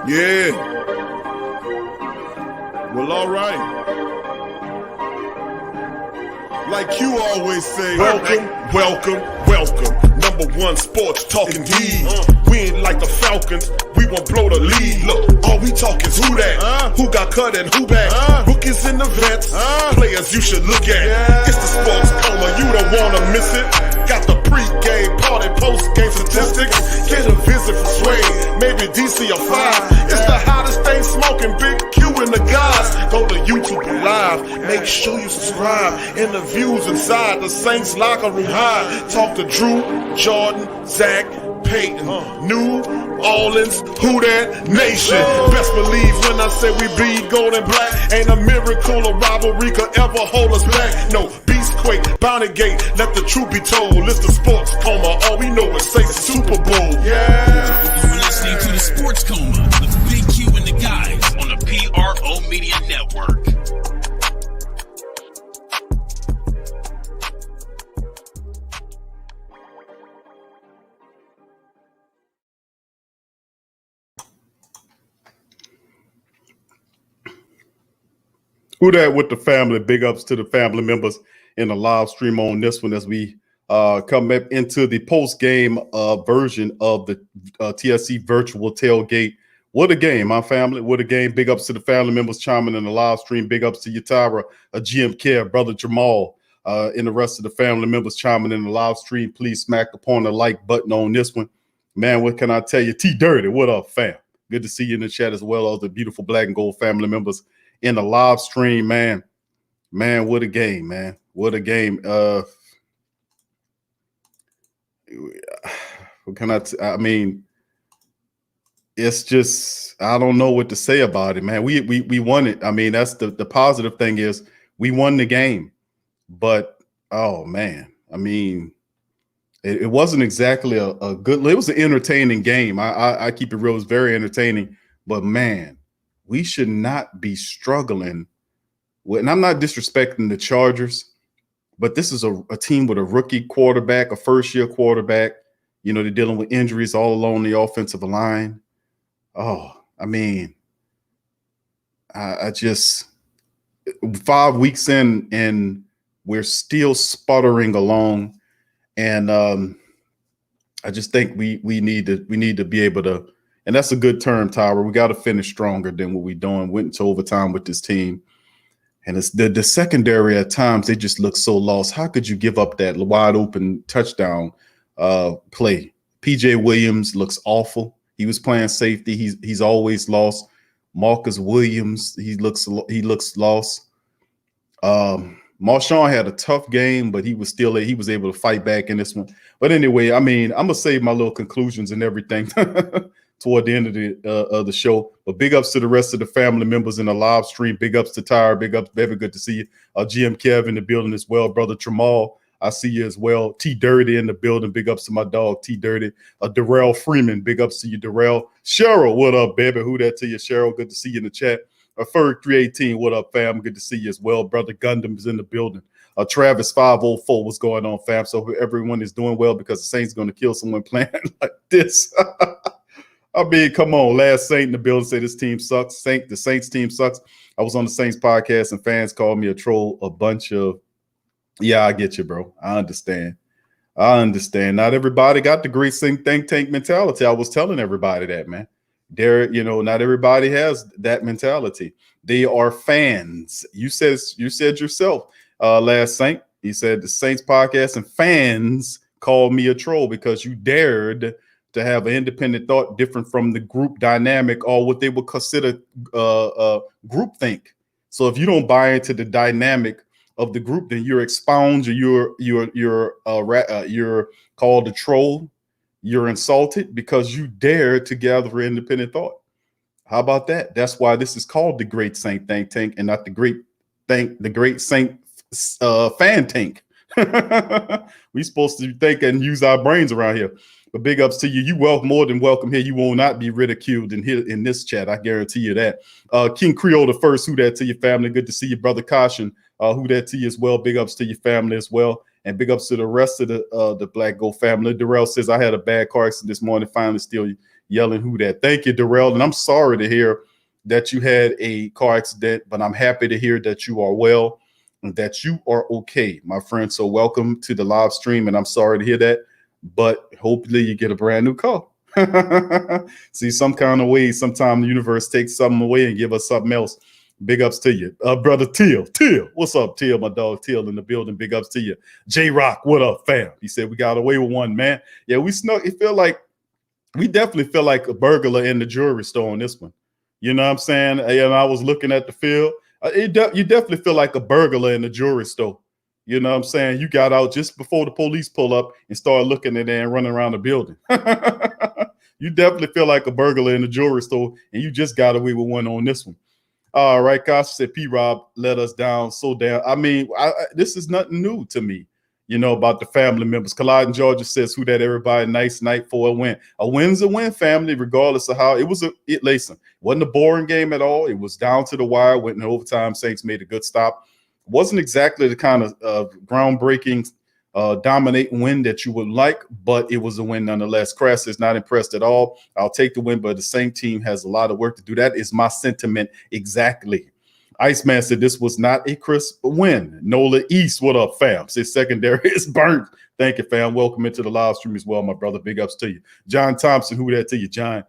Yeah. Well, all right. Like you always say, welcome, welcome, welcome. Number one sports talking D. We ain't like the Falcons, we won't blow the lead. Look, all we talk is who that, who got cut and who back. Rookies and the vets, players you should look at. It's the sports coma, you don't wanna miss it. Got the pre-game, party, post-game statistics. Get a visit from Sway, maybe DC or 5. It's the hottest thing smoking, Big Q and the guys. Go to YouTube Live, make sure you subscribe. Interviews inside the Saints locker room high. Talk to Drew, Jordan, Zach, Peyton, New Orleans, who that nation. Best believe when I say we bleed gold and black. Ain't a miracle or rivalry could ever hold us back. No, Beastquake, Bounty-Gate, let the truth be told. It's the sports coma, all we know is say Super Bowl. Yeah. You're listening to the Sports Coma with Big Q and the guys on the PRO Media Network. Who that with the family? Big ups to the family members in the live stream on this one as we come up into the post-game version of the TSC virtual tailgate. What a game, my family. What a game. Big ups to the family members chiming in the live stream. Big ups to Yatara, GM Care, Brother Jamal, and the rest of the family members chiming in the live stream. Please smack upon the like button on this one. Man, what can I tell you? T Dirty, what up, fam? Good to see you in the chat as well as the beautiful black and gold family members in the live stream, man. Man, what a game, man. What a game. What can I mean, it's just, I don't know what to say about it, man. We won it. I mean, that's the positive thing is we won the game. But, oh, man, I mean, it wasn't exactly a good, it was an entertaining game. I keep it real. It was very entertaining. But, man, we should not be struggling with, and I'm not disrespecting the Chargers, but this is a team with a rookie quarterback, a first-year quarterback. You know, they're dealing with injuries all along the offensive line. Oh, I mean, I just 5 weeks in, and we're still sputtering along. And I just think we need to be able to. And that's a good term, Tyra. We got to finish stronger than what we're doing. Went into overtime with this team. And it's the secondary at times, they just look so lost. How could you give up that wide open touchdown play? PJ Williams looks awful. He was playing safety. He's always lost. Marcus Williams, he looks lost. Marshawn had a tough game, but he was able to fight back in this one. But anyway, I mean, I'm gonna save my little conclusions and everything toward the end of the show. But big ups to the rest of the family members in the live stream. Big ups to Tyre. Big ups, very good to see you. GM Kev in the building as well. Brother Tramal, I see you as well. T Dirty in the building. Big ups to my dog T Dirty. Darrell Freeman. Big ups to you, Darrell. Cheryl, what up, baby? Who that to you, Cheryl? Good to see you in the chat. Ferg 318, what up, fam? Good to see you as well. Brother Gundam is in the building. Travis 504, what's going on, fam? So everyone is doing well because the Saints going to kill someone playing like this. I mean, come on. Last Saint in the building say this team sucks. The Saints team sucks. I was on the Saints podcast and fans called me a troll. A bunch of, yeah, I get you, bro. I understand. Not everybody got the great think tank mentality. I was telling everybody that, man. Not everybody has that mentality. They are fans. You said yourself, last Saint. He said the Saints podcast and fans called me a troll because you dared to have an independent thought different from the group dynamic or what they would consider group think. So if you don't buy into the dynamic of the group, then you're expound or you're called a troll. You're insulted because you dare to gather independent thought. How about that? That's why this is called the Great Saint Think Tank and not the Great Saint Fan Tank. We supposed to think and use our brains around here. But big ups to you. You more than welcome here. You will not be ridiculed in this chat. I guarantee you that. King Creole the first. Who that to your family? Good to see you, brother Caution. Who that to you as well. Big ups to your family as well. And big ups to the rest of the Black Gold family. Darrell says, I had a bad car accident this morning, finally still yelling who that. Thank you, Darrell. And I'm sorry to hear that you had a car accident, but I'm happy to hear that you are well and that you are okay, my friend. So welcome to the live stream, and I'm sorry to hear that, but hopefully you get a brand new car. See, some kind of way, sometimes the universe takes something away and give us something else. Big ups to you. Brother Teal. What's up, Teal? My dog Teal in the building. Big ups to you. J-Rock, what up, fam? He said we got away with one, man. Yeah, we snuck. We definitely feel like a burglar in the jewelry store on this one. You know what I'm saying? And I was looking at the field. You definitely feel like a burglar in the jewelry store. You know what I'm saying? You got out just before the police pull up and start looking at it and running around the building. You definitely feel like a burglar in the jewelry store, and you just got away with one on this one. All right, Gosh said P-Rob let us down so damn. I mean, this is nothing new to me, you know, about the family members. Collide in Georgia says, who that everybody, nice night for a win. A win's a win, family, regardless of how. Listen, wasn't a boring game at all. It was down to the wire, went in overtime. Saints made a good stop. Wasn't exactly the kind of groundbreaking, dominating win that you would like, but it was a win nonetheless. Crass is not impressed at all. I'll take the win, but the same team has a lot of work to do. That is my sentiment exactly. Iceman said this was not a crisp win. Nola East, what up, fam? Says secondary is burnt. Thank you, fam. Welcome into the live stream as well, my brother. Big ups to you. John Thompson, who that to you, John?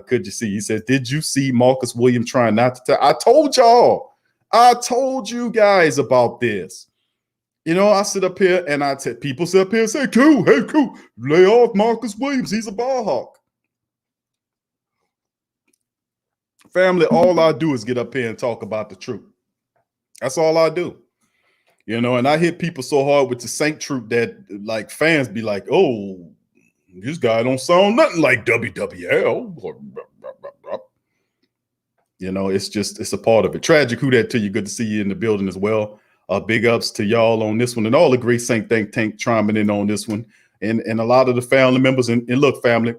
Could you see? He says, did you see Marcus Williams trying not to tell? I told y'all. I told you guys about this. You know, I sit up here and people sit up here and say, Q, lay off Marcus Williams. He's a ball hawk. Family, all I do is get up here and talk about the truth. That's all I do. You know, and I hit people so hard with the Saint truth that like fans be like, oh, this guy don't sound nothing like WWL. You know, it's a part of it. Tragic, who that to you? Good to see you in the building as well. Big ups to y'all on this one and all the great Saint Think Tank chiming in on this one. And a lot of the family members. And look, family,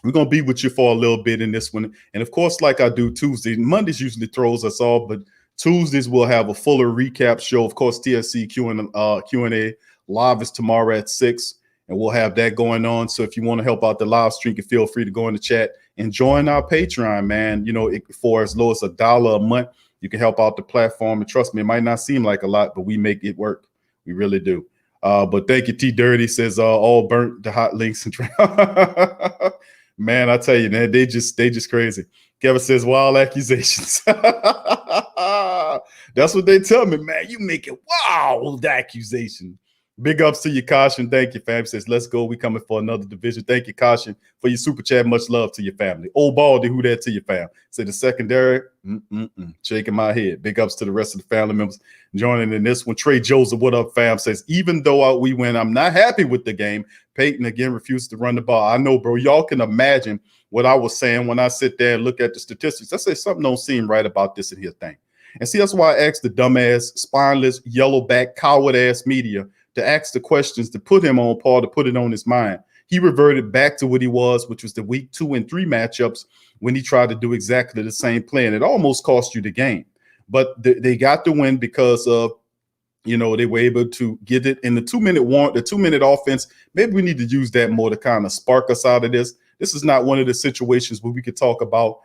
we're going to be with you for a little bit in this one. And of course, like I do Tuesday, Mondays usually throws us off, but Tuesdays we'll have a fuller recap show. Of course, TSC Q&A live is tomorrow at 6. And we'll have that going on. So if you want to help out the live stream, you can feel free to go in the chat and join our Patreon, man. You know, for as low as $1 a month, you can help out the platform. And trust me, it might not seem like a lot, but we make it work. We really do. But thank you, T Dirty says all burnt the hot links and man, I tell you, man, they just crazy. Kevin says wild accusations. That's what they tell me, man. You make it wild accusation. Big ups to you, Caution. Thank you, fam. Says, let's go. We coming for another division. Thank you, Caution, for your super chat. Much love to your family. Old Baldy, who that to your fam? Say the secondary, shaking my head. Big ups to the rest of the family members joining in this one. Trey Joseph, what up, fam? Says, even though we win, I'm not happy with the game. Peyton again refused to run the ball. I know, bro. Y'all can imagine what I was saying when I sit there and look at the statistics. I say something don't seem right about this in here thing. And see, that's why I asked the dumbass, spineless, yellowback, coward-ass media to ask the questions, to put him on par, to put it on his mind. He reverted back to what he was, which was the week 2 and 3 matchups when he tried to do exactly the same play. And it almost cost you the game. But they got the win because of, you know, they were able to get it in the 2-minute offense. Maybe we need to use that more to kind of spark us out of this. This is not one of the situations where we could talk about,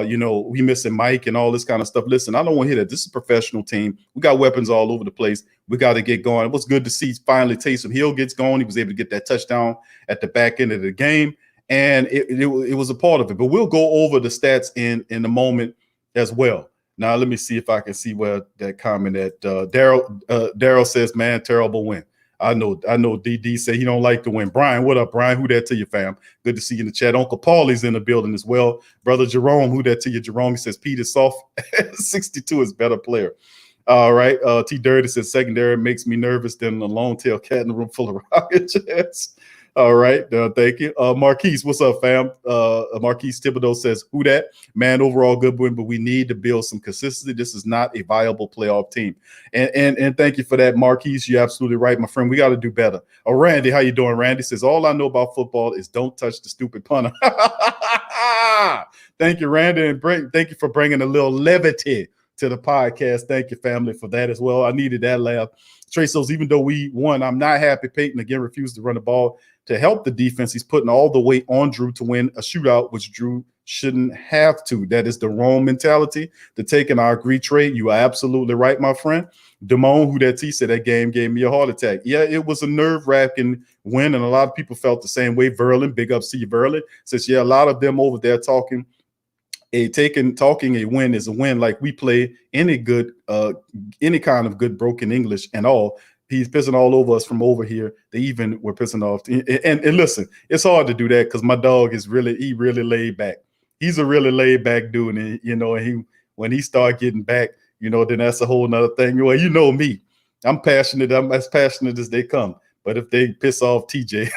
you know, we missing Mike and all this kind of stuff. Listen, I don't want to hear that. This is a professional team. We got weapons all over the place. We got to get going. It was good to see finally Taysom Hill gets going. He was able to get that touchdown at the back end of the game, and it was a part of it. But we'll go over the stats in a moment as well. Now, let me see if I can see where that comment at. Daryl says, man, terrible win. I know DD say he don't like to win. Brian, what up, Brian? Who that to you, fam? Good to see you in the chat. Uncle Paulie's in the building as well. Brother Jerome, who that to you, Jerome? He says Pete is soft. 62 is better player. All right. T Dirty says secondary makes me nervous than a long tail cat in a room full of rocket chats. All right. Thank you. Marquise, what's up, fam? Marquise Thibodeau says, who that? Man, overall good win, but we need to build some consistency. This is not a viable playoff team. And thank you for that, Marquise. You're absolutely right, my friend. We got to do better. Randy, how you doing? Randy says, all I know about football is don't touch the stupid punter. Thank you, Randy. And thank you for bringing a little levity to the podcast. Thank you, family, for that as well. I needed that laugh. Trey Sales, even though we won, I'm not happy Peyton again refused to run the ball to help the defense. He's putting all the weight on Drew to win a shootout, which Drew shouldn't have to. That is the wrong mentality to take, and I agree, Trey. You are absolutely right, my friend. Damone, who that T said that game gave me a heart attack. Yeah, it was a nerve-wracking win, and a lot of people felt the same way. Verlin, big ups to you, Verlin. Says, yeah, a lot of them over there talking a win is a win. Like we play any kind of good broken English and all. He's pissing all over us from over here. They even were pissing off. And listen, it's hard to do that because my dog is really laid back. He's a really laid back dude, and and when he start getting back, then that's a whole nother thing. Well, you know me, I'm passionate. I'm as passionate as they come. But if they piss off TJ,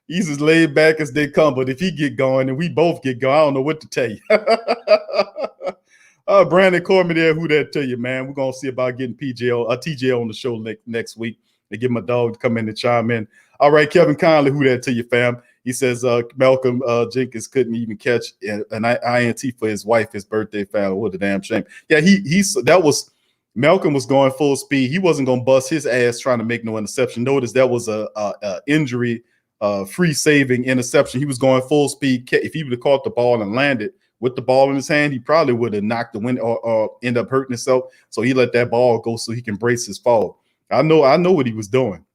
he's as laid back as they come. But if he get going and we both get going, I don't know what to tell you. Brandon Cormier there, who that to you, man? We're gonna see about getting TJ on the show next week. They get my dog to come in and chime in. All right, Kevin Conley, who that to you, fam? He says Malcolm Jenkins couldn't even catch an INT for his wife, his birthday family. What a damn shame. Yeah, Malcolm was going full speed. He wasn't gonna bust his ass trying to make no interception. Notice that was a injury free saving interception. He was going full speed. If he would have caught the ball and landed with the ball in his hand, he probably would have knocked the wind or end up hurting himself. So he let that ball go so he can brace his fall. I know what he was doing.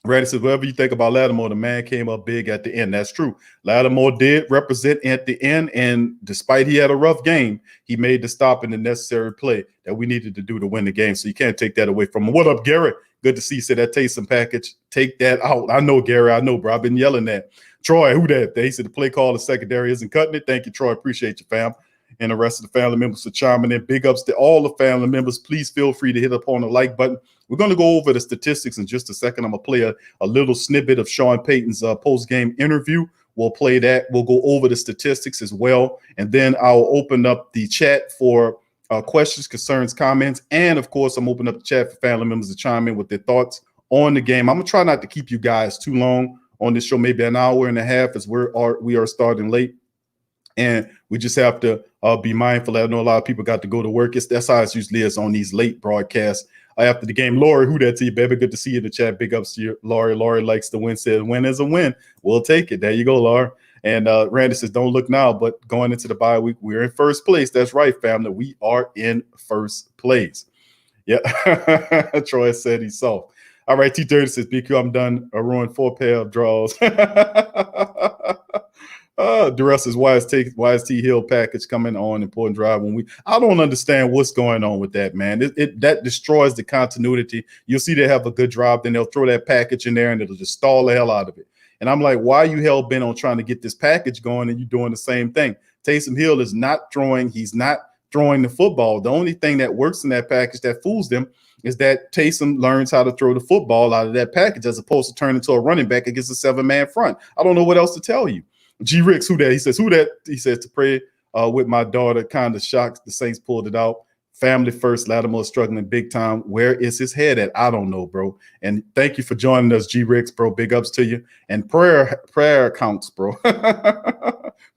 Randy says, whatever you think about Lattimore, the man came up big at the end. That's true. Lattimore did represent at the end, and despite he had a rough game, he made the stop in the necessary play that we needed to do to win the game. So you can't take that away from him. What up, Gary? Good to see you. Said that Taysom package. Take that out. I know, Gary. I know, bro. I've been yelling that. Troy, who that? He said the play call, the secondary isn't cutting it. Thank you, Troy. Appreciate you, fam. And the rest of the family members for chiming in. Big ups to all the family members. Please feel free to hit up on the like button. We're going to go over the statistics in just a second. I'm going to play a little snippet of Sean Payton's post-game interview. We'll play that. We'll go over the statistics as well. And then I'll open up the chat for questions, concerns, comments. And, of course, I'm opening up the chat for family members to chime in with their thoughts on the game. I'm going to try not to keep you guys too long on this show, maybe an hour and a half, as we are starting late. And we just have to be mindful. I know a lot of people got to go to work. That's how it usually is on these late broadcasts after the game. Lori, who that to you, baby? Good to see you in the chat. Big ups to you, Lori. Lori likes the win. Says win is a win. We'll take it. There you go, Lori. And Randy says, don't look now, but going into the bye week, we're in first place. That's right, family. We are in first place. Yeah. Troy said he's soft. All right, T30 says, BQ, I'm done. I ruined 4 pair of draws. Duress says, why is T Hill package coming on important drive when I don't understand what's going on with that, man. That destroys the continuity. You'll see they have a good drive, then they'll throw that package in there and it'll just stall the hell out of it. And I'm like, why are you hell bent on trying to get this package going and you're doing the same thing? Taysom Hill is not throwing. He's not throwing the football. The only thing that works in that package that fools them is that Taysom learns how to throw the football out of that package as opposed to turn into a running back against a 7-man front. I don't know what else to tell you. G. Ricks, who that? He says, who that? He says, to pray with my daughter. Kind of shocked the Saints pulled it out. Family first. Lattimore struggling big time. Where is his head at? I don't know, bro. And thank you for joining us, G. Ricks, bro. Big ups to you. And prayer counts, bro.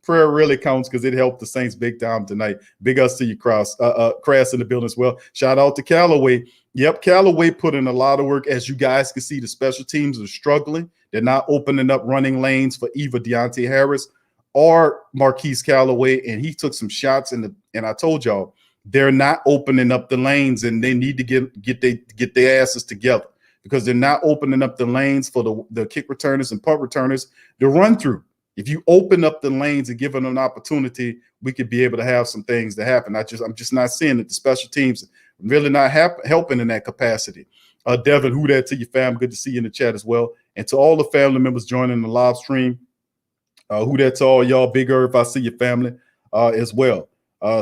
Prayer really counts because it helped the Saints big time tonight. Big ups to you, Crass in the building as well. Shout out to Callaway. Yep, Callaway put in a lot of work. As you guys can see, the special teams are struggling. They're not opening up running lanes for either Deontay Harris or Marquise Callaway, and he took some shots. And I told y'all, they're not opening up the lanes, and they need to get their asses together because they're not opening up the lanes for the kick returners and punt returners to run through. If you open up the lanes and give them an opportunity, we could be able to have some things to happen. I'm just not seeing that the special teams really not helping in that capacity. Devin, who that to your fam? Good to see you in the chat as well. And to all the family members joining the live stream, who that to all y'all, Big Irv, I see your family as well.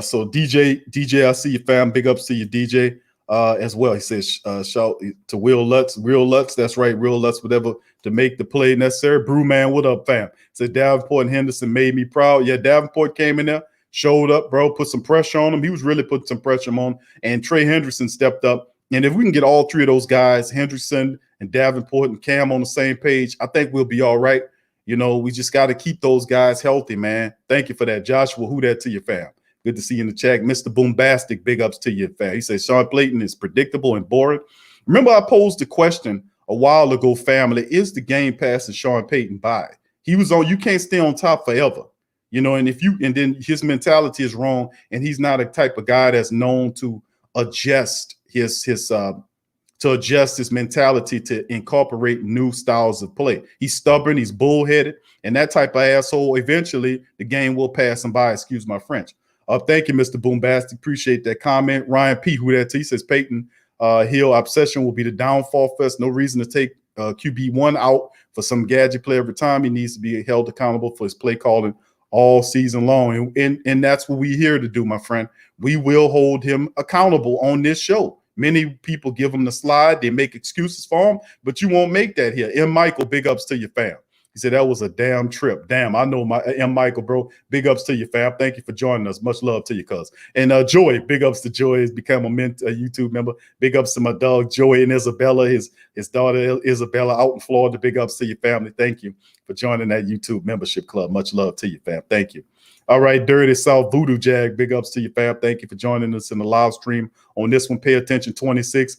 So DJ, I see your fam. Big ups to you, DJ, as well. He says, shout to Real Lutz. That's right, Real Lutz, whatever, to make the play necessary. Brewman, what up, fam? Said Davenport and Henderson made me proud. Yeah, Davenport came in there, showed up, bro, put some pressure on him. He was really putting some pressure on him. And Trey Henderson stepped up. And if we can get all three of those guys, Hendrickson and Davenport and Cam, on the same page, I think we'll be all right. You know, we just got to keep those guys healthy, man. Thank you for that. Joshua, who that to your fam? Good to see you in the chat. Mr. Boombastic, big ups to you, fam. He says Sean Payton is predictable and boring. Remember, I posed the question a while ago, family, is the game passing Sean Payton by? He was on, you can't stay on top forever. And then his mentality is wrong, and he's not a type of guy that's known to adjust his mentality to incorporate new styles of play. He's stubborn, he's bullheaded, and that type of asshole, eventually the game will pass him by, excuse my French. Thank you, Mr. Boombastic. Appreciate that comment. Ryan P., who that he says Peyton Hill obsession will be the downfall fest. No reason to take QB1 out for some gadget play every time. He needs to be held accountable for his play calling all season long. And that's what we're here to do, my friend. We will hold him accountable on this show. Many people give him the slide. They make excuses for him, but you won't make that here. M. Michael, big ups to your fam. He said that was a damn trip. Damn, I know my M. Michael, bro. Big ups to you, fam. Thank you for joining us. Much love to you, cuz. And Joy, big ups to Joy. Has become a YouTube member. Big ups to my dog Joy and Isabella, his daughter Isabella out in Florida. Big ups to your family. Thank you for joining that YouTube membership club. Much love to you, fam. Thank you. All right, Dirty South Voodoo Jag, big ups to you, fam. Thank you for joining us in the live stream on this one. Pay attention 26.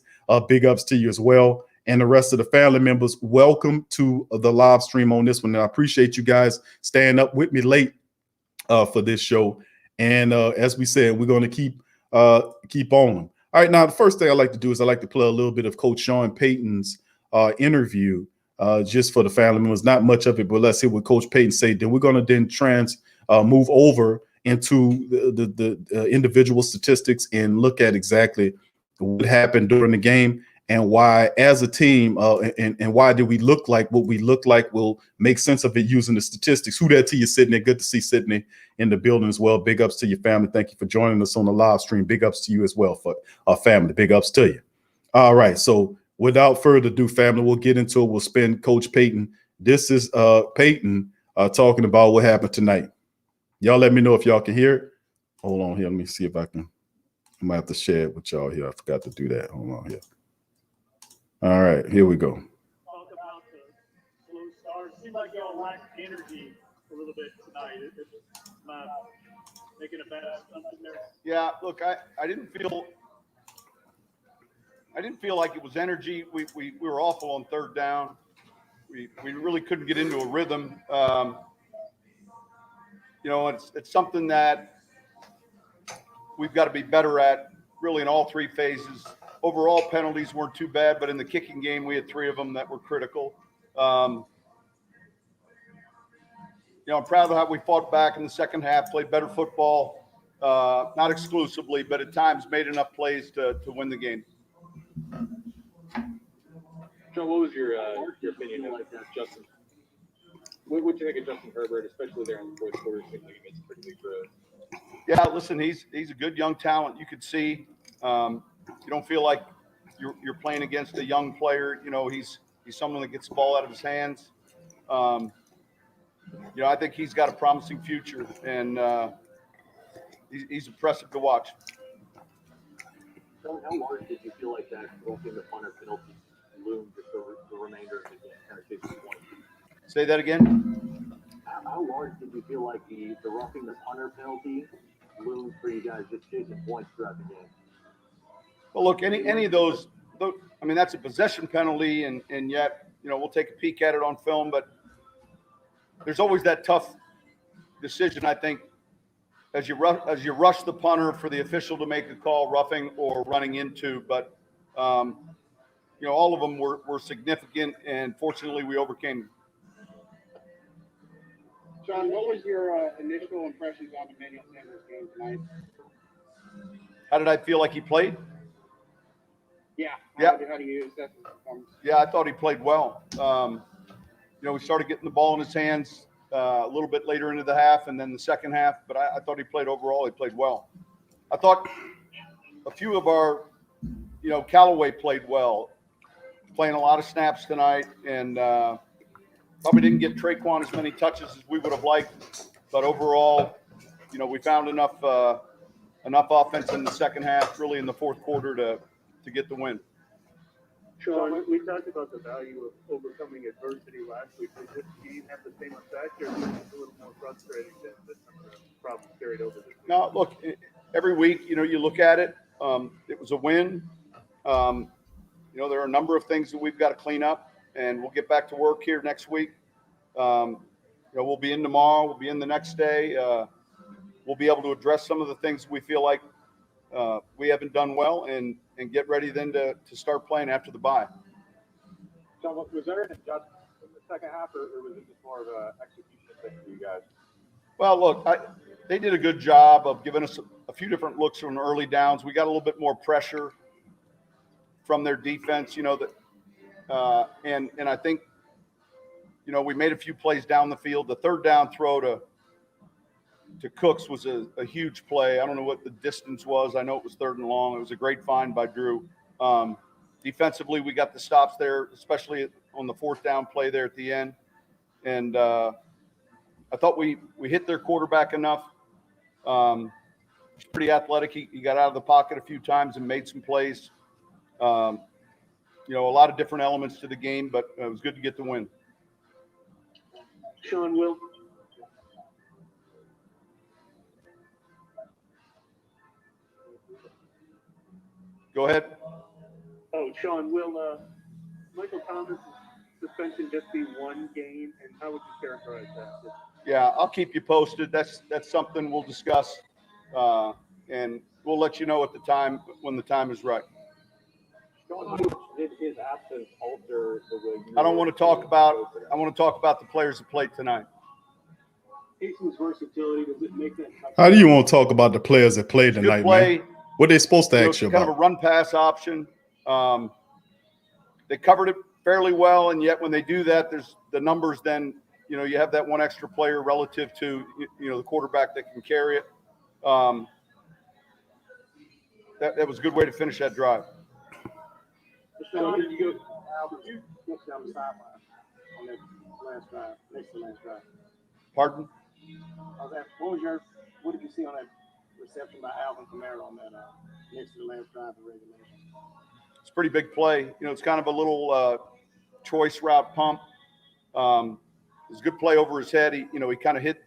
Big ups to you as well. And the rest of the family members, welcome to the live stream on this one. And I appreciate you guys staying up with me late for this show. And as we said, we're going to keep on them. All right, now the first thing I like to do is I like to play a little bit of Coach Sean Payton's interview just for the family members. Not much of it, but let's hear what Coach Payton said. Then we're going to then move over into the individual statistics and look at exactly what happened during the game. And why, as a team, and why do we look like what we look like? We'll make sense of it using the statistics. Who that to you, Sydney? Good to see Sydney in the building as well. Big ups to your family. Thank you for joining us on the live stream. Big ups to you as well for our family. Big ups to you. All right. So without further ado, family, we'll get into it. We'll spin Coach Payton. This is Payton talking about what happened tonight. Y'all let me know if y'all can hear it. Hold on here. Let me see if I can. I might have to share it with y'all here. I forgot to do that. Hold on here. All right, here we go. Talk about the slow start. Seemed like y'all lacked energy a little bit tonight. Am I making a bad assumption there? Yeah, look, I didn't feel like it was energy. We were awful on third down. We really couldn't get into a rhythm. It's something that we've got to be better at really in all three phases. Overall penalties weren't too bad, but in the kicking game, we had 3 of them that were critical. I'm proud of how we fought back in the second half, played better football, not exclusively, but at times made enough plays to win the game. John, what was your opinion of Justin? What would you think of Justin Herbert, especially there in the fourth quarter? Seemed like he made some pretty big throws. Yeah, listen, he's a good young talent. You could see. You don't feel like you're playing against a young player. He's someone that gets the ball out of his hands. I think he's got a promising future, and he's impressive to watch. How large did you feel like that roughing the punter penalty loomed for the remainder of the game, kind of chasing point? Say that again. How large did you feel like the roughing the punter penalty loomed for you guys just chasing points throughout the game? Well, look, any of those, I mean, that's a possession penalty, and yet, we'll take a peek at it on film, but there's always that tough decision, I think, as you rush the punter for the official to make a call, roughing or running into, but, all of them were significant, and fortunately we overcame. John, what was your initial impressions on Emmanuel Sanders' game tonight? How did I feel like he played? Yeah. Yeah. How do you assess his performance? Yeah, I thought he played well. We started getting the ball in his hands a little bit later into the half and then the second half, but I thought he played well. I thought a few of our, Callaway played well, playing a lot of snaps tonight, and probably didn't get Traquan as many touches as we would have liked, but overall, we found enough offense in the second half, really in the fourth quarter to get the win. Sean, we talked about the value of overcoming adversity last week. Did this game have the same effect, or was it a little more frustrating that some of the problems carried over this week? No, look, every week, you look at it. It was a win. There are a number of things that we've got to clean up, and we'll get back to work here next week. We'll be in tomorrow. We'll be in the next day. We'll be able to address some of the things we feel like we haven't done well, and get ready then to start playing after the bye. John, was there an adjustment in the second half, or was it just more of an execution thing for you guys? Well, look, they did a good job of giving us a few different looks from early downs. We got a little bit more pressure from their defense, and I think, we made a few plays down the field. The third down throw to Cooks was a huge play. I don't know what the distance was. I know it was 3rd and long. It was a great find by Drew. Defensively, we got the stops there, especially on the 4th down play there at the end. And I thought we hit their quarterback enough. He's pretty athletic. He got out of the pocket a few times and made some plays. A lot of different elements to the game, but it was good to get the win. Sean, Will. Go ahead. Oh, Sean, will Michael Thomas' suspension just be one game, and how would you characterize that? Yeah, I'll keep you posted. That's something we'll discuss, and we'll let you know at the time when the time is right. Did his absence alter the way you? I want to talk about the players that played tonight. Casey's versatility, does it make that? How do you want to talk about the players that played tonight, Good play. man? What are they supposed to ask you Kind about? of a run pass option. They covered it fairly well, and yet when they do that, there's the numbers. Then you have that one extra player relative to the quarterback that can carry it. That was a good way to finish that drive. Sean, did you go down the sideline on that last drive, next to the last drive? Pardon? I was asking, what did you see on that reception by Alvin Kamara on that next to the last drive of regulation? It's a pretty big play. It's kind of a little choice route pump. It was a good play over his head. He kind of hit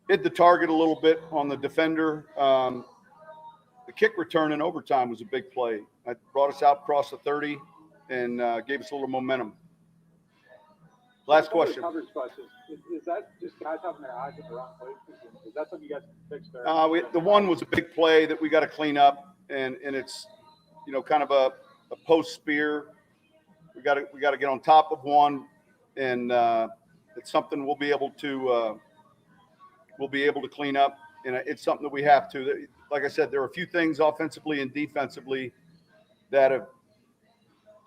the target a little bit on the defender. The kick return in overtime was a big play. It brought us out across the 30 and gave us a little momentum. Last question. Coverage questions. Is that just guys having their eyes in the wrong places? Is that something you guys can fix there? The one was a big play that we got to clean up, and it's kind of a post spear. We got to get on top of one, and it's something we'll be able to clean up, and it's something that we have to. Like I said, there are a few things offensively and defensively that have,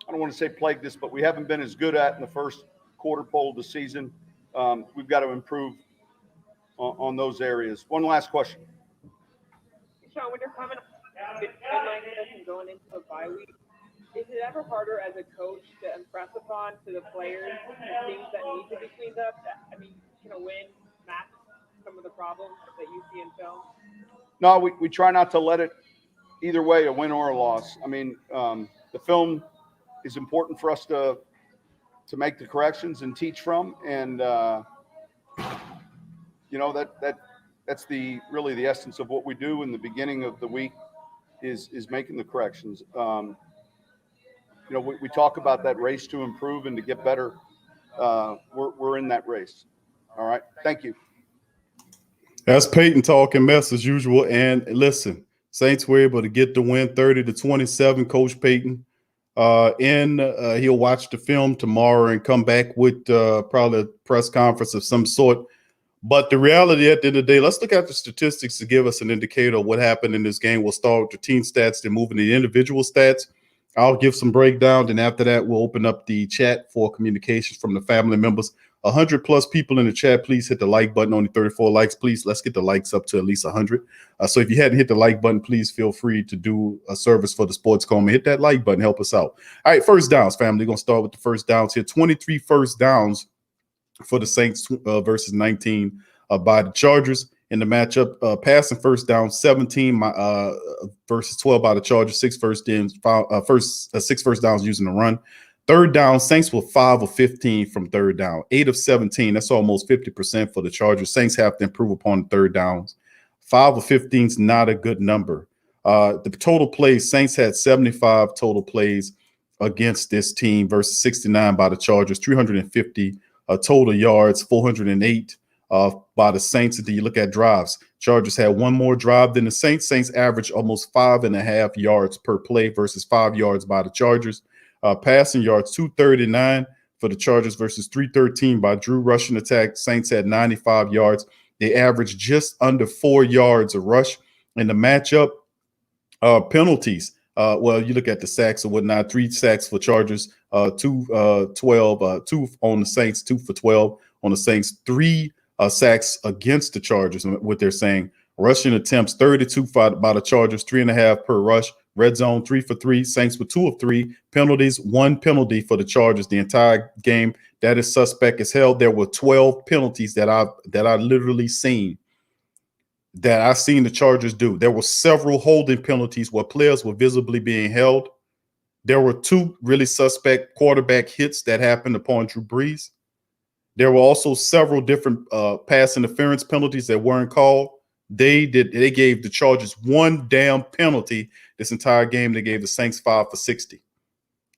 I don't want to say plagued us, but we haven't been as good at in the first quarter pole of the season. We've got to improve on those areas. One last question. Sean, when you're coming up deadline and going into a bye week, is it ever harder as a coach to impress upon to the players the things that need to be cleaned up? Win, mask some of the problems that you see in film? No, we try not to let it either way, a win or a loss. The film is important for us to make the corrections and teach from, and that's really the essence of what we do in the beginning of the week is making the corrections. We talk about that race to improve and to get better. We're in that race. All right. Thank you. That's Peyton talking mess as usual. And listen, Saints were able to get the win 30-27. Coach Peyton. He'll watch the film tomorrow and come back with probably a press conference of some sort. But the reality at the end of the day, let's look at the statistics to give us an indicator of what happened in this game. We'll start with the team stats, then move into the individual stats. I'll give some breakdown, and after that, we'll open up the chat for communications from the family members. 100+ people in the chat. Please hit the like button. Only 34 likes. Please, let's get the likes up to at least 100. So if you hadn't hit the like button, please feel free to do a service for the Sports Coma. Hit that like button. Help us out. All right, first downs, family. We're going to start with the first downs here. 23 first downs for the Saints versus 19 by the Chargers in the matchup. Passing first down, 17 versus 12 by the Chargers. 6 first downs using the run. Third down, Saints were 5 of 15 from third down, 8 of 17. That's almost 50% for the Chargers. Saints have to improve upon third downs. 5 of 15 is not a good number. The total plays, Saints had 75 total plays against this team versus 69 by the Chargers, 350 total yards, 408 by the Saints. And then you look at drives. Chargers had one more drive than the Saints. Saints averaged almost 5.5 yards per play versus 5 yards by the Chargers. Passing yards, 239 for the Chargers versus 313 by Drew. Rushing attack, Saints had 95 yards. They averaged just under 4 yards a rush in the matchup. Penalties. Well, you look at the sacks and whatnot. 3 sacks for Chargers, 2 12, 2 on the Saints, 2 for 12 on the Saints. 3 sacks against the Chargers. What they're saying, rushing attempts 32 by the Chargers, 3.5 per rush. Red zone 3 for 3. Saints with 2 of 3 penalties. 1 penalty for the Chargers the entire game. That is suspect as hell. There were 12 penalties that I literally seen. That I seen the Chargers do. There were several holding penalties where players were visibly being held. There were 2 really suspect quarterback hits that happened upon Drew Brees. There were also several different pass interference penalties that weren't called. They gave the Chargers 1 damn penalty this entire game. They gave the Saints 5 for 60.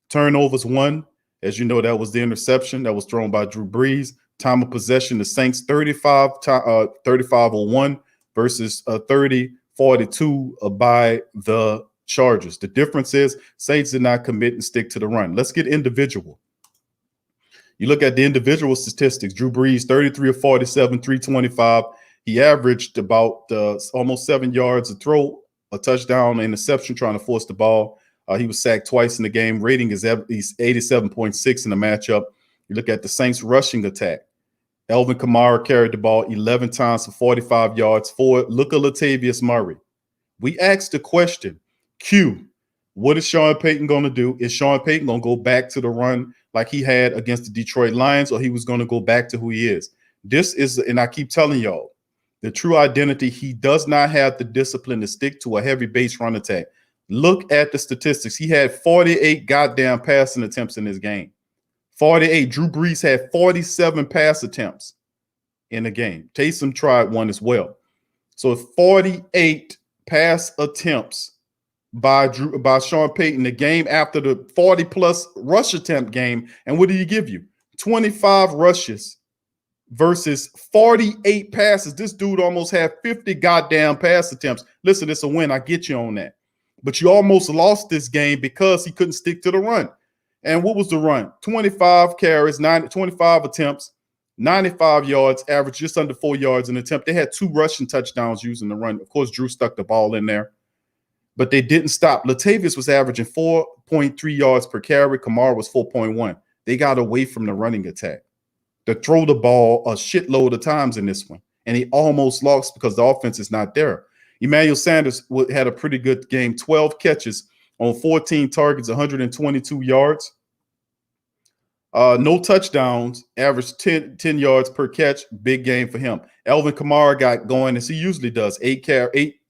Turnovers 1. As you know, that was the interception that was thrown by Drew Brees. Time of possession, the Saints 35-1 versus 30-42 by the Chargers. The difference is Saints did not commit and stick to the run. Let's get individual. You look at the individual statistics. Drew Brees, 33 of 47, 325. He averaged about almost 7 yards a throw, a touchdown, an interception trying to force the ball. He was sacked twice in the game. Rating is 87.6 in the matchup. You look at the Saints rushing attack. Alvin Kamara carried the ball 11 times for 45 yards. Look at Latavius Murray. We asked the question, Q, what is Sean Payton going to do? Is Sean Payton going to go back to the run like he had against the Detroit Lions, or he was going to go back to who he is? This is, and I keep telling y'all, the true identity. He does not have the discipline to stick to a heavy base run attack. Look at the statistics. He had 48 goddamn passing attempts in this game. 48. Drew Brees had 47 pass attempts in the game. Taysom tried one as well. So 48 pass attempts by Sean Payton, the game after the 40-plus rush attempt game. And what did he give you? 25 rushes versus 48 passes. This dude almost had 50 goddamn pass attempts. Listen, it's a win. I get you on that. But you almost lost this game because he couldn't stick to the run. And what was the run? 25 carries, 25 attempts, 95 yards, average just under 4 yards an attempt. They had 2 rushing touchdowns using the run. Of course, Drew stuck the ball in there, but they didn't stop. Latavius was averaging 4.3 yards per carry. Kamara was 4.1. They got away from the running attack. They throw the ball a shitload of times in this one, and he almost lost because the offense is not there. Emmanuel Sanders had a pretty good game, 12 catches on 14 targets, 122 yards. No touchdowns, averaged 10 yards per catch. Big game for him. Alvin Kamara got going as he usually does, 8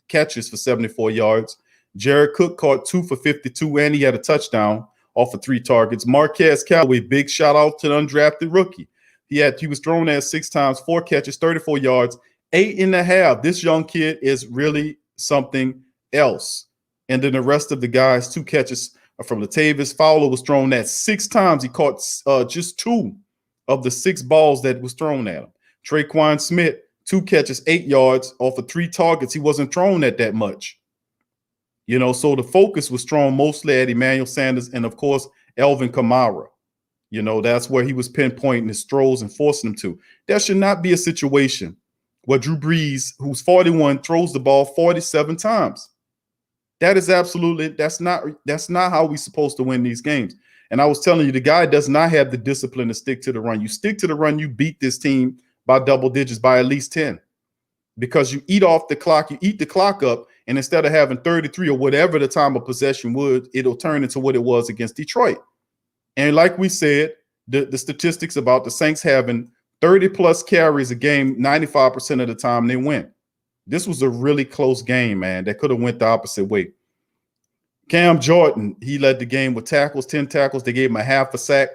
catches for 74 yards. Jared Cook caught 2 for 52, and he had a touchdown off of 3 targets. Marquez Callaway, big shout out to the undrafted rookie. He was thrown at 6 times, 4 catches, 34 yards, 8.5. This young kid is really something else. And then the rest of the guys, 2 catches from Latavius. Fowler was thrown at 6 times. He caught just 2 of the 6 balls that was thrown at him. Traquan Smith, 2 catches, 8 yards off of 3 targets. He wasn't thrown at that much. You know, so the focus was thrown mostly at Emmanuel Sanders and, of course, Alvin Kamara. You know, that's where he was pinpointing his throws and forcing them to. There should not be a situation where Drew Brees, who's 41, throws the ball 47 times. That is absolutely, that's not how we're supposed to win these games. And I was telling you, the guy does not have the discipline to stick to the run. You stick to the run, you beat this team by double digits, by at least 10. Because you eat off the clock, you eat the clock up, and instead of having 33 or whatever the time of possession would, it'll turn into what it was against Detroit. And like we said, the statistics about the Saints having 30-plus carries a game, 95% of the time they win. This was a really close game, man. That could have went the opposite way. Cam Jordan, he led the game with tackles, 10 tackles. They gave him a half a sack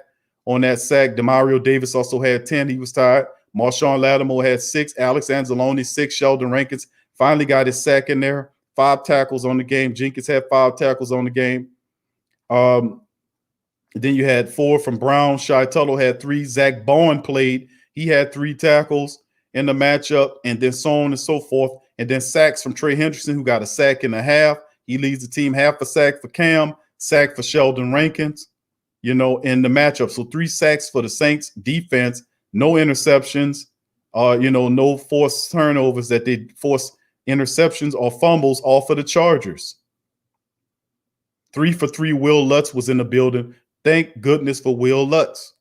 on that sack. Demario Davis also had 10. He was tired. Marshawn Lattimore had 6. Alex Anzalone, 6. Sheldon Rankins finally got his sack in there. 5 tackles on the game. Jenkins had 5 tackles on the game. Then you had 4 from Brown. Shai Tuttle had 3. Zach Bowen played. He had 3 tackles in the matchup, and then so on and so forth. And then sacks from Trey Hendrickson, who got a sack and a half. He leads the team. Half a sack for Cam, sack for Sheldon Rankins, in the matchup. So 3 sacks for the Saints defense, no interceptions, no forced turnovers that they forced interceptions or fumbles off of the Chargers. 3 for 3, Will Lutz was in the building. Thank goodness for Will Lutz.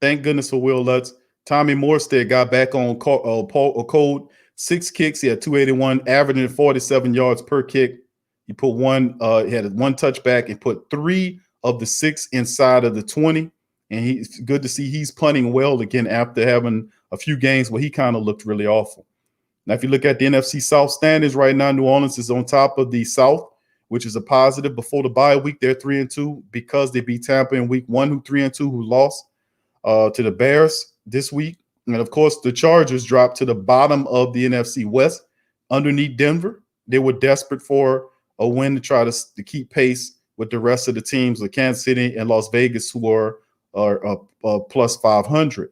Thank goodness for Will Lutz. Tommy Morstead got back on code. 6 kicks. He had 281, averaging 47 yards per kick. He put he had 1 touchback and put 3 of the 6 inside of the 20. And he's good to see he's punting well again after having a few games where he kind of looked really awful. Now, if you look at the NFC South standings right now, New Orleans is on top of the South, which is a positive. Before the bye week, they're 3-2 because they beat Tampa in week 1, who 3-2, who lost to the Bears this week. And of course, the Chargers dropped to the bottom of the NFC West underneath Denver. They were desperate for a win to try to keep pace with the rest of the teams, like Kansas City and Las Vegas, who are plus 500.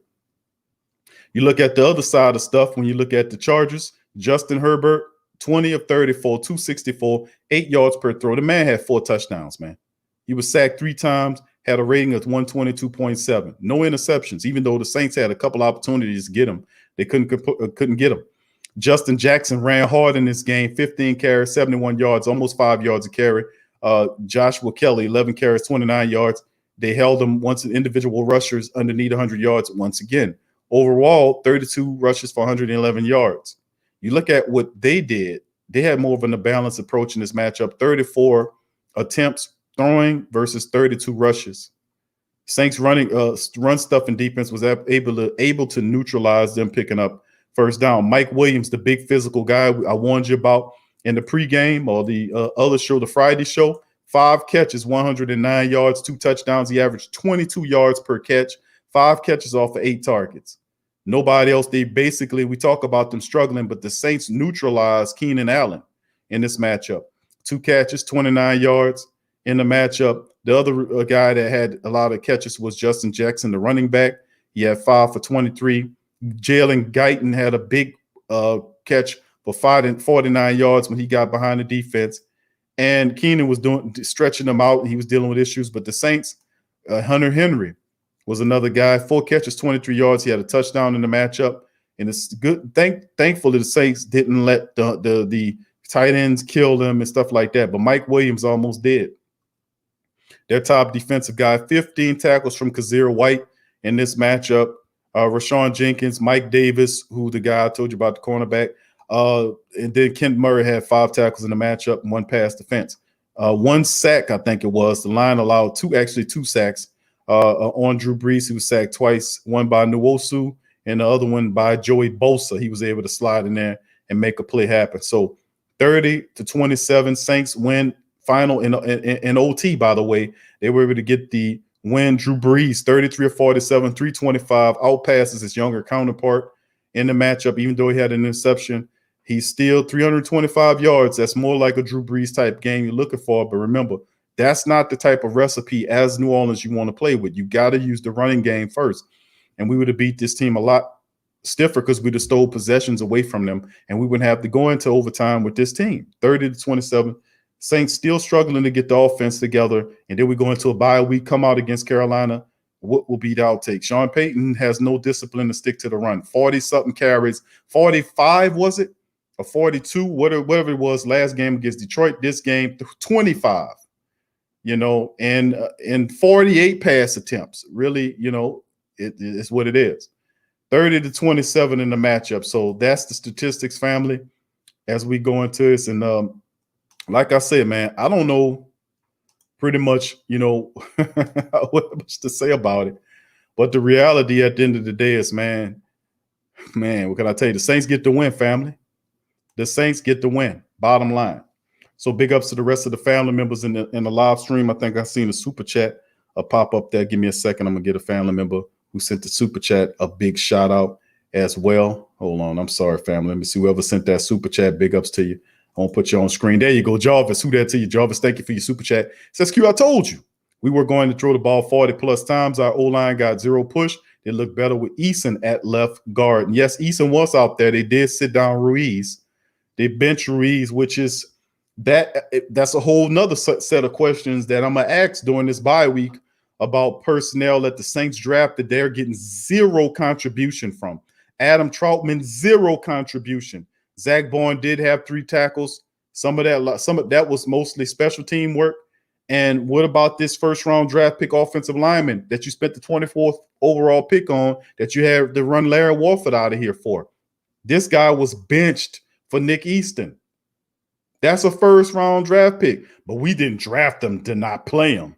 You look at the other side of stuff. When you look at the Chargers, Justin Herbert, 20 of 34, 264, 8 yards per throw. The man had 4 touchdowns, man. He was sacked 3 times, had a rating of 122.7. No interceptions, even though the Saints had a couple opportunities to get him. They couldn't get him. Justin Jackson ran hard in this game, 15 carries, 71 yards, almost 5 yards a carry. Joshua Kelly, 11 carries, 29 yards. They held him once individual rushers underneath 100 yards once again. Overall, 32 rushes for 111 yards. You look at what they did, they had more of a balanced approach in this matchup, 34 attempts throwing versus 32 rushes. Saints run stuff and defense was able to neutralize them picking up first down. Mike Williams, the big physical guy I warned you about in the pregame or the other show, the Friday show, 5 catches, 109 yards, 2 touchdowns. He averaged 22 yards per catch, 5 catches off of 8 targets. Nobody else. We talk about them struggling, but the Saints neutralized Keenan Allen in this matchup. 2 catches, 29 yards in the matchup. The other guy that had a lot of catches was Justin Jackson, the running back. He had 5 for 23. Jalen Guyton had a big catch for 49 yards when he got behind the defense. And Keenan was stretching them out. He was dealing with issues. But the Saints, Hunter Henry was another guy, 4 catches, 23 yards. He had a touchdown in the matchup. And it's good. Thankfully, the Saints didn't let the tight ends kill them and stuff like that. But Mike Williams almost did. Their top defensive guy, 15 tackles from Kazir White in this matchup. Rashawn Jenkins, Mike Davis, who the guy I told you about, the cornerback. And then Kent Murray had 5 tackles in the matchup and 1 pass defense. 1 sack, I think it was. The line allowed 2 sacks on Drew Brees. He was sacked twice, one by Nwosu and the other one by Joey Bosa. He was able to slide in there and make a play happen. So 30-27, Saints win final in OT, by the way. They were able to get the win. Drew Brees, 33 of 47, 325, outpasses his younger counterpart in the matchup. Even though he had an interception, he's still 325 yards. That's more like a Drew Brees type game you're looking for. But remember, that's not the type of recipe as New Orleans you want to play with. You got to use the running game first. And we would have beat this team a lot stiffer because we'd have stole possessions away from them, and we wouldn't have to go into overtime with this team. 30-27. Saints still struggling to get the offense together. And then we go into a bye week, come out against Carolina. What will be the outtake? Sean Payton has no discipline to stick to the run. 40-something carries. 45, was it? Or 42, whatever it was last game against Detroit. This game, 25. And 48 pass attempts. Really, it's what it is. 30-27 in the matchup. So that's the statistics, family, as we go into this. And like I said, man, I don't know pretty much, what much to say about it. But the reality at the end of the day is, man, what can I tell you? The Saints get the win, family. The Saints get the win, bottom line. So big ups to the rest of the family members in the live stream. I think I seen a super chat pop up there. Give me a second. I'm gonna get a family member who sent the super chat a big shout out as well. Hold on. I'm sorry, family. Let me see whoever sent that super chat. Big ups to you. I won't put you on screen. There you go, Jarvis. Who that to you, Jarvis? Thank you for your super chat. It says, Q, I told you we were going to throw the ball 40 plus times. Our O-line got 0 push. They look better with Eason at left guard. And yes, Eason was out there. They did sit down Ruiz. They bench Ruiz, which is that's a whole nother set of questions that I'm gonna ask during this bye week about personnel that the Saints drafted. They're getting 0 contribution from. Adam Troutman, 0 contribution. Zach Bourne did have 3 tackles. Some of that was mostly special team work. And what about this first round draft pick offensive lineman that you spent the 24th overall pick on that you had to run Larry Warford out of here for? This guy was benched for Nick Easton. That's a first round draft pick, but we didn't draft him to not play him.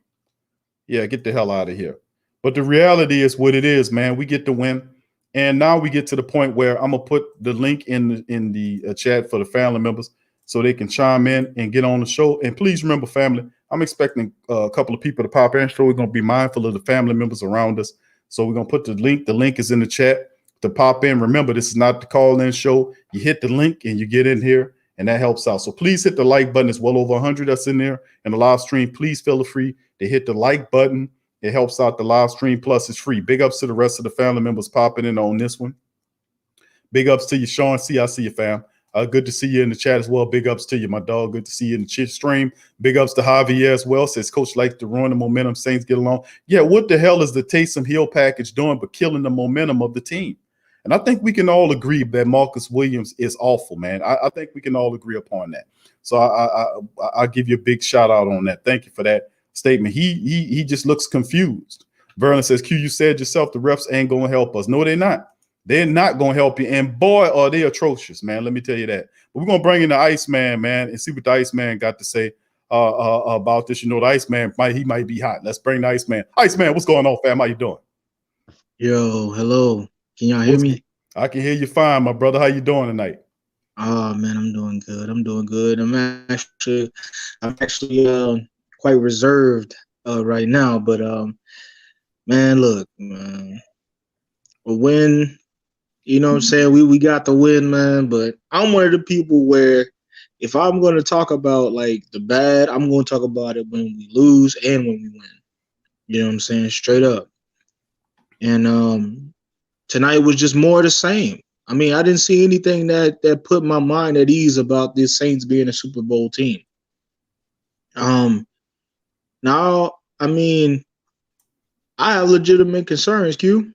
Yeah, get the hell out of here. But the reality is what it is, man. We get to win. And now we get to the point where I'm going to put the link in the chat for the family members so they can chime in and get on the show. And please remember, family, I'm expecting a couple of people to pop in. So we're going to be mindful of the family members around us. So we're going to put the link. The link is in the chat to pop in. Remember, this is not the call-in show. You hit the link and you get in here, and that helps out. So please hit the like button. It's well over 100 that's in there in the live stream. Please feel free to hit the like button. It helps out the live stream. Plus, it's free. Big ups to the rest of the family members popping in on this one. Big ups to you, Sean C. I see you, fam. Good to see you in the chat as well. Big ups to you, my dog. Good to see you in the stream. Big ups to Javier as well. Says, Coach likes to ruin the momentum. Saints get along. Yeah, what the hell is the Taysom Hill package doing but killing the momentum of the team? And I think we can all agree that Marcus Williams is awful, man. I think we can all agree upon that. So I'll give you a big shout out on that. Thank you for that statement. He just looks confused. Verlin says, Q, you said yourself the refs ain't going to help us. No, they're not. They're not going to help you. And boy, are they atrocious, man. Let me tell you that. But we're going to bring in the Iceman, man, and see what the Iceman got to say about this. You know, the Iceman, he might be hot. Let's bring the Iceman. Iceman, what's going on, fam? How you doing? Yo, hello. Can y'all hear me? I can hear you fine, my brother. How you doing tonight? Oh man, I'm doing good. I'm actually quite reserved right now, but man, look, man, a win. You know what I'm saying? We got the win, man. But I'm one of the people where if I'm going to talk about like the bad, I'm going to talk about it when we lose and when we win. You know what I'm saying? Straight up. And tonight was just more of the same. I mean, I didn't see anything that put my mind at ease about this Saints being a Super Bowl team. Now, I mean, I have legitimate concerns, Q.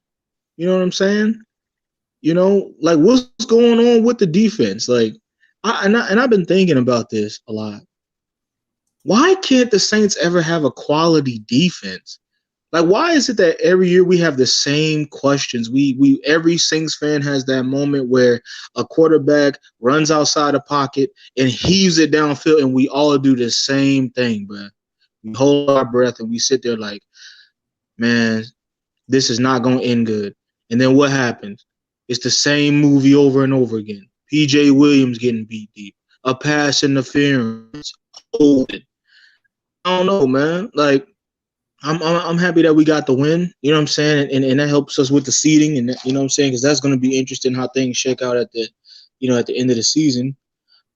You know what I'm saying? You know, like what's going on with the defense? Like, I've been thinking about this a lot. Why can't the Saints ever have a quality defense? Like, why is it that every year we have the same questions? Every Saints fan has that moment where a quarterback runs outside the pocket and heaves it downfield, and we all do the same thing, bro. We hold our breath and we sit there like, man, this is not going to end good. And then what happens? It's the same movie over and over again. P.J. Williams getting beat deep, a pass interference, holding. I don't know, man. Like, I'm happy that we got the win. You know what I'm saying, and that helps us with the seeding, and you know what I'm saying, because that's going to be interesting how things shake out at the end of the season.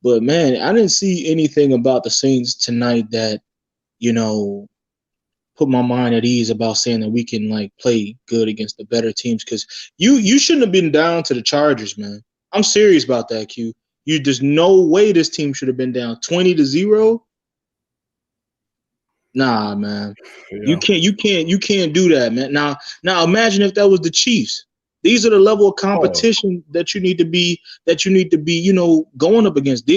But man, I didn't see anything about the Saints tonight that put my mind at ease about saying that we can like play good against the better teams. Because you shouldn't have been down to the Chargers, man. I'm serious about that, Q. There's no way this team should have been down 20-0. Nah, man. Yeah. You can't do that, man. Now imagine if that was the Chiefs. These are the level of competition that you need to be, going up against.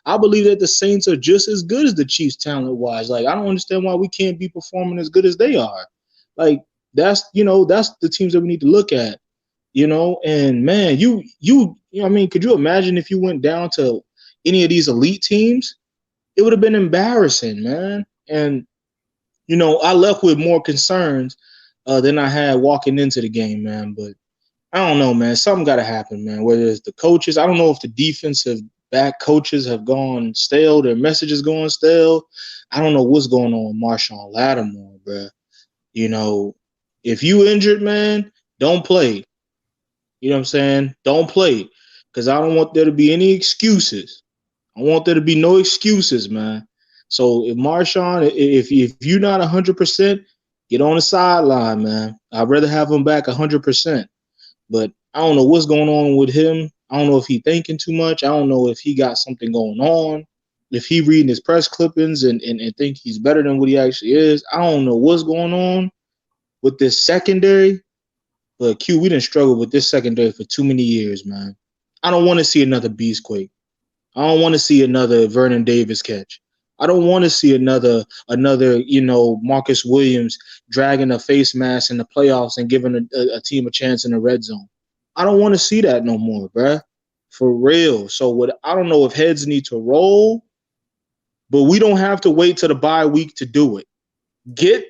I believe that the Saints are just as good as the Chiefs talent-wise. Like, I don't understand why we can't be performing as good as they are. Like, that's the teams that we need to look at, and man, I mean, could you imagine if you went down to any of these elite teams? It would have been embarrassing, man. And I left with more concerns than I had walking into the game, man. But I don't know, man. Something got to happen, man. Whether it's the coaches, I don't know if the defensive back coaches have gone stale. Their messages going stale. I don't know what's going on with Marshawn Lattimore, bro. You know, if you injured, man, don't play. You know what I'm saying? Don't play, because I don't want there to be any excuses. I want there to be no excuses, man. So if Marshawn, if you're not 100%, get on the sideline, man. I'd rather have him back 100%. But I don't know what's going on with him. I don't know if he's thinking too much. I don't know if he got something going on. If he reading his press clippings and think he's better than what he actually is. I don't know what's going on with this secondary. But Q, we didn't struggle with this secondary for too many years, man. I don't want to see another Beastquake. I don't want to see another Vernon Davis catch. I don't want to see another, Marcus Williams dragging a face mask in the playoffs and giving a team a chance in the red zone. I don't want to see that no more, bruh. For real. So I don't know if heads need to roll, but we don't have to wait till the bye week to do it. Get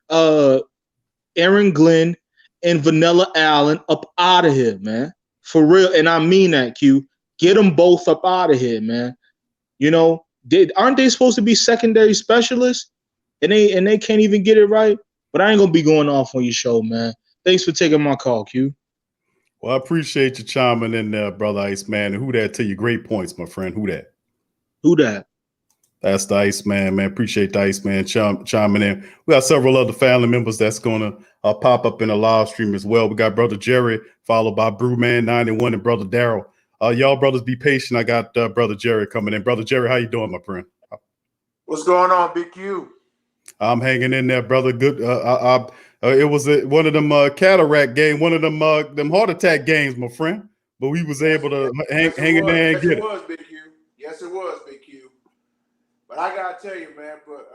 Aaron Glenn and Vanilla Allen up out of here, man. For real. And I mean that, Q. Get them both up out of here, man. You know, aren't they supposed to be secondary specialists? And they can't even get it right? But I ain't going to be going off on your show, man. Thanks for taking my call, Q. Well, I appreciate you chiming in there, Brother Iceman. And who that to you? Great points, my friend. Who that? Who that? That's the Iceman, man. Appreciate the Iceman chiming in. We got several other family members that's going to pop up in the live stream as well. We got Brother Jerry, followed by Brewman91 and Brother Daryl. Y'all brothers be patient. I got Brother Jerry coming in. Brother Jerry, how you doing, my friend? What's going on, Big Q? I'm hanging in there, brother. Good. It was one of them cataract game, one of them heart attack games, my friend. But we was able to hang in there and get it. Yes, it was, Big Q. Yes, it was, Big Q. But I gotta tell you, man. But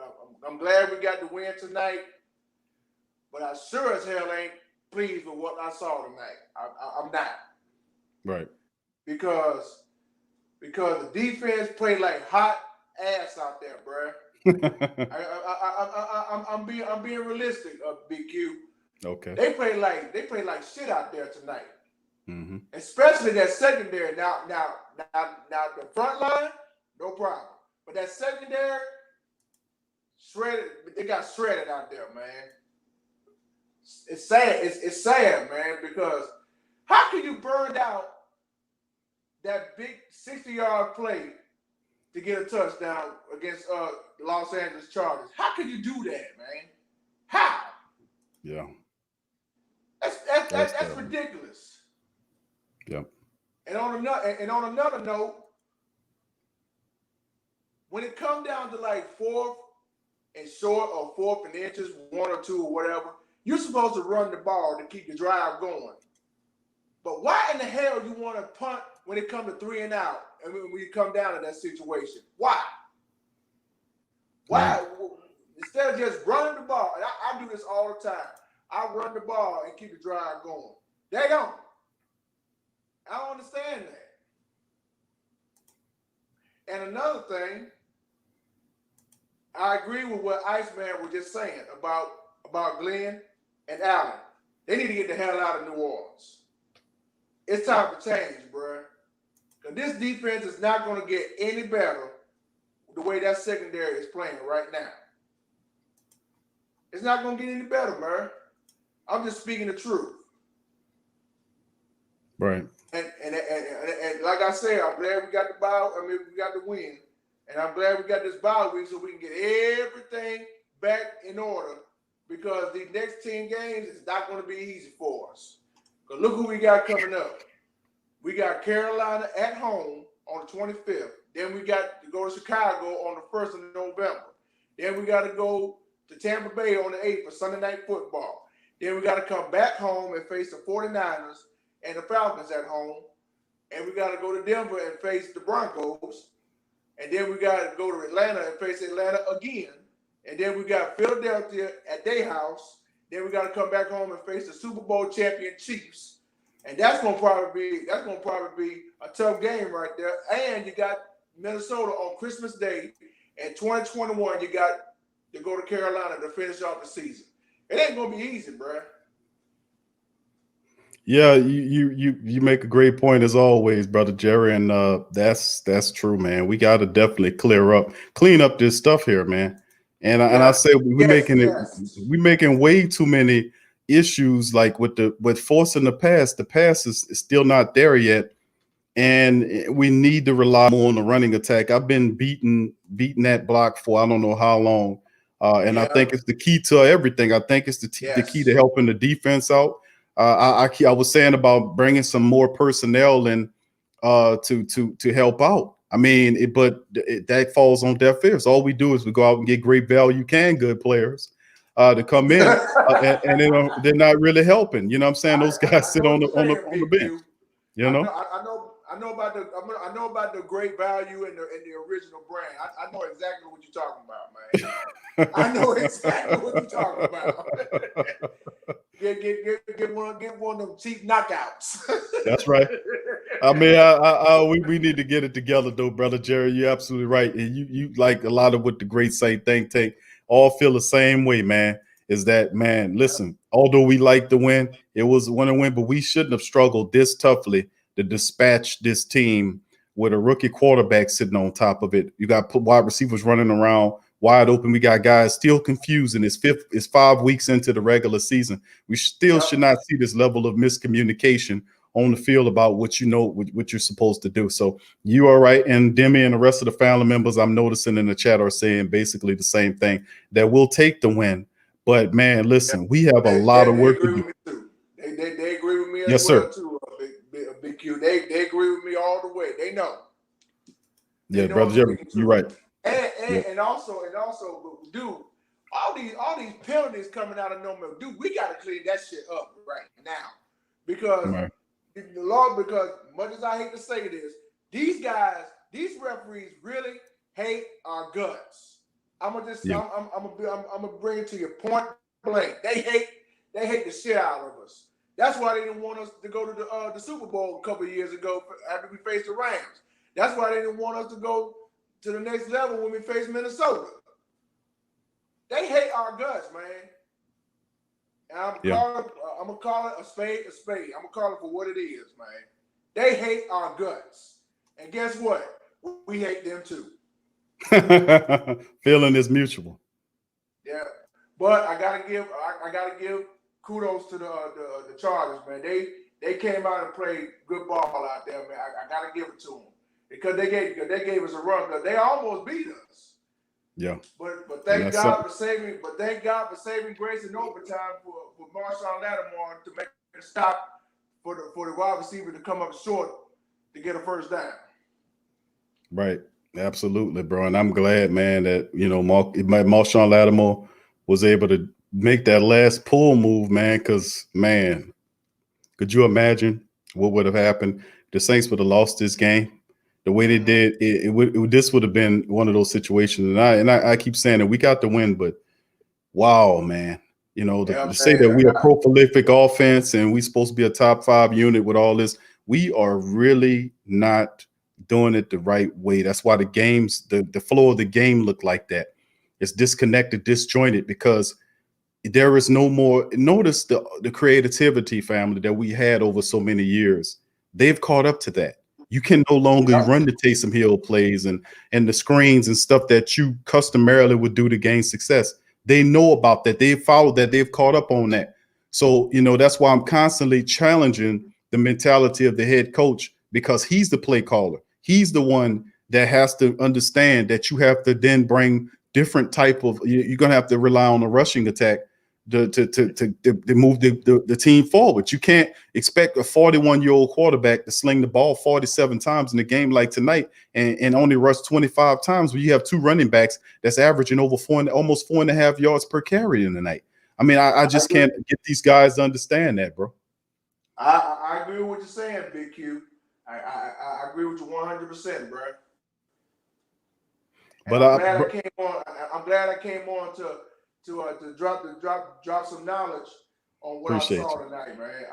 I'm glad we got the win tonight. But I sure as hell ain't pleased with what I saw tonight. I'm not. Right. Because the defense played like hot ass out there, bruh. I'm being realistic, Big Q. Okay. They play like shit out there tonight. Mm-hmm. Especially that secondary. Now the front line, no problem. But that secondary, shredded. They got shredded out there, man. It's sad. It's sad, man, because how can you burn out that big 60-yard play to get a touchdown against Los Angeles Chargers? How can you do that, man? How? Yeah. That's ridiculous. Yep. And on another note, when it comes down to like 4th and short or 4th and inches, 1 or 2 or whatever, you're supposed to run the ball to keep the drive going. But why in the hell you want to punt when it comes to 3 and out? I mean, when you come down to that situation, why? Why? Instead of just running the ball, and I do this all the time. I run the ball and keep the drive going. They don't. I don't understand that. And another thing, I agree with what Iceman was just saying about Glenn and Allen. They need to get the hell out of New Orleans. It's time to change, bro. Because this defense is not going to get any better the way that secondary is playing right now. It's not going to get any better, bro. I'm just speaking the truth. Right. And like I said, I'm glad we got the bye. I mean, we got the win. And I'm glad we got this bye week so we can get everything back in order, because the next 10 games is not going to be easy for us. Because look who we got coming up. We got Carolina at home on the 25th. Then we got to go to Chicago on the 1st of November. Then we got to go to Tampa Bay on the 8th for Sunday Night Football. Then we got to come back home and face the 49ers and the Falcons at home. And we got to go to Denver and face the Broncos. And then we got to go to Atlanta and face Atlanta again. And then we got Philadelphia at their house. Then we got to come back home and face the Super Bowl champion Chiefs. And that's gonna probably be a tough game right there. And you got Minnesota on Christmas Day in 2021. You got to go to Carolina to finish off the season. It ain't gonna be easy, bro. Yeah, you make a great point as always, brother Jerry, and that's true, man. We got to definitely clean up this stuff here, man. And I Yeah. say we're Yes, making it, yes. we're making way too many issues like with forcing the pass. The pass is still not there yet, and we need to rely more on the running attack. I've been beating that block for I don't know how long, and I Yeah. think it's the key to everything. I think it's the key to Yes. helping the defense out. I was saying about bringing some more personnel in to help out. I mean, that falls on deaf ears. All we do is we go out and get great value, good players to come in, and they're not really helping. You know what I'm saying? Those guys sit know on what the you're saying, on the Big bench. Q. You know. I know about the great value in the original brand. I know exactly what you're talking about, man. I know exactly what you're talking about. Get one of them cheap knockouts. That's right. I mean, we need to get it together, though, brother Jerry. You're absolutely right, and you like a lot of what the great say think tank all feel the same way, man. Is that man? Listen, although we like the win, it was a win, but we shouldn't have struggled this toughly to dispatch this team with a rookie quarterback sitting on top of it. You got wide receivers running around wide open. We got guys still confused, and it's 5 weeks into the regular season. We still should not see this level of miscommunication on the field about what what you're supposed to do. So you are right. And Demi and the rest of the family members I'm noticing in the chat are saying basically the same thing, that we'll take the win. But man, listen, we have a lot of They work to agree do. with me too. They agree with me as Yes, well sir. too. Big Q. They agree with me all the way. They know. Yeah, know brother I'm Jerry, speaking you're truth. right. And also, dude, all these penalties coming out of nowhere, dude, we got to clean that shit up right now, because Right. because much as I hate to say this, these referees really hate our guts. I'm gonna bring it to you point blank. They hate the shit out of us. That's why they didn't want us to go to the Super Bowl a couple of years ago after we faced the Rams. That's why they didn't want us to go to the next level when we face Minnesota. They hate our guts, man. And I'm gonna call it a spade a spade. I'm gonna call it for what it is, man. They hate our guts. And guess what? We hate them too. Feeling is mutual. Yeah. But I gotta give kudos to the Chargers, man. They came out and played good ball out there, man. I gotta give it to them. Because they gave us a run, because they almost beat us. Yeah. But thank God for saving grace in overtime for Marshawn Lattimore to make a stop for the wide receiver to come up short to get a first down. Right. Absolutely, bro. And I'm glad, man, that Marshawn Lattimore was able to make that last pull move, man, because man, could you imagine what would have happened? The Saints would have lost this game. The way they did, this would have been one of those situations. And I keep saying that we got the win, but wow, man, to say that we are prolific offense and we supposed to be a top 5 unit with all this, we are really not doing it the right way. That's why the flow of the game looked like that. It's disconnected, disjointed, because there is no more. Notice the creativity, family, that we had over so many years. They've caught up to that. You can no longer run the Taysom Hill plays and the screens and stuff that you customarily would do to gain success. They know about that. They've followed that. They've caught up on that. So, that's why I'm constantly challenging the mentality of the head coach, because he's the play caller. He's the one that has to understand that you have to then bring different type of, you're going to have to rely on a rushing attack to move the team forward. You can't expect a 41-year-old quarterback to sling the ball 47 times in a game like tonight and only rush 25 times when you have 2 running backs that's averaging over almost 4.5 yards per carry in the night. I mean, I just can't get these guys to understand that, bro. I agree with what you're saying, Big Q. I agree with you 100%, bro. But I'm glad I came on to drop some knowledge on what I saw tonight, man.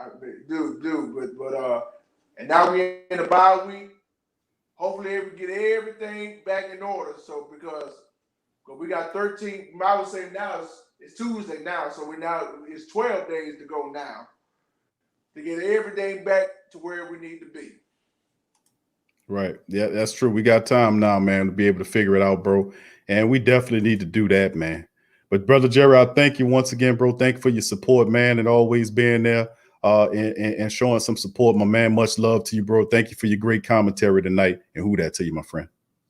And now we're in the bye week. Hopefully we get everything back in order. So because we got 13, I would say now it's Tuesday now, so it's 12 days to go now. to get everything back to where we need to be. Right. Yeah, that's true. We got time now, man, to be able to figure it out, bro. And we definitely need to do that, man. But Brother Jerry, I thank you once again, bro. Thank you for your support, man, and always being there and showing some support, my man. Much love to you, bro. Thank you for your great commentary tonight. And who that to you, my friend?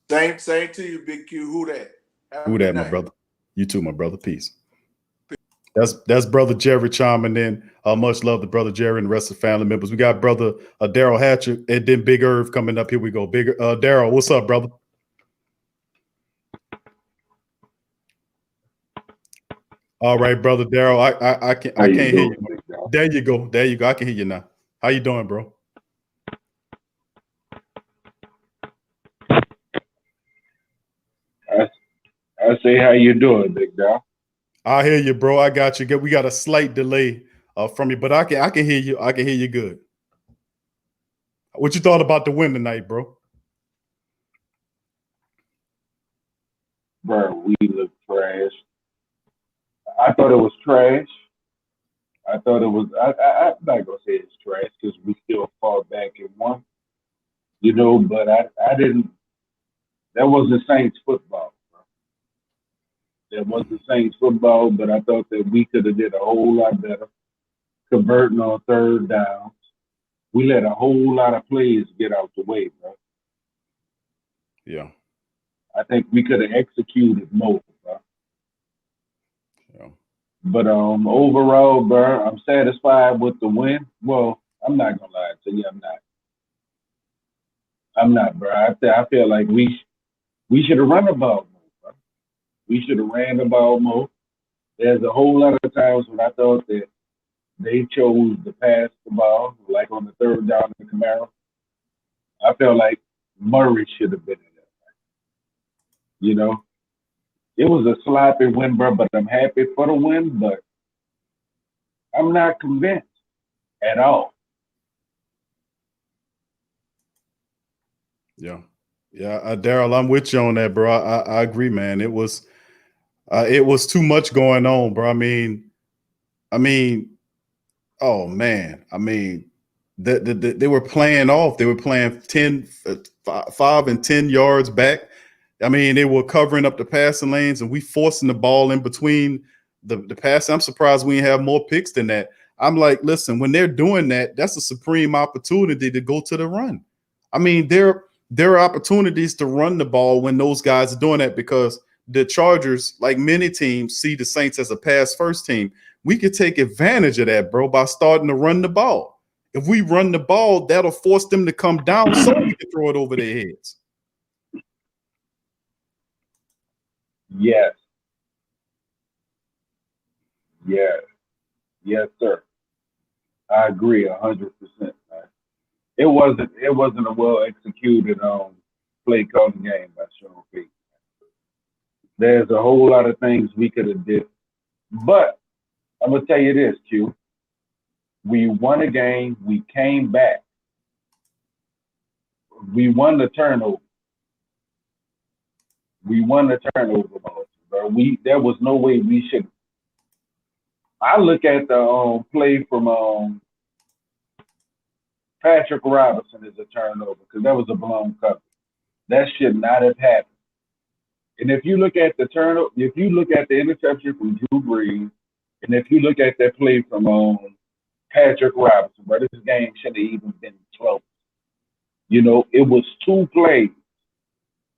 Same to you, Big Q. Who that? Who that, my brother? You too, my brother. Peace. That's Brother Jerry chiming in. Much love to Brother Jerry and the rest of the family members. We got Brother Daryl Hatcher and then Big Irv coming up. Here we go. Big Daryl, what's up, brother? All right, Brother Daryl. I can't hear you. There you go. I can hear you now. How you doing, bro? I say, how you doing, Big Dog? I hear you, bro. I got you. We got a slight delay from you, but I can hear you. I can hear you good. What you thought about the win tonight, bro? Bro, we look trash. I thought it was trash. I thought it was. I'm not gonna say it's trash because we still fought back and won. You know, but I didn't. That wasn't Saints football. That wasn't Saints football, but I thought that we could have did a whole lot better converting on third downs. We let a whole lot of plays get out the way, bro. Yeah. I think we could have executed more, bro. Yeah. But overall, bro, I'm satisfied with the win. Well, I'm not gonna lie to you, I'm not, bro. I feel like we should have run the ball more, bro. We should have ran the ball more. There's a whole lot of times when I thought that they chose to pass the ball, like on the third down in the Camaro. I felt like Murray should have been in there. You know, it was a sloppy win, bro, but I'm happy for the win, but I'm not convinced at all. Yeah. Yeah. Daryl, I'm with you on that, bro. I agree, man. It was too much going on, bro. I mean, oh man. I mean, they were playing off. They were playing 5 and 10 yards back. I mean, they were covering up the passing lanes and we forcing the ball in between the pass. I'm surprised we have more picks than that. I'm like, listen, when they're doing that, that's a supreme opportunity to go to the run. I mean, there are opportunities to run the ball when those guys are doing that because the Chargers, like many teams, see the Saints as a pass first team. We could take advantage of that, bro, by starting to run the ball. If we run the ball, that'll force them to come down so we can throw it over their heads. Yes. Yes. Yes, sir. I agree 100%. Man. It wasn't a well executed play calling game by Sean Payton. There's a whole lot of things we could have did. But I'm gonna tell you this, Q. We won a game, we came back. We won the turnover. Bro. There was no way we should. I look at the play from Patrick Robinson as a turnover because that was a blown cover. That should not have happened. And if you look at the turnover, if you look at the interception from Drew Brees, and if you look at that play from Patrick Robinson, bro, this game should have even been close. You know, it was two plays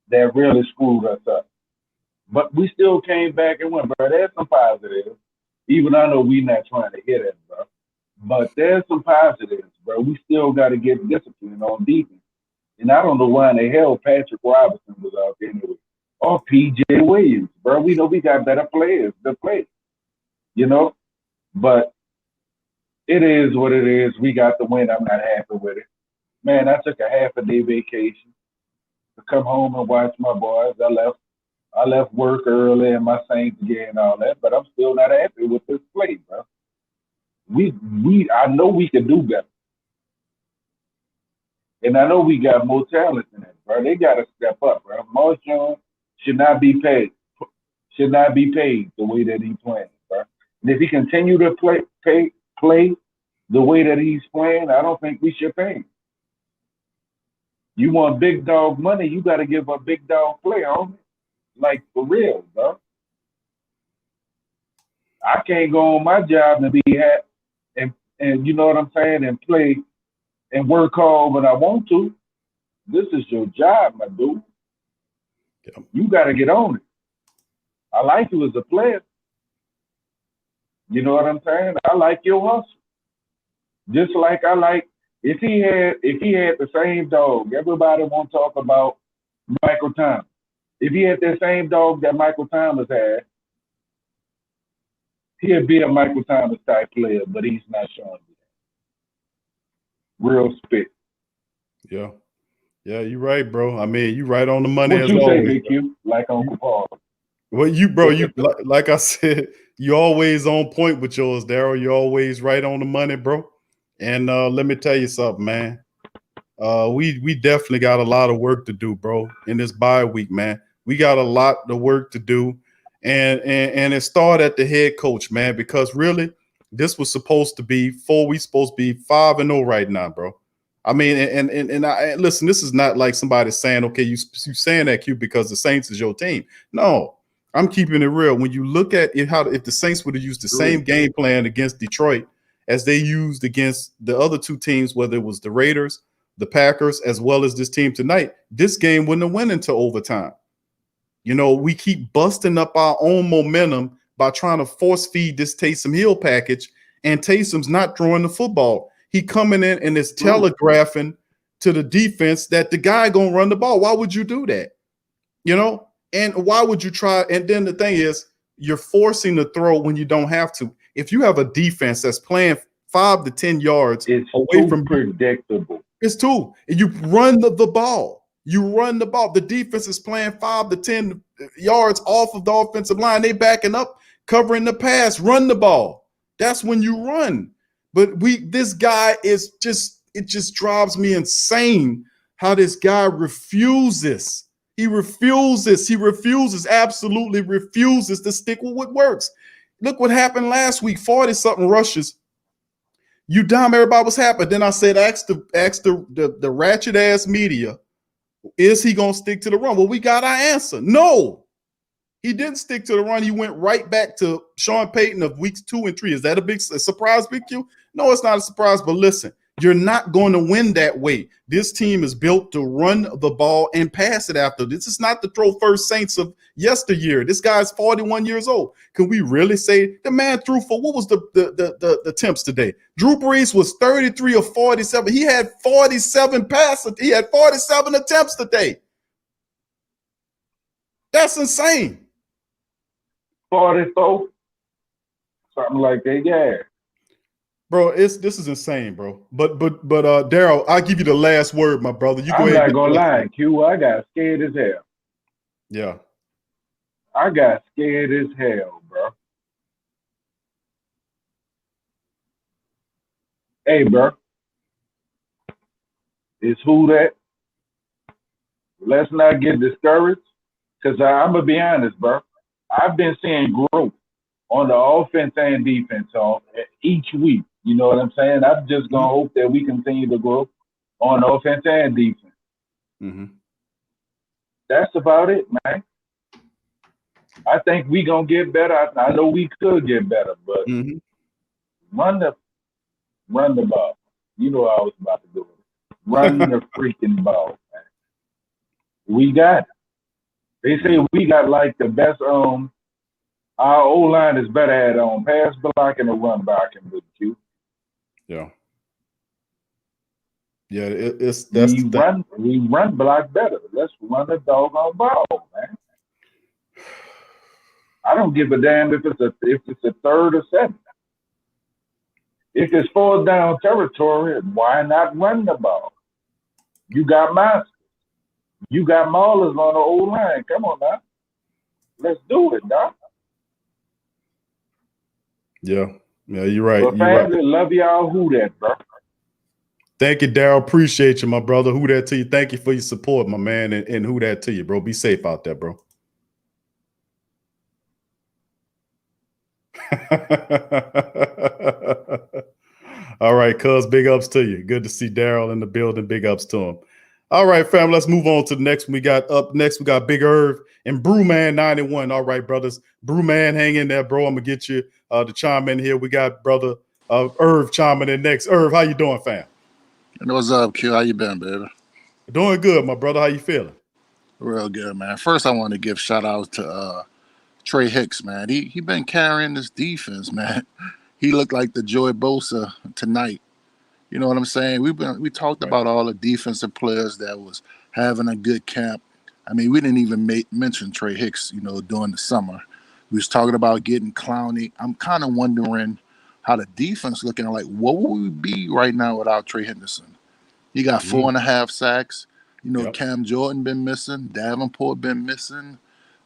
that really screwed us up. But we still came back and won, bro. There's some positives. Even I know we're not trying to hit it, bro. But there's some positives, bro. We still got to get discipline on defense. And I don't know why in the hell Patrick Robinson was out there anyway. Or P.J. Williams, bro. We know we got better players to play, you know. But it is what it is. We got the win. I'm not happy with it. Man, I took a half-a-day vacation to come home and watch my boys. I left work early and my Saints game and all that, but I'm still not happy with this play, bro. I know we can do better. And I know we got more talent than that, bro. They got to step up, bro. Marshawn should not be paid the way that he playing, bro. And if he continue to play the way that he's playing, I don't think we should pay him. You want big dog money, you got to give a big dog play on it. Like, for real, bro. I can't go on my job and be happy and you know what I'm saying, and play and work hard when I want to. This is your job, my dude. Yeah. You got to get on it. I like you as a player. You know what I'm saying? I like your hustle. Just like I like if he had the same dog, everybody won't talk about Michael Thomas. If he had that same dog that Michael Thomas had, he'd be a Michael Thomas type player, but he's not showing you that. Real spit. Yeah. Yeah, you're right, bro. I mean, you right on the money What as you say, always. Big Q? Like Uncle Paul. Well, you like I said, you always on point with yours, Daryl. You're always right on the money, bro. And let me tell you something, man. We definitely got a lot of work to do, bro, in this bye week, man. We got a lot of work to do. And it started at the head coach, man, because really this was supposed to be we supposed to be 5-0 right now, bro. I mean, and I listen, this is not like somebody saying, okay, you saying that, Q, because the Saints is your team. No, I'm keeping it real. When you look at it, if the Saints would have used the same game plan against Detroit as they used against the other two teams, whether it was the Raiders, the Packers, as well as this team tonight, this game wouldn't have went into overtime. You know, we keep busting up our own momentum by trying to force feed this Taysom Hill package, and Taysom's not throwing the football. He coming in and is telegraphing to the defense that the guy gonna run the ball. Why would you do that? You know, and why would you try? And then the thing is, you're forcing the throw when you don't have to. If you have a defense that's playing 5 to 10 yards away from predictable, it's too. And you run the ball. You run the ball. The defense is playing 5 to 10 yards off of the offensive line. They backing up, covering the pass. Run the ball. That's when you run. But this guy is it just drives me insane how this guy refuses. He refuses, absolutely refuses to stick with what works. Look what happened last week, 40-something rushes. You dumb, everybody was happy. Then I said, ask the ratchet ass media, is he gonna stick to the run? Well, we got our answer. No, he didn't stick to the run. He went right back to Sean Payton of weeks 2 and 3. Is that a surprise, Big Q? No, it's not a surprise, but listen, you're not going to win that way. This team is built to run the ball and pass it after. This is not the throw first Saints of yesteryear. This guy's 41 years old. Can we really say the man threw for what was the attempts today? Drew Brees was 33 of 47. He had 47 passes. He had 47 attempts today. That's insane. 44, something like that. Yeah. Bro, this is insane, bro. But Daryl, I'll give you the last word, my brother. You go ahead. I'm not gonna lie, Q. I got scared as hell. Yeah. I got scared as hell, bro. Hey, bro. It's who that. Let's not get discouraged, because I'm gonna be honest, bro. I've been seeing growth on the offense and defense each week. You know what I'm saying? I'm just going to hope that we continue to grow on offense and defense. Mm-hmm. That's about it, man. I think we're going to get better. I know we could get better, but run the ball. You know I was about to do it. Run the freaking ball, man. We got it. They say we got like the best our O-line is better at pass blocking and run blocking with you. Yeah. Yeah, we run block better. Let's run the doggone ball, man. I don't give a damn if it's a third or seventh. If it's 4th down territory, why not run the ball? You got monsters. You got maulers on the O-line. Come on now. Let's do it, dog. Yeah, you're right. But family, right. Love y'all. Who that, bro? Thank you, Daryl. Appreciate you, my brother. Who that to you? Thank you for your support, my man. And who that to you, bro? Be safe out there, bro. All right, cuz, big ups to you. Good to see Daryl in the building. Big ups to him. All right, fam, let's move on to the next one. We got Big Irv and Brewman 91. All right, brothers. Brewman, hang in there, bro. I'm going to get you to chime in here. We got brother Irv chiming in next. Irv, how you doing, fam? What's up, Q? How you been, baby? Doing good, my brother. How you feeling? Real good, man. First, I want to give shout out to Trey Hicks, man. He been carrying this defense, man. He looked like the Joey Bosa tonight. You know what I'm saying? We talked about all the defensive players that was having a good camp. I mean, we didn't even mention Trey Hicks, during the summer. We was talking about getting Clowney. I'm kind of wondering how the defense looking like. What would we be right now without Trey Henderson? He got 4.5 sacks. Cam Jordan been missing. Davenport been missing.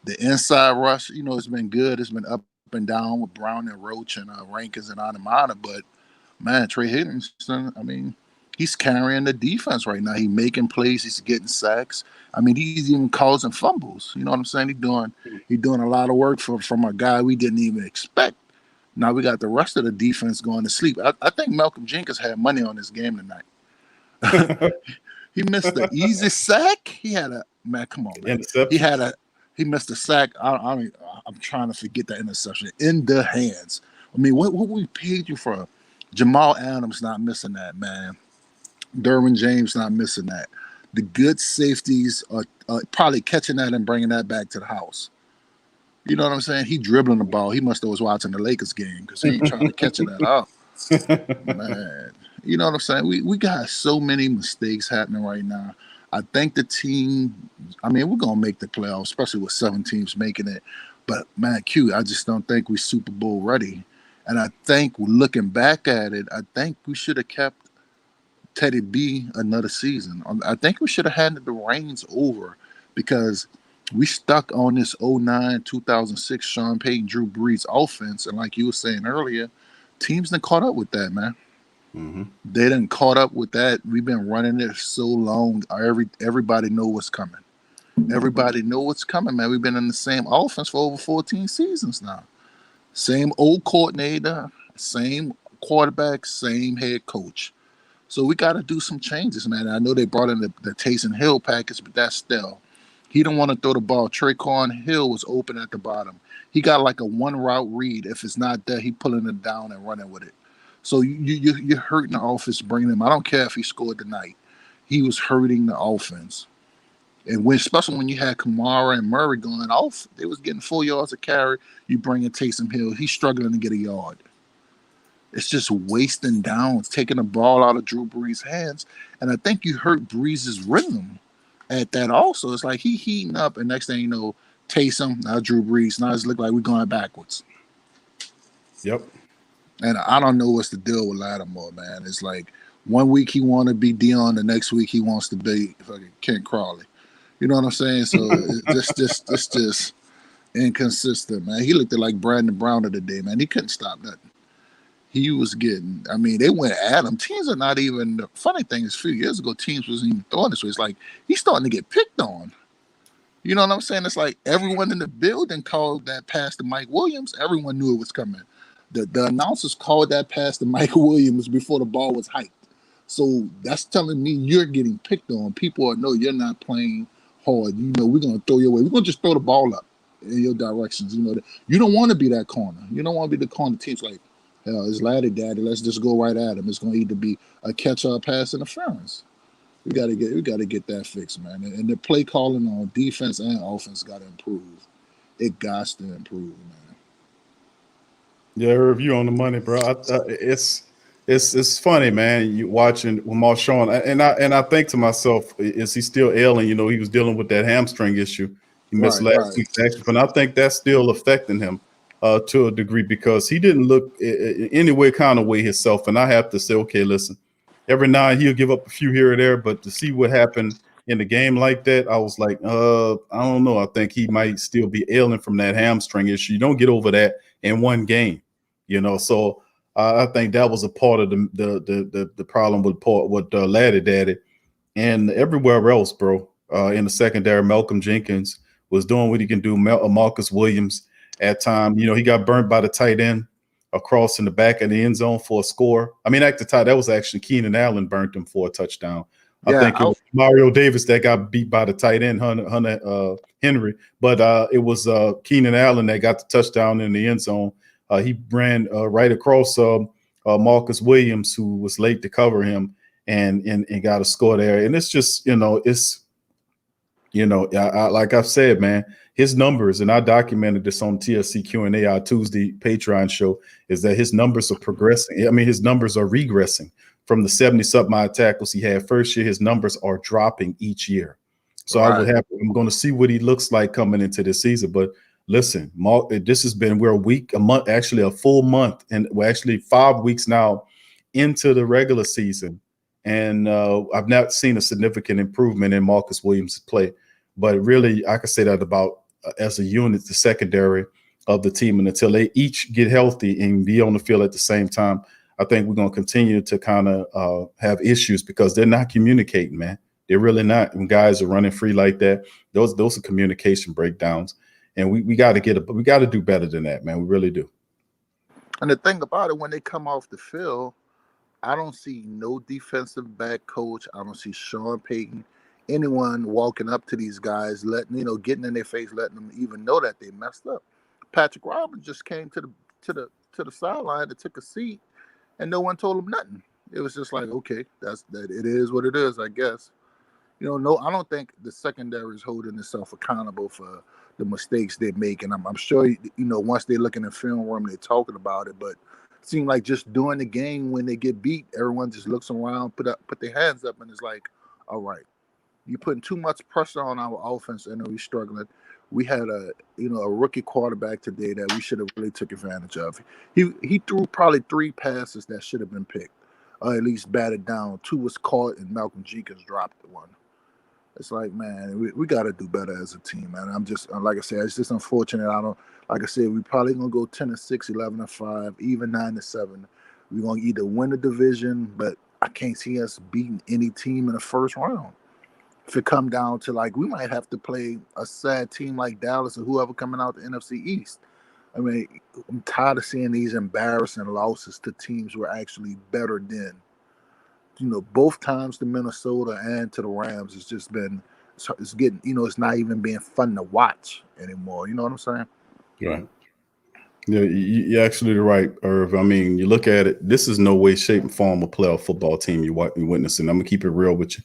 The inside rush, it's been good. It's been up and down with Brown and Roach and Rankins and Anamata. But, man, Trey Henderson, I mean, he's carrying the defense right now. He's making plays. He's getting sacks. I mean, he's even causing fumbles. You know what I'm saying? He's doing a lot of work from a guy we didn't even expect. Now we got the rest of the defense going to sleep. I think Malcolm Jenkins had money on this game tonight. He missed the easy sack. He had a man. Come on, man. He missed a sack. I'm trying to forget that interception in the hands. I mean, what we paid you for? Jamal Adams not missing that, man. Derwin James not missing that. The good safeties are probably catching that and bringing that back to the house. You know what I'm saying? He dribbling the ball. He must have was watching the Lakers game because he ain't trying to catch that up. Man. You know what I'm saying? We got so many mistakes happening right now. I think the team, I mean, we're going to make the playoffs, especially with 7 teams making it. But, man, Q, I just don't think we're Super Bowl ready. And I think looking back at it, I think we should have kept Teddy B another season. I think we should have handed the reins over because we stuck on this 2009, 2006 Sean Payton, Drew Brees offense. And like you were saying earlier, teams done caught up with that, man. They done caught up with that. We've been running it so long. Everybody know what's coming. Everybody know what's coming, man. We've been in the same offense for over 14 seasons now. Same old coordinator, same quarterback, same head coach. So we got to do some changes, man. I know they brought in the Taysom Hill package, but that's still. He don't want to throw the ball. Traquan Hill was open at the bottom. He got like a one route read. If it's not there, he pulling it down and running with it. So you're hurting the offense, bringing him. I don't care if he scored tonight. He was hurting the offense. And especially when you had Kamara and Murray going off, they was getting 4 yards a carry. You bring in Taysom Hill. He's struggling to get a yard. It's just wasting downs, taking the ball out of Drew Brees' hands. And I think you hurt Brees' rhythm at that also. It's like he heating up, and next thing you know, Taysom, now Drew Brees. Now it's look like we're going backwards. Yep. And I don't know what's the deal with Lattimore, man. It's like 1 week he want to be Dion, the next week he wants to be fucking Kent Crawley. You know what I'm saying? So it's just inconsistent, man. He looked like Brandon Brown of the day, man. He couldn't stop nothing. He was getting, I mean, they went at him. Teams are not even, the funny thing is a few years ago, teams wasn't even throwing this way. It's like he's starting to get picked on. You know what I'm saying? It's like everyone in the building called that pass to Mike Williams. Everyone knew it was coming. The announcers called that pass to Michael Williams before the ball was hyped. So that's telling me you're getting picked on. People know you're not playing hard. We're going to throw your way. We're going to just throw the ball up in your directions. You don't want to be that corner. You don't want to be the corner. Team's like, hell, it's Laddie Daddy. Let's just go right at him. It's going to either be a catch or a pass interference. We got to get that fixed, man. And the play calling on defense and offense got to improve. It got to improve, man. Yeah, Irv, you on the money, bro. It's funny, man. You watching with Marshawn, and I think to myself, is he still ailing? He was dealing with that hamstring issue. He missed last week's action, but I think that's still affecting him to a degree because he didn't look any way kind of way himself. And I have to say, okay, listen, every now and he'll give up a few here or there, but to see what happened in the game like that, I was like, I don't know. I think he might still be ailing from that hamstring issue. You don't get over that in one game. So I think that was a part of the problem with Laddie Daddy and everywhere else, bro. In the secondary, Malcolm Jenkins was doing what he can do. Marcus Williams at time, he got burnt by the tight end across in the back of the end zone for a score. I mean, at the time, that was actually Keenan Allen burnt him for a touchdown. Yeah, I think it was Mario Davis that got beat by the tight end, Hunter Henry. But it was Keenan Allen that got the touchdown in the end zone. He ran right across Marcus Williams, who was late to cover him, and got a score there. And it's just, like I've said, man, his numbers, and I documented this on TSC Q&A, our Tuesday Patreon show, is that his numbers are progressing. I mean, his numbers are regressing from the 70-something odd tackles he had first year. His numbers are dropping each year. So I'm going to see what he looks like coming into this season. But listen, Mark, this has been, we're a month, actually a full month, and we're actually 5 weeks now into the regular season. And I've not seen a significant improvement in Marcus Williams' play. But really, I can say that about as a unit, the secondary of the team. And until they each get healthy and be on the field at the same time, I think we're going to continue to kind of have issues because they're not communicating, man. They're really not. When guys are running free like that, those are communication breakdowns. And we got to we got to do better than that, man. We really do. And the thing about it, when they come off the field, I don't see no defensive back coach. I don't see Sean Payton, anyone walking up to these guys, getting in their face, letting them even know that they messed up. Patrick Roberts just came to the sideline and took a seat, and no one told him nothing. It was just like, okay, that it is what it is, I guess. No, I don't think the secondary is holding itself accountable for the mistakes they make, and I'm sure once they look in the film room, they're talking about it. But it seemed like just during the game when they get beat, everyone just looks around, put their hands up, and it's like, all right, you're putting too much pressure on our offense. I know we're struggling. We had a rookie quarterback today that we should have really took advantage of. He threw probably 3 passes that should have been picked, or at least batted down. 2 was caught, and Malcolm Jenkins dropped one. It's like, man, we got to do better as a team, man. I'm just, like I said, it's just unfortunate. Like I said, we probably going to go 10-6, 11-5, even 9-7. We're going to either win the division, but I can't see us beating any team in the first round. If it come down to, like, we might have to play a sad team like Dallas or whoever coming out the NFC East. I mean, I'm tired of seeing these embarrassing losses to teams we're actually better than. Both times to Minnesota and to the Rams, it's just been, it's getting, it's not even being fun to watch anymore. You know what I'm saying? Right. Yeah, you're absolutely right, Irv. I mean, you look at it, this is no way, shape, and form a playoff football team you're witnessing. I'm gonna keep it real with you.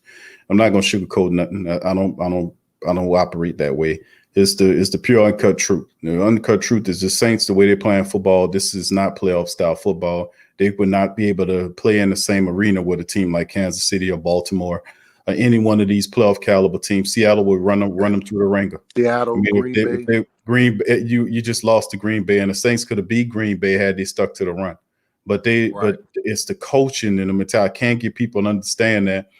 I'm not gonna sugarcoat nothing. I don't operate that way. It's the pure uncut truth. The uncut truth is the Saints, the way they're playing football. This is not playoff style football. They would not be able to play in the same arena with a team like Kansas City or Baltimore or any one of these playoff caliber teams. Seattle would run them through the ringer. Seattle, Green Bay. You just lost to Green Bay, and the Saints could have beat Green Bay had they stuck to the run. But it's the coaching and the mentality. I can't get people to understand that.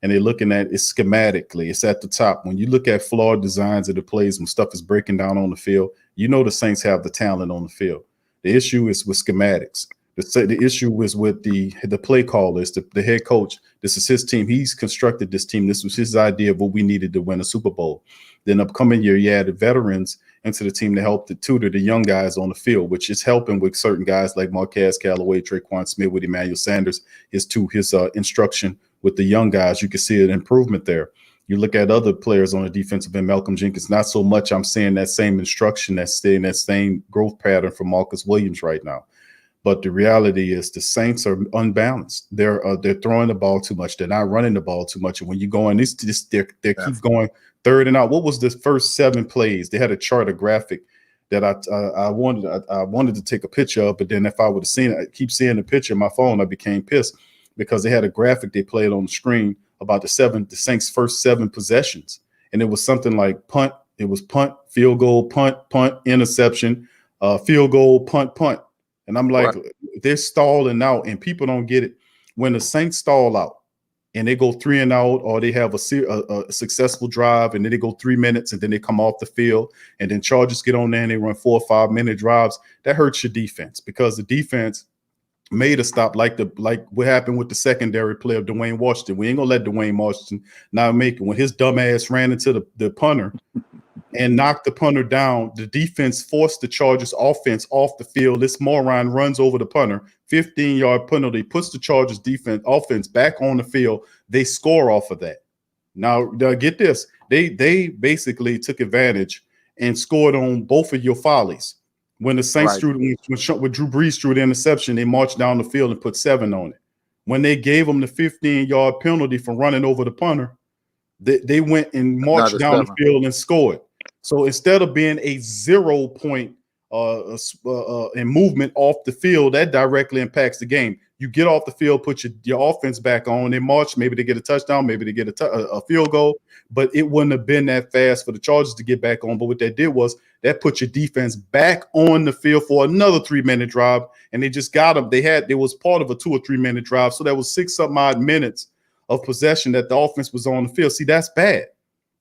And they're looking at it schematically. It's at the top. When you look at flawed designs of the plays, when stuff is breaking down on the field, the Saints have the talent on the field. The issue is with schematics. The issue is with the play callers, the head coach. This is his team. He's constructed this team. This was his idea of what we needed to win a Super Bowl. Then upcoming year, you added veterans into the team to help to tutor the young guys on the field, which is helping with certain guys like Marquez Callaway, Traquan Smith, with Emmanuel Sanders, his instruction with the young guys. You can see an improvement there. You look at other players on the defensive end, Malcolm Jenkins, not so much. I'm seeing that same instruction, that same growth pattern for Marcus Williams right now. But the reality is the Saints are unbalanced. They're throwing the ball too much. They're not running the ball too much. And when you go in, they keep going third and out. What was the first 7 plays? They had a graphic that I wanted to take a picture of, but then if I would have seen it, I keep seeing the picture on my phone, I became pissed because they had a graphic they played on the screen about the Saints' first 7 possessions. And it was something like punt. It was punt, field goal, punt, interception, field goal, punt. And I'm like, they're stalling out, and people don't get it. When the Saints stall out and they go 3 and out, or they have a successful drive and then they go 3 minutes and then they come off the field, and then Chargers get on there and they run 4 or 5 minute drives, that hurts your defense because the defense made a stop like what happened with the secondary play of Dwayne Washington. We ain't gonna let Dwayne Washington not make it. When his dumb ass ran into the punter and knocked the punter down. The defense forced the Chargers offense off the field. This moron runs over the punter, 15-yard penalty, puts the Chargers offense back on the field. They score off of that. Now get this. They basically took advantage and scored on both of your follies. When the Saints Right. when Drew Brees threw the interception, they marched down the field and put 7 on it. When they gave them the 15-yard penalty for running over the punter, they went and marched down the field and scored. So instead of being a 0 point in movement off the field, that directly impacts the game. You get off the field, put your offense back on, they march, maybe they get a touchdown, maybe they get a field goal, but it wouldn't have been that fast for the Chargers to get back on. But what that did was that put your defense back on the field for another 3-minute drive, and they just got them. It was part of a 2 or 3 minute drive, so that was 6-some odd minutes of possession that the offense was on the field. See, that's bad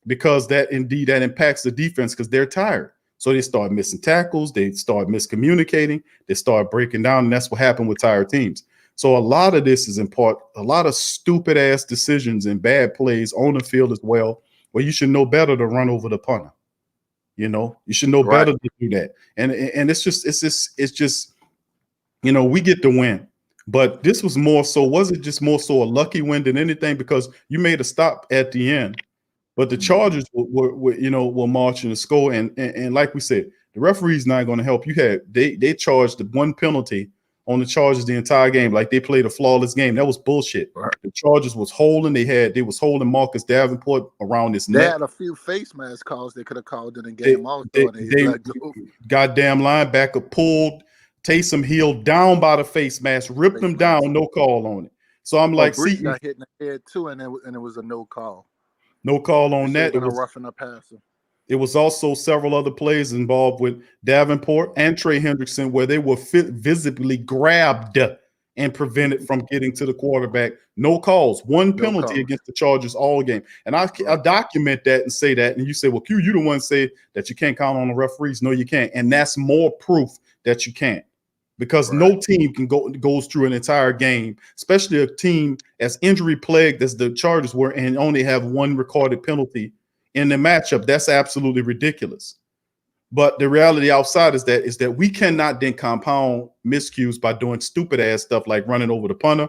because that impacts the defense because they're tired. So they start missing tackles, they start miscommunicating, they start breaking down, and that's what happened with tired teams. So a lot of this is in part a lot of stupid ass decisions and bad plays on the field as well, where you should know better to run over the punter. You should know better to do that. And it's just we get the win. But this was was it just more so a lucky win than anything? Because you made a stop at the end, but the Chargers were marching the score, and like we said, the referee's not going to help. They charged the one penalty on the Chargers the entire game, like they played a flawless game. That was bullshit. Right. The Chargers was holding. They was holding Marcus Davenport around his neck. They had a few face mask calls they could have called in the game. Goddamn linebacker pulled Taysom Hill down by the face mask, ripped him down, no call on it. So I'm like, Brees got hit in the head too, and it was a no call. No call on that. It was roughing up passer. It was also several other plays involved with Davenport and Trey Hendrickson where they were visibly grabbed and prevented from getting to the quarterback. No calls, one penalty against the Chargers all game. And I document that and say that. And you say, well, Q, you the one say that you can't count on the referees. No, you can't. And that's more proof that you can't. Because no team goes through an entire game, especially a team as injury plagued as the Chargers were, and only have one recorded penalty in the matchup. That's absolutely ridiculous. But the reality outside is that we cannot then compound miscues by doing stupid ass stuff like running over the punter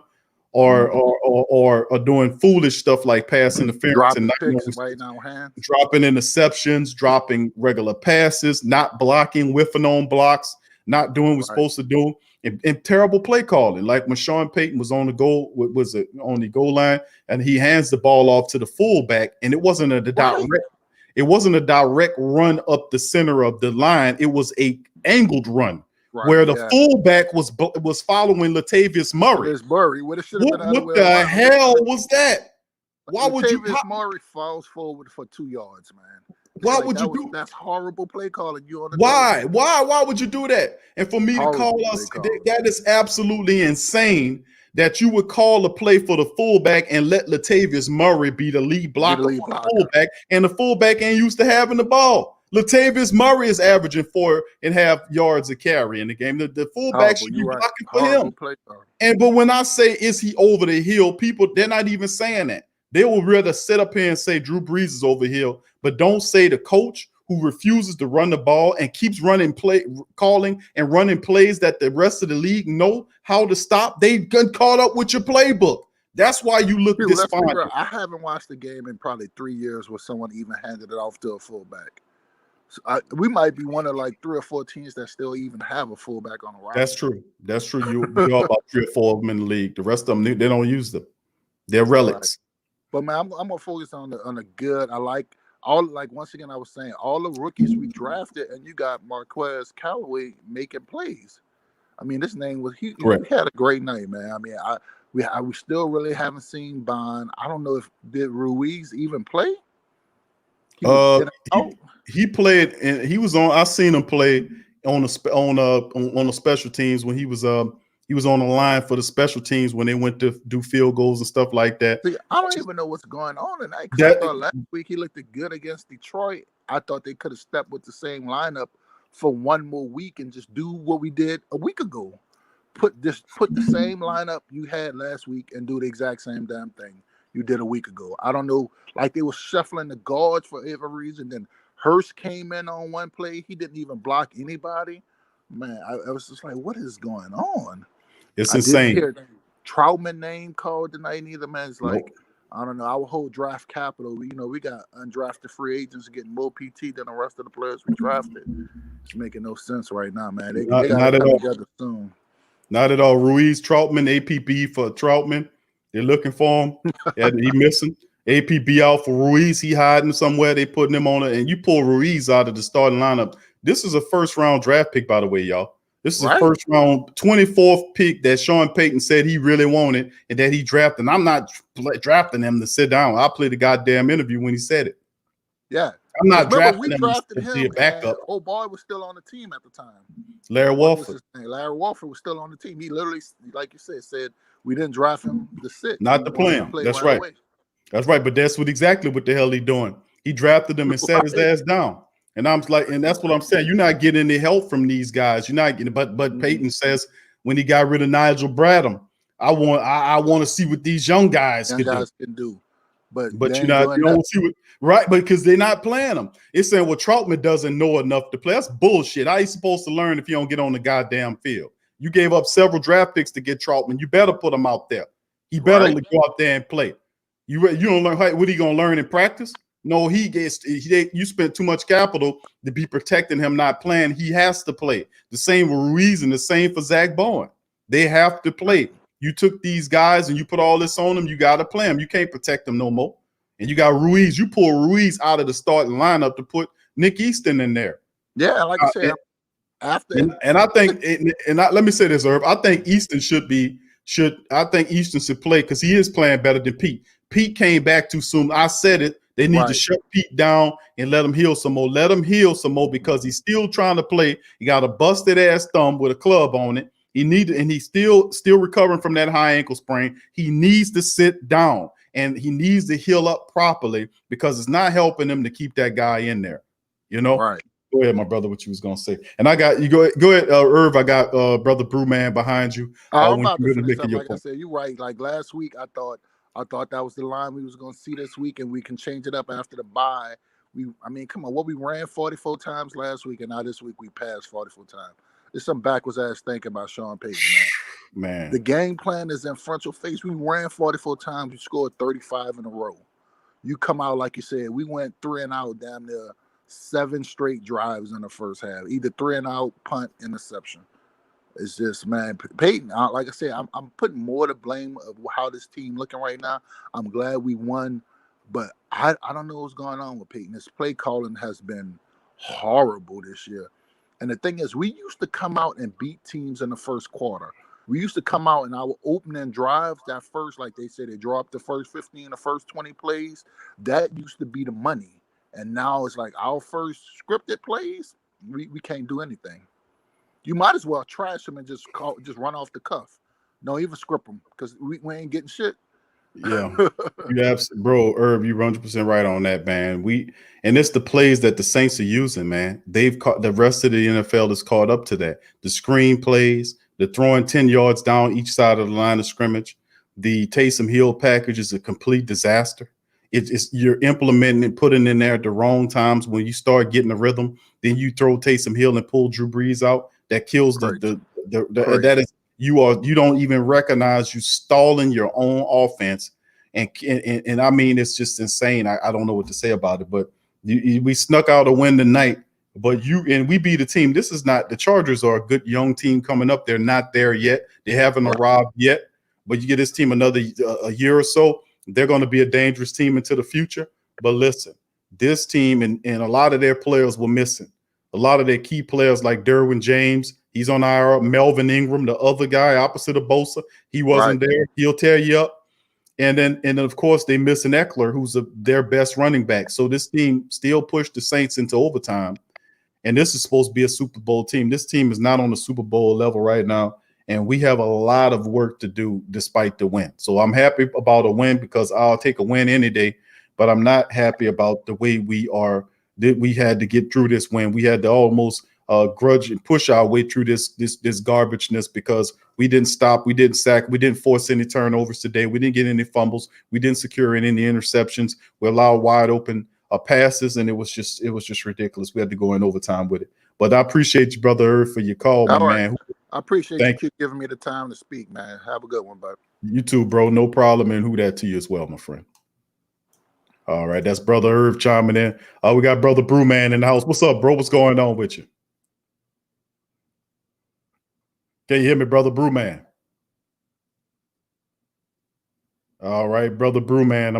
or doing foolish stuff like pass interference and dropping interceptions, dropping regular passes, not blocking, whiffing on blocks, not doing what we're supposed to do, and terrible play calling. Like when Sean Payton was on the goal line and he hands the ball off to the fullback, and it wasn't a direct run up the center of the line. It was a angled run where the fullback was following Latavius Murray. What the hell was that? Why would you? Latavius Murray falls forward for 2 yards, man. Why would you do that's horrible play calling? Why would you do that? And for me to call us, that is absolutely insane that you would call a play for the fullback and let Latavius Murray be the lead blocker for the fullback, and the fullback ain't used to having the ball. Latavius Murray is averaging 4.5 yards a carry in the game. The fullback should be blocking for him. But when I say is he over the hill, people, they're not even saying that. They will rather sit up here and say Drew Brees is over the hill, but don't say the coach who refuses to run the ball and keeps calling and running plays that the rest of the league know how to stop. They got caught up with your playbook. That's why you look despondent. I haven't watched the game in probably 3 years where someone even handed it off to a fullback. So we might be one of like 3 or 4 teams that still even have a fullback on the roster. That's true. You are about 3 or 4 of them in the league. The rest of them, they don't use them. They're relics. Right. But man, I'm gonna focus on the good. I like once again I was saying all the rookies we drafted, and you got Marquez Callaway making plays. I mean, this name was he had a great night, man. I mean, we still really haven't seen Bond. I don't know if did Ruiz even play. He played and he was on. I seen him play on the special teams when he was on the line for the special teams when they went to do field goals and stuff like that. See, I don't even know what's going on tonight. I thought last week he looked good against Detroit. I thought they could have stepped with the same lineup for one more week and just do what we did a week ago. Put the same lineup you had last week and do the exact same damn thing. you did a week ago. I don't know, like they were shuffling the guards for every reason. Then Hurst came in on one play. He didn't even block anybody. Man, I was just like, what is going on? It's I didn't insane. hear Troutman name called tonight either, man. It's like, Nope. I don't know. Our whole draft capital, we got undrafted free agents getting more PT than the rest of the players we drafted. It's making no sense right now, man. They got to come together soon. Not at all. Ruiz, Troutman, APB for Troutman. They're looking for him. He missing. APB out for Ruiz. He hiding somewhere. They putting him on it. And you pull Ruiz out of the starting lineup. This is a first-round draft pick, by the way, y'all. This is a first-round 24th pick that Sean Payton said he really wanted and that he drafted. And I'm not drafting him to sit down. I played the goddamn interview when he said it. Yeah. I'm not drafting we him drafted to be him, a backup. old boy was still on the team at the time. Larry Walford. Larry Walford was still on the team. He literally, like you said we didn't draft him to sit. Not to play him. That's right. Away. That's right. But that's exactly what the hell he doing. He drafted him and sat his ass down. And I'm like, and that's what I'm saying. You're not getting any help from these guys. You're not getting, but Peyton says when he got rid of Nigel Bradham, I want to see what these young guys can do. But you don't see what right, because they're not playing them. It's saying, well, Troutman doesn't know enough to play. That's bullshit. How are you supposed to learn if you don't get on the goddamn field? You gave up several draft picks to get Troutman. You better put him out there. He better go out there and play. You don't learn what he gonna learn in practice? No, you spent too much capital to be protecting him not playing. He has to play. The same with Ruiz and the same for Zach Bowen. They have to play. You took these guys and you put all this on them. You got to play them. You can't protect them no more. And you got Ruiz. You pull Ruiz out of the starting lineup to put Nick Easton in there. Yeah, like I said, I think, let me say this, Herb. I think Easton should play because he is playing better than Pete. Pete came back too soon. I said it. They need to shut Pete down and let him heal some more. Let him heal some more because he's still trying to play. He got a busted ass thumb with a club on it. He's still recovering from that high ankle sprain. He needs to sit down and he needs to heal up properly because it's not helping him to keep that guy in there. You know? Right. Go ahead, my brother, what you was gonna say. And I got you go ahead, Irv. I got brother Brewman behind you. I'm about to finish up. Like I said, you're right. Like last week, I thought that was the line we was going to see this week, and we can change it up after the bye. Come on, we ran 44 times last week, and now this week we passed 44 times. There's some backwards ass thinking about Sean Payton, man. The game plan is in front of your face. We ran 44 times. We scored 35 in a row. You come out, like you said, we went 3 and out, damn near 7 straight drives in the first half, either 3 and out, punt, interception. It's just, man, Peyton, like I said, I'm putting more to blame of how this team looking right now. I'm glad we won, but I don't know what's going on with Peyton. His play calling has been horrible this year. And the thing is, we used to come out and beat teams in the first quarter. We used to come out in our opening drives, that first, like they said, they draw up the first 15, the first 20 plays. That used to be the money. And now it's like our first scripted plays, we can't do anything. You might as well trash them and just run off the cuff. Don't even script them because we ain't getting shit. Yeah, bro, Herb, you're 100% right on that, man. And it's the plays that the Saints are using, man. They've caught the rest of the NFL is caught up to that. The screen plays, the throwing 10 yards down each side of the line of scrimmage. The Taysom Hill package is a complete disaster. You're implementing and putting in there at the wrong times. When you start getting the rhythm, then you throw Taysom Hill and pull Drew Brees out. That kills that is you don't even recognize you stalling your own offense, and I mean it's just insane. I don't know what to say about it, but we snuck out a win tonight. But we beat a team. This is not the Chargers are a good young team coming up. They're not there yet. They haven't arrived yet. But you get this team another a year or so, they're going to be a dangerous team into the future. But listen, this team and a lot of their players were missing. A lot of their key players like Derwin James, he's on IR. Melvin Ingram, the other guy opposite of Bosa, he wasn't there. He'll tear you up. And then of course they miss an Eckler, who's their best running back. So this team still pushed the Saints into overtime. And this is supposed to be a Super Bowl team. This team is not on the Super Bowl level right now. And we have a lot of work to do despite the win. So I'm happy about a win because I'll take a win any day. But I'm not happy about the way we had to get through this win. We had to almost grudge and push our way through this garbageness, because we didn't stop, we didn't sack, we didn't force any turnovers today, we didn't get any fumbles, we didn't secure any interceptions, we allowed wide open passes, and it was just ridiculous. We had to go in overtime with it. But I appreciate you, Brother Irv, for your call, my man. I appreciate Thank you giving me the time to speak, man. Have a good one, bud. You too, bro. No problem, and who that to you as well, my friend. All right, that's Brother Irv chiming in. We got Brother Brewman in the house. What's up, bro? What's going on with you? Can you hear me, Brother Brewman? All right, Brother Brewman.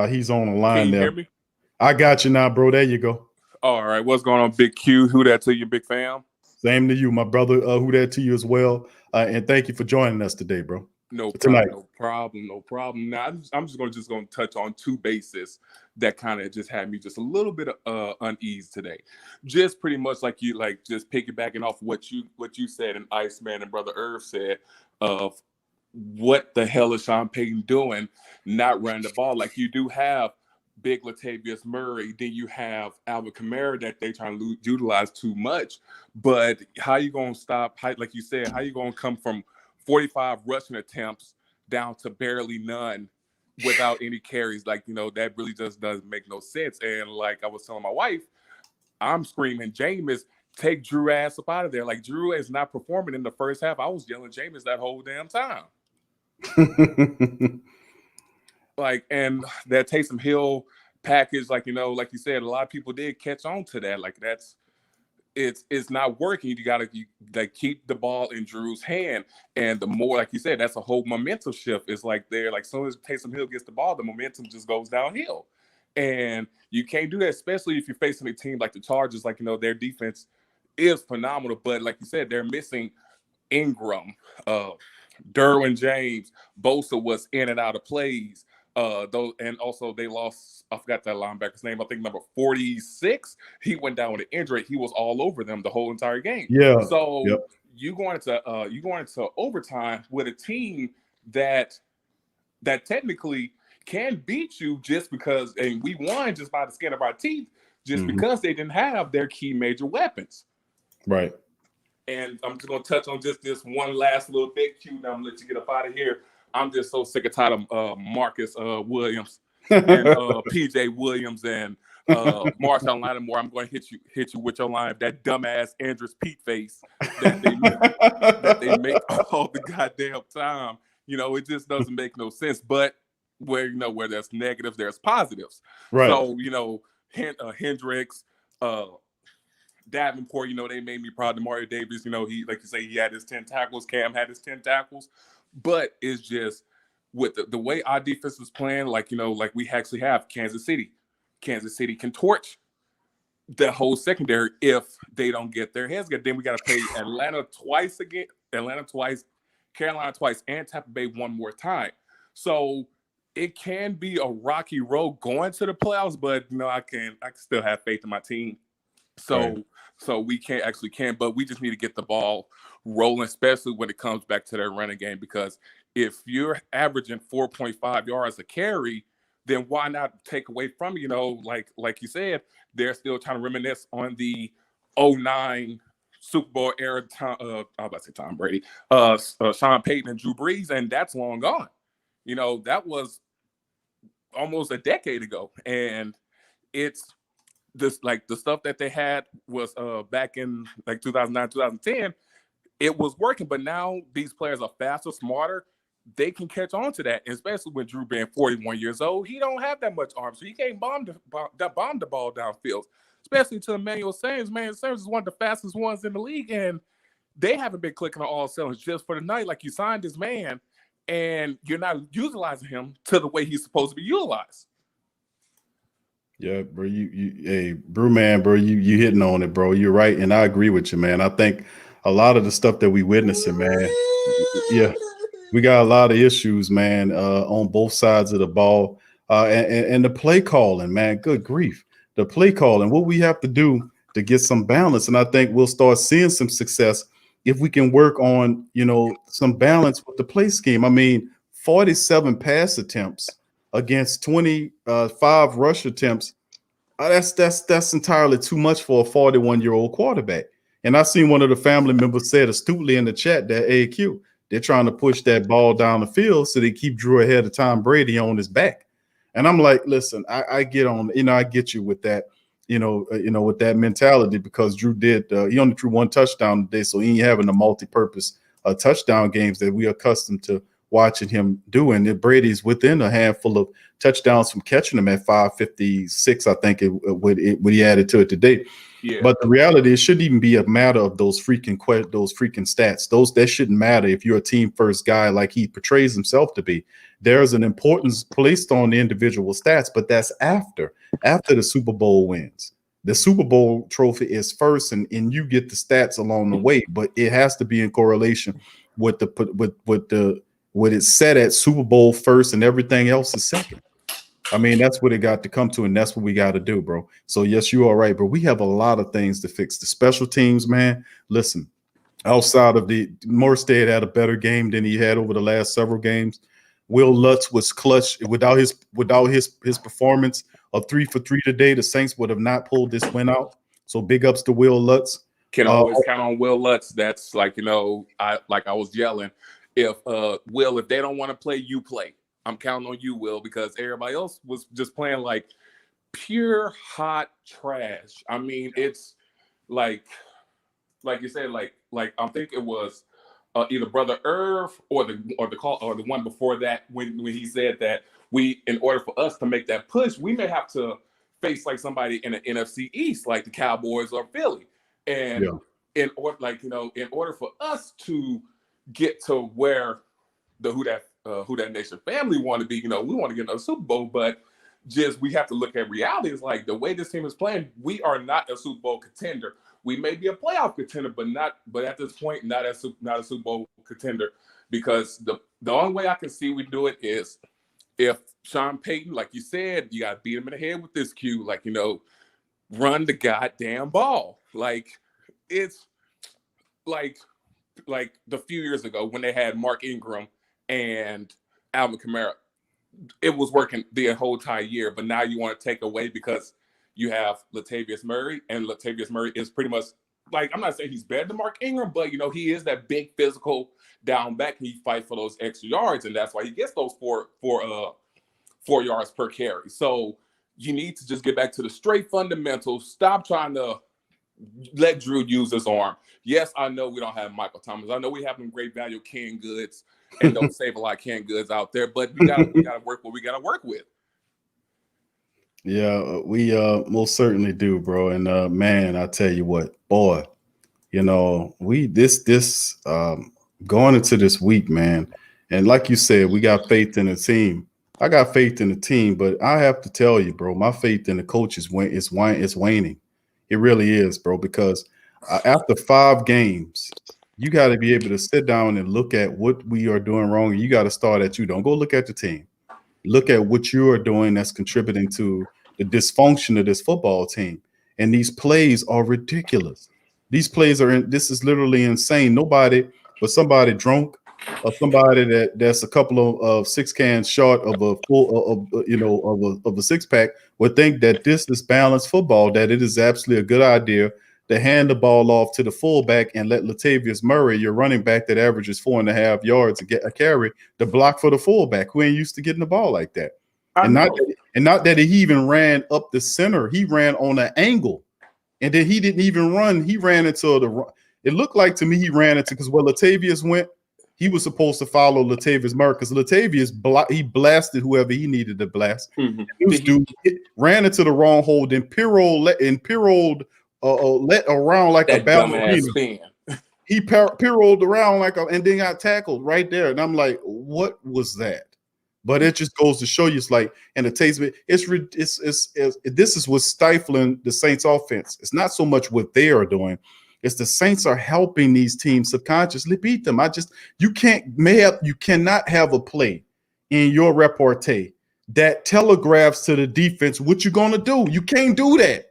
He's on the line. Can you there. hear me? I got you now, bro. There you go. All right, what's going on, Big Q? Who that to you, big fam? Same to you, my brother. Who that to you as well. And thank you for joining us today, bro. No problem. Now I'm just gonna touch on two bases that kind of just had me just a little bit of unease today. Just pretty much like just piggybacking off what you said, and Iceman and Brother Irv said of what the hell is Sean Payton doing, not running the ball. Like, you do have big Latavius Murray, then you have Alvin Kamara that they trying to utilize too much. But how you gonna stop? Like you said, how you gonna come from 45 rushing attempts down to barely none without any carries? Like, that really just doesn't make no sense. And like I was telling my wife, I'm screaming, Jameis, take Drew ass up out of there. Like, Drew is not performing in the first half. I was yelling Jameis that whole damn time. Like, and that Taysom Hill package, like you said, a lot of people did catch on to that. Like, it's not working. You gotta keep the ball in Drew's hand, and the more, like you said, that's a whole momentum shift. It's like as soon as Taysom Hill gets the ball, the momentum just goes downhill, and you can't do that, especially if you're facing a team like the Chargers. Like, their defense is phenomenal, but like you said, they're missing Ingram, Derwin James, Bosa was in and out of plays. And also they lost, I forgot that linebacker's name, I think number 46. He went down with an injury. He was all over them the whole entire game. Yeah. So you going into overtime with a team that technically can beat you just because, and we won just by the skin of our teeth, just because they didn't have their key major weapons. Right. And I'm just gonna touch on just this one last little bit, Q. Now I'm gonna let you get up out of here. I'm just so sick and tired of Marcus Williams and PJ Williams and Marshawn Lattimore. I'm going to hit you with your line, that dumbass Andrews Pete face that they make all the goddamn time. It just doesn't make no sense. But where there's negatives, there's positives. Right. So Hendricks, Davenport, they made me proud. Mario Davis, he, like you say, he had his 10 tackles. Cam had his 10 tackles. But it's just with the way our defense is playing, like we actually have Kansas City. Kansas City can torch the whole secondary if they don't get their heads good. Then we got to play Atlanta twice, Carolina twice, and Tampa Bay one more time. So it can be a rocky road going to the playoffs, but I can still have faith in my team. So we can, but we just need to get the ball rolling, especially when it comes back to their running game. Because if you're averaging 4.5 yards a carry, then why not take away from, like you said, they're still trying to reminisce on the 2009 Super Bowl era. I was about to say Tom Brady, Sean Payton and Drew Brees, and that's long gone. That was almost a decade ago, and it's this, like, the stuff that they had was back in like 2009, 2010, it was working. But now these players are faster, smarter. They can catch on to that, and especially when Drew being 41 years old, he don't have that much arm, so he can't bomb the ball downfield, especially to Emmanuel Sanders. Emmanuel Sanders is one of the fastest ones in the league, and they haven't been clicking on all cylinders. Just for the night, like, you signed this man, and you're not utilizing him to the way he's supposed to be utilized. Yeah, bro. Hey, Brewman, bro, you hitting on it, bro. You're right, and I agree with you, man. I think a lot of the stuff that we witnessing, man. Yeah, we got a lot of issues, man, on both sides of the ball, and the play calling, man. Good grief, the play calling. What we have to do to get some balance, and I think we'll start seeing some success if we can work on, some balance with the play scheme. I mean, 47 pass attempts against 25 rush attempts. That's entirely too much for a 41-year-old quarterback. And I seen one of the family members said astutely in the chat that AQ, they're trying to push that ball down the field so they keep Drew ahead of Tom Brady on his back. And I'm like, listen, I get on, I get you with that, with that mentality, because Drew did, he only threw one touchdown today, so he ain't having the multi-purpose touchdown games that we are accustomed to watching him do. And Brady's within a handful of touchdowns from catching them at 556, I think what he added to it today. Yeah. But the reality, it shouldn't even be a matter of those freaking stats. That shouldn't matter if you're a team first guy like he portrays himself to be. There's an importance placed on the individual stats, but that's after the Super Bowl wins. The Super Bowl trophy is first, and you get the stats along the way, but it has to be in correlation with what it's set at Super Bowl first, and everything else is second. I mean, that's what it got to come to, and that's what we got to do, bro. So, yes, you are right, but we have a lot of things to fix. The special teams, man, listen, outside of Morstead had a better game than he had over the last several games. Will Lutz was clutch. Without his performance of 3 for 3 today, the Saints would have not pulled this win out. So, big ups to Will Lutz. Can always count on Will Lutz. That's like, I was yelling, if they don't want to play, you play. I'm counting on you, Will, because everybody else was just playing like pure hot trash. I mean, it's like you said, like I think it was either Brother Irv or the one before that when he said that in order for us to make that push, we may have to face like somebody in the NFC East, like the Cowboys or Philly, and in order for us to get to where the Who That Nation family want to be, we want to get another Super Bowl, but just we have to look at reality. It's like the way this team is playing, we are not a Super Bowl contender. We may be a playoff contender, but at this point, not a Super Bowl contender, because the only way I can see we do it is if Sean Payton, like you said, you got to beat him in the head with this cue, run the goddamn ball. Like it's like the few years ago when they had Mark Ingram and Alvin Kamara, it was working the whole entire year. But now you want to take away because you have Latavius Murray, and Latavius Murray is pretty much I'm not saying he's better than Mark Ingram, but he is that big physical down back, and he fights for those extra yards, and that's why he gets those four yards per carry. So you need to just get back to the straight fundamentals. Stop trying to let Drew use his arm. Yes, I know we don't have Michael Thomas. I know we have some great value canned goods and don't save a lot of canned goods out there, but we gotta work what we gotta work with. Yeah, we most certainly do, bro. And man, I tell you what, boy, we going into this week, man, and like you said, we got faith in the team. I got faith in the team, but I have to tell you, bro, my faith in the coaches is waning. It really is, bro, because after 5 games, you got to be able to sit down and look at what we are doing wrong. And you got to start at you. Don't go look at the team. Look at what you are doing that's contributing to the dysfunction of this football team. And these plays are ridiculous. These plays this is literally insane. Nobody but somebody drunk or somebody that's a couple of 6 cans short of a full of a 6-pack would think that this is balanced football, that it is absolutely a good idea to hand the ball off to the fullback and let Latavius Murray, your running back that averages 4.5 yards, to get a carry, to block for the fullback who ain't used to getting the ball like that. And not that he even ran up the center. He ran on an angle. And then he didn't even run. He ran into it looked like to me he ran into, because where Latavius went, he was supposed to follow Latavius Murray, because Latavius he blasted whoever he needed to blast. Mm-hmm. This dude ran into the wrong hole, then Piroled let around like that a ballerina. He piroled around and then got tackled right there. And I'm like, what was that? But it just goes to show you, it's like, and the taste of it, this is what's stifling the Saints offense. It's not so much what they are doing. It's the Saints are helping these teams subconsciously beat them. You cannot have a play in your repartee that telegraphs to the defense what you're going to do. You can't do that.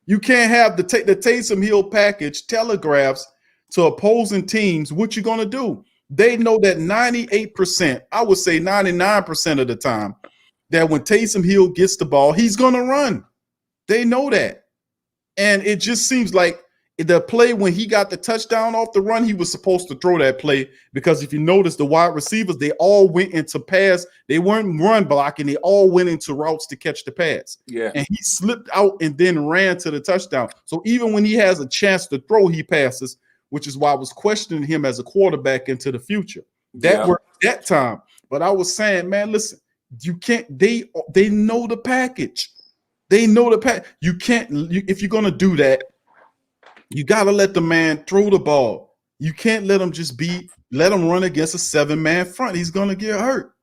You can't have the Taysom Hill package telegraphs to opposing teams what you're going to do. They know that 98%, I would say 99% of the time, that when Taysom Hill gets the ball, he's going to run. They know that. And it just seems like The play when he got the touchdown off the run, he was supposed to throw that play because if you notice, the wide receivers, they all went into pass. They weren't run blocking. They all went into routes to catch the pass. Yeah. And he slipped out and then ran to the touchdown. So even when he has a chance to throw, he passes, which is why I was questioning him as a quarterback into the future. That worked that time. But I was saying, man, listen, you can't, they know the package. They know the package. You can't, if you're going to do that, you got to let the man throw the ball. You can't let him let him run against a 7-man front. He's going to get hurt.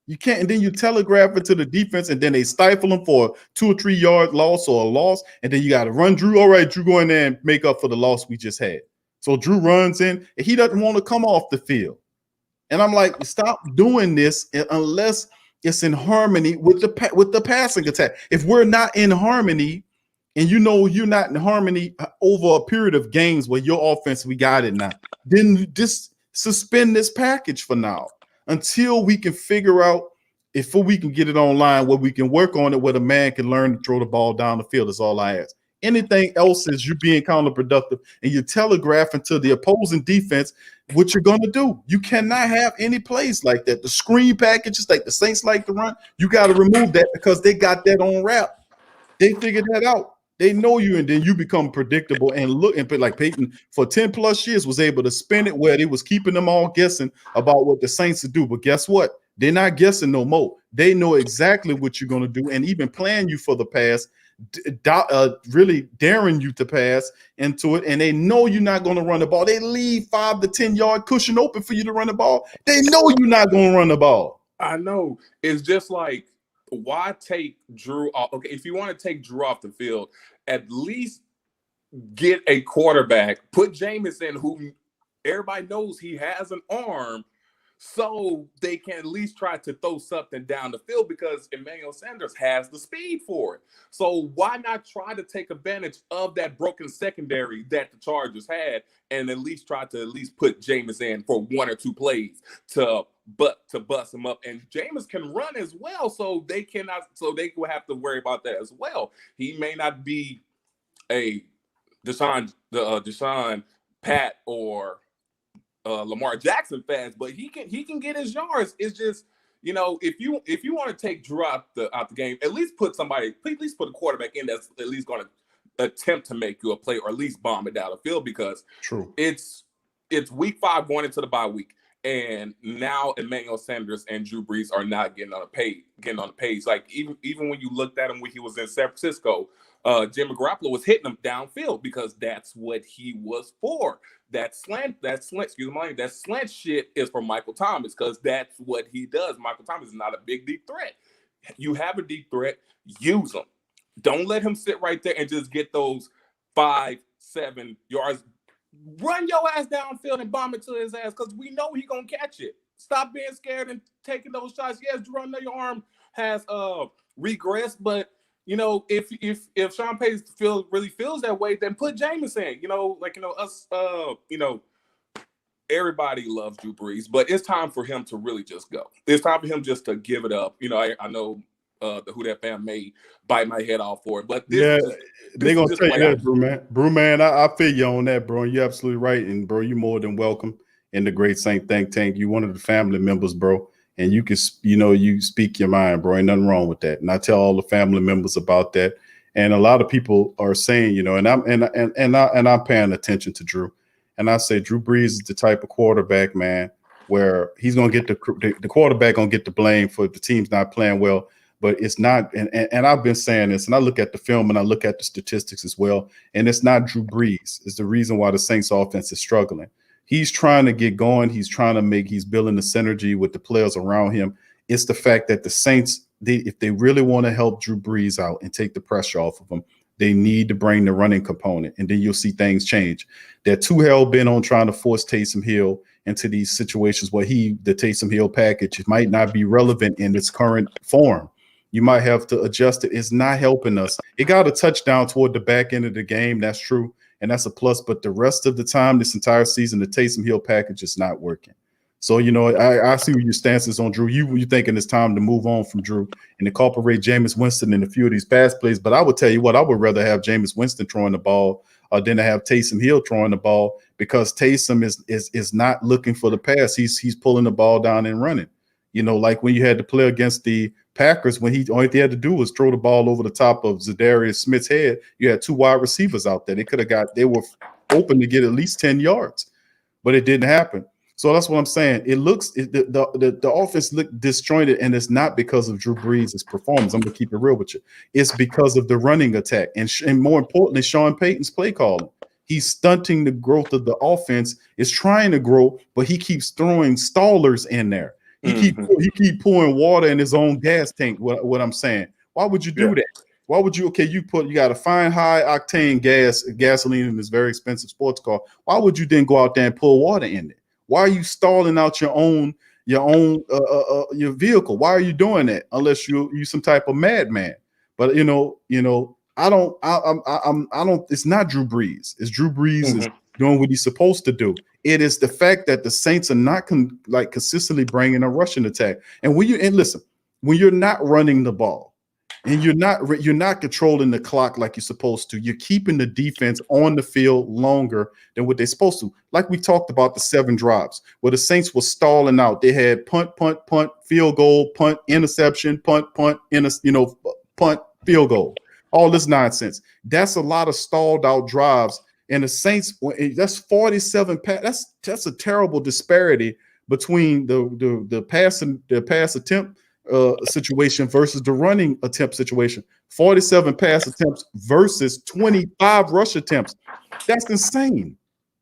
You can't, and then you telegraph it to the defense, and then they stifle him for a 2 or 3 yard loss or a loss, and then you got to run Drew. All right, Drew, go in there and make up for the loss we just had. So Drew runs in, and he doesn't want to come off the field. And I'm like, stop doing this unless it's in harmony with the passing attack. If we're not in harmony, and you know you're not in harmony over a period of games where your offense, we got it now, then just suspend this package for now until we can figure out if we can get it online where we can work on it, where the man can learn to throw the ball down the field is all I ask. Anything else is you being counterproductive and you're telegraphing to the opposing defense what you're going to do. You cannot have any plays like that. The screen packages like the Saints like to run, you got to remove that because they got that on wrap. They figured that out. They know you, and then you become predictable and look and like Peyton for 10 plus years was able to spin it where they was keeping them all guessing about what the Saints would do. But guess what? They're not guessing no more. They know exactly what you're going to do and even plan you for the pass, really daring you to pass into it. And they know you're not going to run the ball. They leave 5 to 10 yard cushion open for you to run the ball. They know you're not going to run the ball. I know. It's just like, why take Drew off? Okay, if you want to take Drew off the field, at least get a quarterback. Put Jameis in, who everybody knows he has an arm, so they can at least try to throw something down the field because Emmanuel Sanders has the speed for it. So why not try to take advantage of that broken secondary that the Chargers had and at least try to put Jameis in for 1 or 2 plays to bust him up. And Jameis can run as well, so they will have to worry about that as well. He may not be a Deshaun Pat or Lamar Jackson fast, but he can get his yards. It's just, if you want to take Drew out the game, at least put a quarterback in that's at least going to attempt to make you a play or at least bomb it down the field because it's week 5 going into the bye week. And now Emmanuel Sanders and Drew Brees are not getting on the page. Like even when you looked at him when he was in San Francisco, Jimmy Garoppolo was hitting him downfield because that's what he was for. That slant shit is for Michael Thomas because that's what he does. Michael Thomas is not a big deep threat. You have a deep threat, use him. Don't let him sit right there and just get those 5-7 yards. Run your ass downfield and bomb it to his ass because we know he's going to catch it. Stop being scared and taking those shots. Yes, Drew, I know your arm has regressed, but, if Sean Payton really feels that way, then put Jameis in. Everybody loves Drew Brees, but it's time for him to really just go. It's time for him just to give it up. I know the Who Dat fan may bite my head off for it, but they're going to tell you that, Brew man. I feel you on that, bro. And you're absolutely right. And bro, you're more than welcome in the Great Saint Think Tank. You're one of the family members, bro. And you can, you speak your mind, bro. Ain't nothing wrong with that. And I tell all the family members about that. And a lot of people are saying, and I'm paying attention to Drew. And I say Drew Brees is the type of quarterback, man, where he's gonna get the quarterback gonna get the blame for the team's not playing well. But it's not, and I've been saying this, and I look at the film and I look at the statistics as well, and it's not Drew Brees. It's the reason why the Saints offense is struggling. He's trying to get going. He's building the synergy with the players around him. It's the fact that the Saints, if they really want to help Drew Brees out and take the pressure off of him, they need to bring the running component, and then you'll see things change. They're too hell-bent on trying to force Taysom Hill into these situations where the Taysom Hill package might not be relevant in its current form. You might have to adjust it. It's not helping us. It got a touchdown toward the back end of the game. That's true. And that's a plus. But the rest of the time, this entire season, the Taysom Hill package is not working. So, I see what your stance is on Drew. You thinking it's time to move on from Drew and incorporate Jameis Winston in a few of these pass plays. But I would tell you what, I would rather have Jameis Winston throwing the ball than to have Taysom Hill throwing the ball, because Taysom is not looking for the pass. He's pulling the ball down and running. Like when you had to play against the Packers, when only thing he had to do was throw the ball over the top of Zadarius Smith's head. You had 2 wide receivers out there. They were open to get at least 10 yards, but it didn't happen. So that's what I'm saying. The offense looked disjointed, and it's not because of Drew Brees' performance. I'm gonna keep it real with you. It's because of the running attack, and more importantly, Sean Payton's play calling. He's stunting the growth of the offense. It's trying to grow, but he keeps throwing stallers in there. He keep pouring water in his own gas tank. What I'm saying? Why would you do that? Why would you? Okay, you got to find high octane gasoline in this very expensive sports car. Why would you then go out there and pour water in it? Why are you stalling out your vehicle? Why are you doing that? Unless you some type of madman. But I don't. It's not Drew Brees. It's Drew Brees is doing what he's supposed to do. It is the fact that the Saints are not consistently bringing a rushing attack. And when you're not running the ball, and you're not controlling the clock like you're supposed to, you're keeping the defense on the field longer than what they're supposed to. Like we talked about the 7 drives where the Saints were stalling out. They had punt, field goal, punt, interception, punt, punt, field goal. All this nonsense. That's a lot of stalled out drives. And the Saints, that's 47 pass. That's a terrible disparity between the pass attempt situation versus the running attempt situation. 47 pass attempts versus 25 rush attempts. That's insane.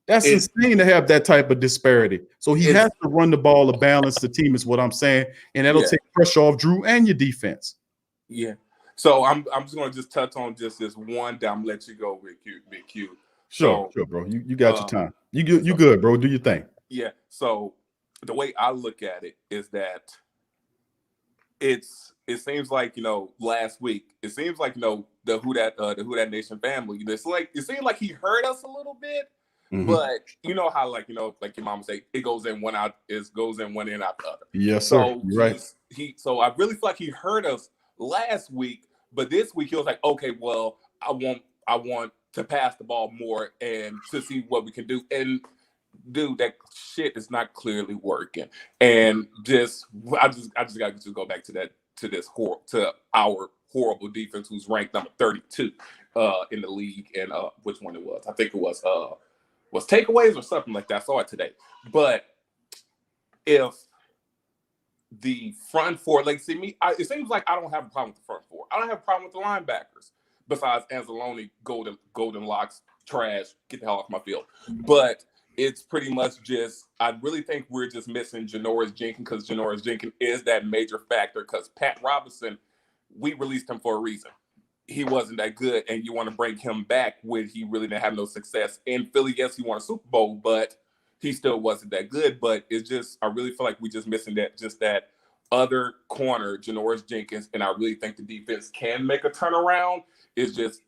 That's insane to have that type of disparity. So he has to run the ball to balance the team, is what I'm saying, and that'll take pressure off Drew and your defense. Yeah. So I'm just gonna touch on just this one. Down, let you go, Big Q. Sure, bro. You got your time. You good, bro. Do your thing. Yeah. So the way I look at it is that it seems like, last week, it seems like, the Who Dat Nation family, it seems like he hurt us a little bit, but you know how, like your mama say, it goes in one out, goes in one in out the other. Yes, sir. So you're right. So I really feel like he hurt us last week, but this week he was like, okay, well, I want to pass the ball more and to see what we can do. And dude, that shit is not clearly working. And I just got to go back to our horrible defense, who's ranked number 32 in the league. And which one it was? I think it was takeaways or something like that. I saw it today. But if the front four, it seems like I don't have a problem with the front four. I don't have a problem with the linebackers. Besides Anzalone, golden locks, trash, get the hell off my field. But it's pretty much just, I really think we're just missing Janoris Jenkins, because Janoris Jenkins is that major factor, because Pat Robinson, we released him for a reason. He wasn't that good, and you want to bring him back when he really didn't have no success. In Philly, yes, he won a Super Bowl, but he still wasn't that good. But it's just, I really feel like we're just missing that other corner, Janoris Jenkins, and I really think the defense can make a turnaround. It's just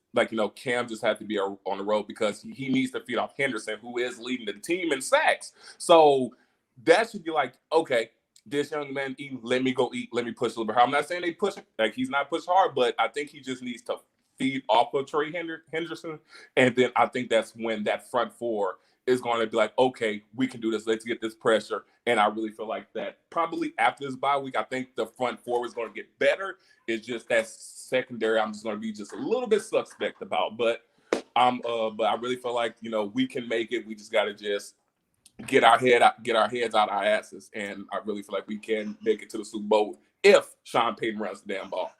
Cam just had to be on the road, because he needs to feed off Henderson, who is leading the team in sacks. So that should be like, okay, this young man let me go eat, let me push a little bit hard. I'm not saying they push him, he's not pushed hard, but I think he just needs to feed off of Trey Henderson. And then I think that's when that front four is going to be like, okay, we can do this. Let's get this pressure. And I really feel like that probably after this bye week, I think the front four is going to get better. It's just that secondary I'm just going to be just a little bit suspect about. But I really feel like, we can make it. We just got to just get our heads out our asses. And I really feel like we can make it to the Super Bowl if Sean Payton runs the damn ball.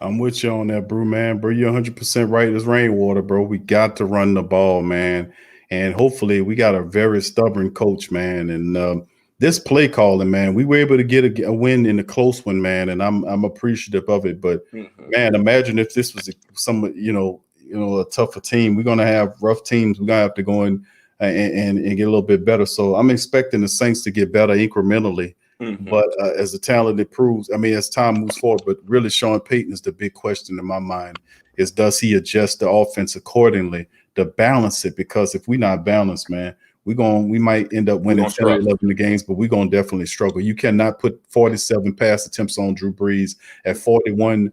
I'm with you on that, bro, man. Bro, you're 100% right. It's rainwater, bro. We got to run the ball, man. And hopefully we got a very stubborn coach, man. And this play calling, man, we were able to get a win in a close one, man. And I'm appreciative of it. But man, imagine if this was a tougher team. We're gonna have rough teams. We're gonna have to go in and get a little bit better. So I'm expecting the Saints to get better incrementally. But as the talent improves, as time moves forward, but really Sean Payton is the big question in my mind, is does he adjust the offense accordingly to balance it? Because if we're not balanced, man, We might end up winning 10 or 11 games, but we're going to definitely struggle. You cannot put 47 pass attempts on Drew Brees at 41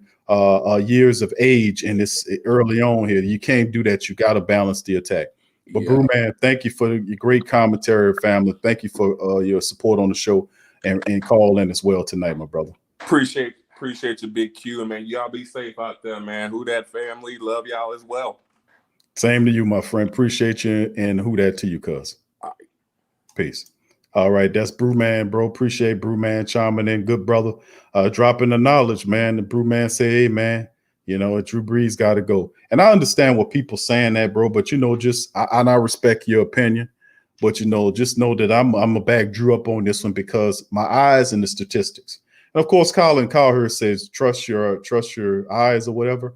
years of age, and it's early on here. You can't do that. You got to balance the attack. But Brew Man, thank you for your great commentary, family. Thank you for your support on the show and call in as well tonight, my brother. Appreciate you, Big Q, man. Y'all be safe out there, man. Who that family, love y'all as well. Same to you, my friend. Appreciate you, and who that to you, cuz. Peace. All right, that's Brewman, bro. Appreciate Brewman chiming in. Good brother. Dropping the knowledge, man. The Brewman say, hey, man, you know, Drew Brees got to go. And I understand what people saying that, bro, but, you know, I respect your opinion. But, you know, just know that I'm going to back Drew up on this one because my eyes and the statistics. And, of course, Colin Cowherd says trust your eyes or whatever.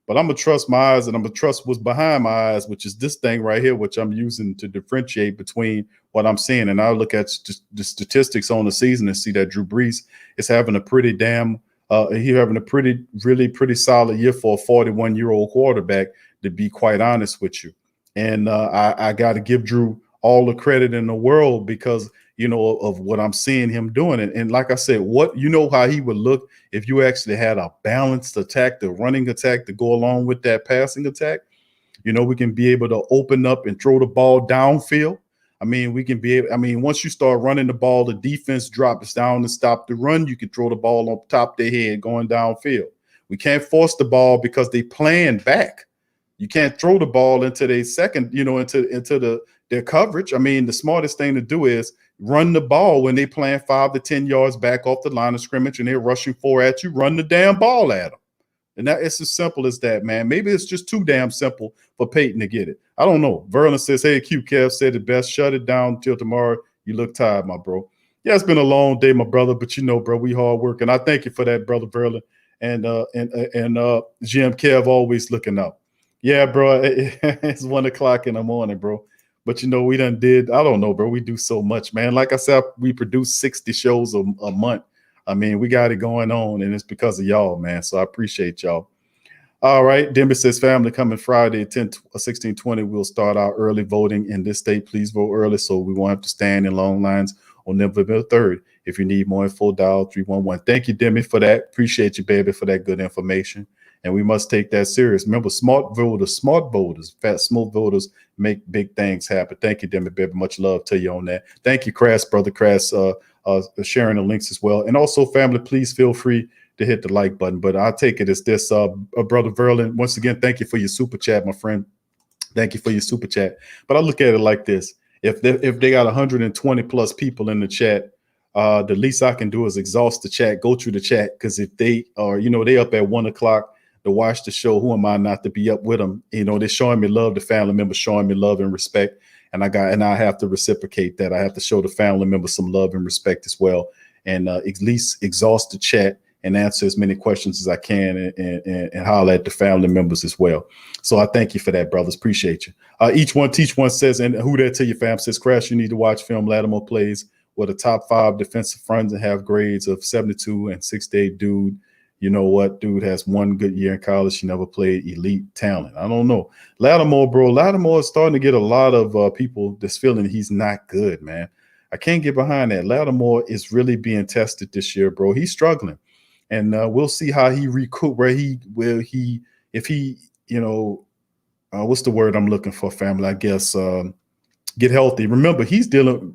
But I'm going to trust my eyes, and I'm going to trust what's behind my eyes, which is this thing right here, which I'm using to differentiate between what I'm seeing. And I look at the statistics on the season and see that Drew Brees is having a pretty really pretty solid year for a 41-year-old quarterback, to be quite honest with you. And I got to give Drew all the credit in the world because, you know, of what I'm seeing him doing. And like I said, you know how he would look if you actually had a balanced attack, the running attack to go along with that passing attack. You know, we can be able to open up and throw the ball downfield. I mean, once you start running the ball, the defense drops down and stop the run. You can throw the ball on top of their head going downfield. We can't force the ball because they playing back. You can't throw the ball into their second, you know, into their coverage. I mean, the smartest thing to do is run the ball when they playing 5 to 10 yards back off the line of scrimmage and they're rushing 4 at you. Run the damn ball at them. And that it's as simple as that, man. Maybe it's just too damn simple for Peyton to get it. I don't know. Verlin says, hey, Q Kev said it best. Shut it down till tomorrow. You look tired, my bro. Yeah, it's been a long day, my brother, but you know, bro, we hard working. I thank you for that, brother Verlin. And GM Kev always looking up. Yeah, bro, it's 1 o'clock in the morning, bro. But, you know, we done did, I don't know, bro. We do so much, man. Like I said, we produce 60 shows a month. I mean, we got it going on, and it's because of y'all, man. So I appreciate y'all. All right. Denver says family coming Friday, 16:20. We'll start our early voting in this state. Please vote early so we won't have to stand in long lines on November 3rd. If you need more info, dial 311. Thank you, Demi, for that. Appreciate you, baby, for that good information. And we must take that serious. Remember, smart voters, fat, smart voters make big things happen. Thank you, Demi, baby. Much love to you on that. Thank you, Crass, brother Crass, sharing the links as well. And also, family, please feel free to hit the like button. But I'll take it as this, brother Verlin. Once again, thank you for your super chat, my friend. Thank you for your super chat. But I look at it like this: if they got 120 plus people in the chat, the least I can do is exhaust the chat, go through the chat, because if they are, you know, they up at 1 o'clock to watch the show, who am I not to be up with them? You know, they're showing me love, the family members showing me love and respect, and I have to reciprocate that. I have to show the family members some love and respect as well, and at least exhaust the chat and answer as many questions as I can and holler at the family members as well. So I thank you for that, brothers. Appreciate you. Each one teach one says, and who that to your fam says, Crash, you need to watch film Lattimore plays with a top 5 defensive fronts and have grades of 72 and 68. Dude, you know what? Dude has 1 good year in college. He never played elite talent. I don't know. Lattimore, bro. Lattimore is starting to get a lot of people that's feeling he's not good, man. I can't get behind that. Lattimore is really being tested this year, bro. He's struggling. And we'll see how he recoup, if he, you know, what's the word I'm looking for, family? I guess get healthy. Remember,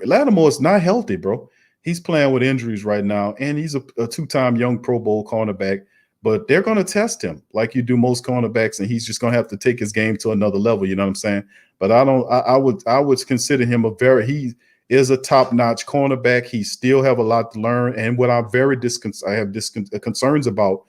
Lattimore is not healthy, bro. He's playing with injuries right now, and he's a 2-time young Pro Bowl cornerback. But they're going to test him like you do most cornerbacks, and he's just going to have to take his game to another level. You know what I'm saying? But I would consider him he is a top-notch cornerback. He still have a lot to learn. And what I'm concerns about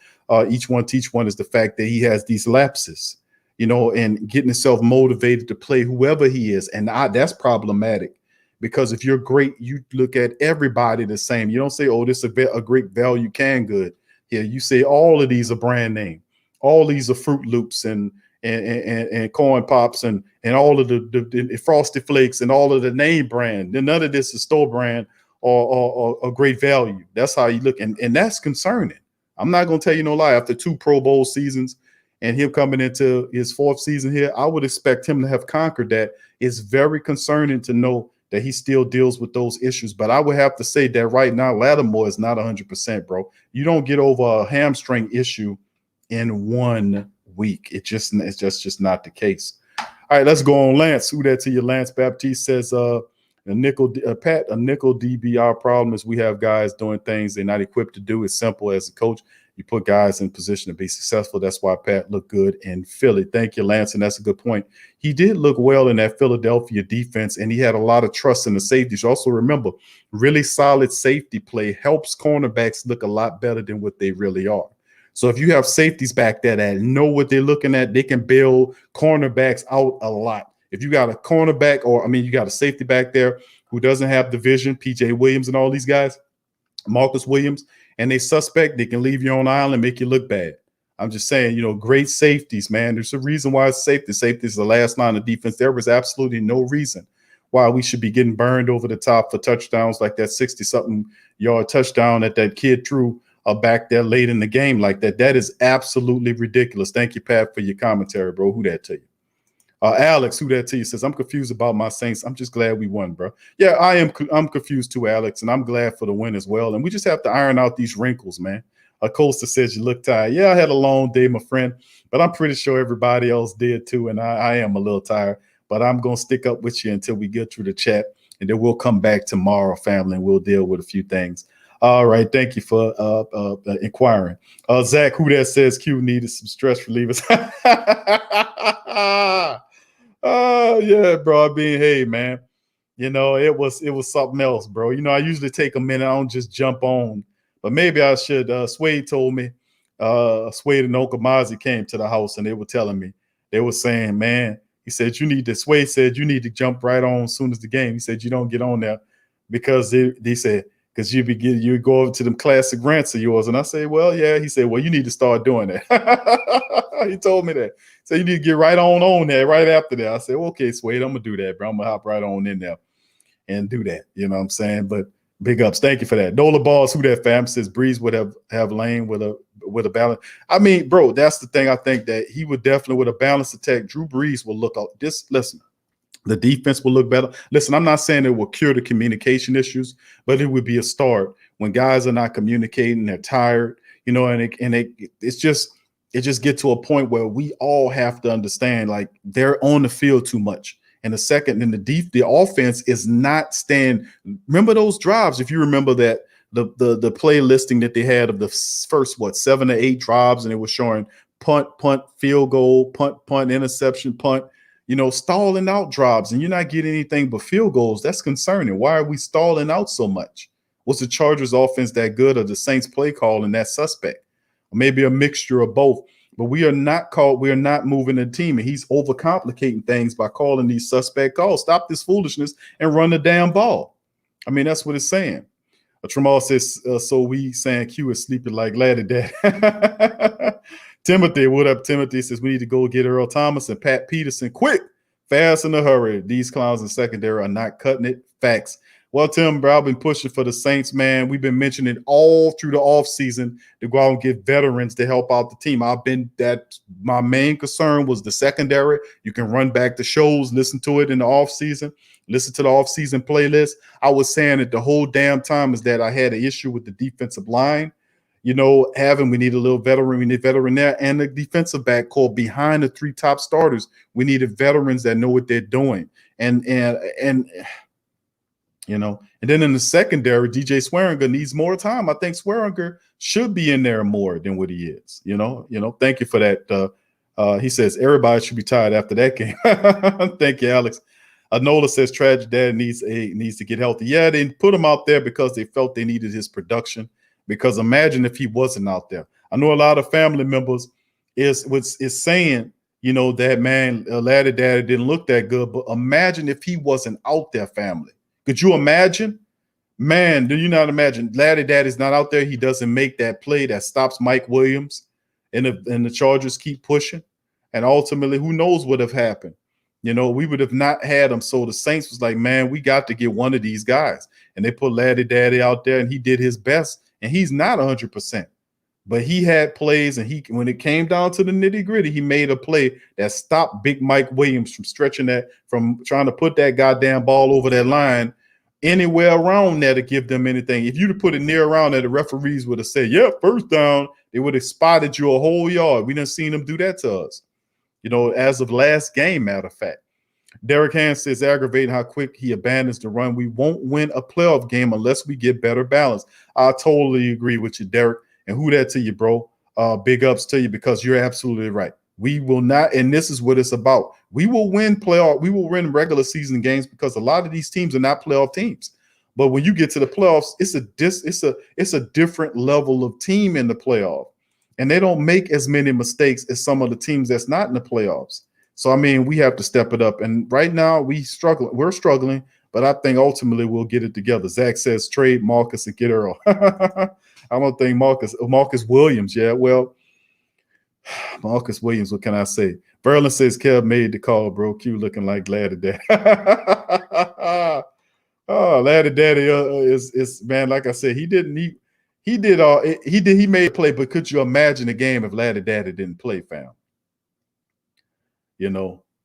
each one teach one is the fact that he has these lapses, you know, and getting himself motivated to play whoever he is. And that's problematic because if you're great, you look at everybody the same. You don't say, oh, this is a great value can good. Yeah, you say all of these are brand name. All these are Fruit Loops and Corn Pops and all of the Frosted Flakes and all of the name brand. And none of this is store brand or great value. That's how you look. And that's concerning. I'm not going to tell you no lie. After 2 Pro Bowl seasons and him coming into his 4th season here, I would expect him to have conquered that. It's very concerning to know that he still deals with those issues. But I would have to say that right now, Lattimore is not 100%, bro. You don't get over a hamstring issue in 1 week. It's just not the case. All right, let's go on, Lance. Who that to you? Lance Baptiste says, a nickel DBR problem is we have guys doing things they're not equipped to do. It's simple as a coach. You put guys in position to be successful. That's why Pat looked good in Philly. Thank you, Lance, and that's a good point. He did look well in that Philadelphia defense, and he had a lot of trust in the safeties. Also remember, really solid safety play helps cornerbacks look a lot better than what they really are. So if you have safeties back there that know what they're looking at, they can bail cornerbacks out a lot. If you got a cornerback, you got a safety back there who doesn't have the vision, PJ Williams and all these guys, Marcus Williams, and they suspect, they can leave you on the island and make you look bad. I'm just saying, great safeties, man. There's a reason why it's safety. Safety is the last line of defense. There was absolutely no reason why we should be getting burned over the top for touchdowns like that 60-something yard touchdown that kid threw back there late in the game like that. That is absolutely ridiculous. Thank you, Pat, for your commentary, bro. Who that to you? Alex, who that to you, says, I'm confused about my Saints. I'm just glad we won, bro. Yeah, I'm confused too, Alex, and I'm glad for the win as well. And we just have to iron out these wrinkles, man. Costa says you look tired. Yeah, I had a long day, my friend, but I'm pretty sure everybody else did too, and I am a little tired. But I'm going to stick up with you until we get through the chat, and then we'll come back tomorrow, family, and we'll deal with a few things. All right, thank you for inquiring. Zach, who that says Q needed some stress relievers. Yeah, bro. Hey, man. It was something else, bro. I usually take a minute. I don't just jump on, but maybe I should. Swade told me. Swade and Uncle Mozzie came to the house and they were telling me. They were saying, man, he said Swade said you need to jump right on as soon as the game. He said you don't get on there because they said. Because you go over to them classic rants of yours. And I say, well, yeah. He said, well, you need to start doing that. He told me that. So you need to get right on there right after that. I said, okay, Swade, I'm going to do that, bro. I'm going to hop right on in there and do that. You know what I'm saying? But big ups. Thank you for that. Nola Balls, who that fam, says Breeze would have Lane with a balance. I mean, bro, that's the thing. I think that he would definitely, with a balanced attack, Drew Brees will look out. Listen. The defense will look better. Listen, I'm not saying it will cure the communication issues, but it would be a start when guys are not communicating, they're tired, and it just get to a point where we all have to understand, like, they're on the field too much. And the offense is not staying. Remember those drives? If you remember that the play listing that they had of the first 7 to 8 drives, and it was showing punt, field goal, punt, interception, punt. Stalling out drives, and you're not getting anything but field goals. That's concerning. Why are we stalling out so much? Was the Chargers offense that good, or the Saints play call and that suspect? Or maybe a mixture of both. But we are not moving the team, and he's overcomplicating things by calling these suspect calls. Stop this foolishness and run the damn ball. I mean, that's what it's saying. Tramal says, so we saying Q is sleeping like laddie dad. Timothy, what up? Timothy says we need to go get Earl Thomas and Pat Peterson quick, fast, in a hurry. These clowns in secondary are not cutting it. Facts. Well, Tim, bro, I've been pushing for the Saints, man. We've been mentioning all through the offseason to go out and get veterans to help out the team. My main concern was the secondary. You can run back the shows, listen to it in the offseason, listen to the offseason playlist. I was saying it the whole damn time is that I had an issue with the defensive line. We need a little veteran. We need veteran there, and the defensive back core behind the 3 top starters. We needed veterans that know what they're doing, and then in the secondary, DJ Swearinger needs more time. I think Swearinger should be in there more than what he is. Thank you for that. He says everybody should be tired after that game. Thank you, Alex. Nola says Tragic Dad needs to get healthy. Yeah, they put him out there because they felt they needed his production. Because imagine if he wasn't out there. I know a lot of family members is saying, that man, Laddie Daddy didn't look that good. But imagine if he wasn't out there, family. Could you imagine? Man, do you not imagine? Laddie Daddy's not out there. He doesn't make that play that stops Mike Williams, and the Chargers keep pushing. And ultimately, who knows what have happened? We would have not had him. So the Saints was like, man, we got to get one of these guys. And they put Laddie Daddy out there, and he did his best. And he's not 100%. But he had plays, and when it came down to the nitty gritty, he made a play that stopped Big Mike Williams from from trying to put that goddamn ball over that line anywhere around there to give them anything. If you'd have put it near around there, the referees would have said, yeah, first down. They would have spotted you a whole yard. We done seen them do that to us, as of last game, matter of fact. Derek Hand says, aggravating how quick he abandons the run. We won't win a playoff game unless we get better balance. I totally agree with you, Derek. And who that to you, bro? Big ups to you, because you're absolutely right. We will not, and this is what it's about. We will win regular season games because a lot of these teams are not playoff teams. But when you get to the playoffs, it's a different level of team in the playoff. And they don't make as many mistakes as some of the teams that's not in the playoffs. So, I mean, we have to step it up. And right now we're struggling, but I think ultimately we'll get it together. Zach says trade Marcus and get Earl. I don't think Marcus Williams. Yeah, well, Marcus Williams, what can I say? Verlin says Kev made the call, bro. Q looking like glad at that. Oh, Laddie Daddy is man. Like I said, he made a play, but could you imagine a game if Laddie Daddy didn't play, fam?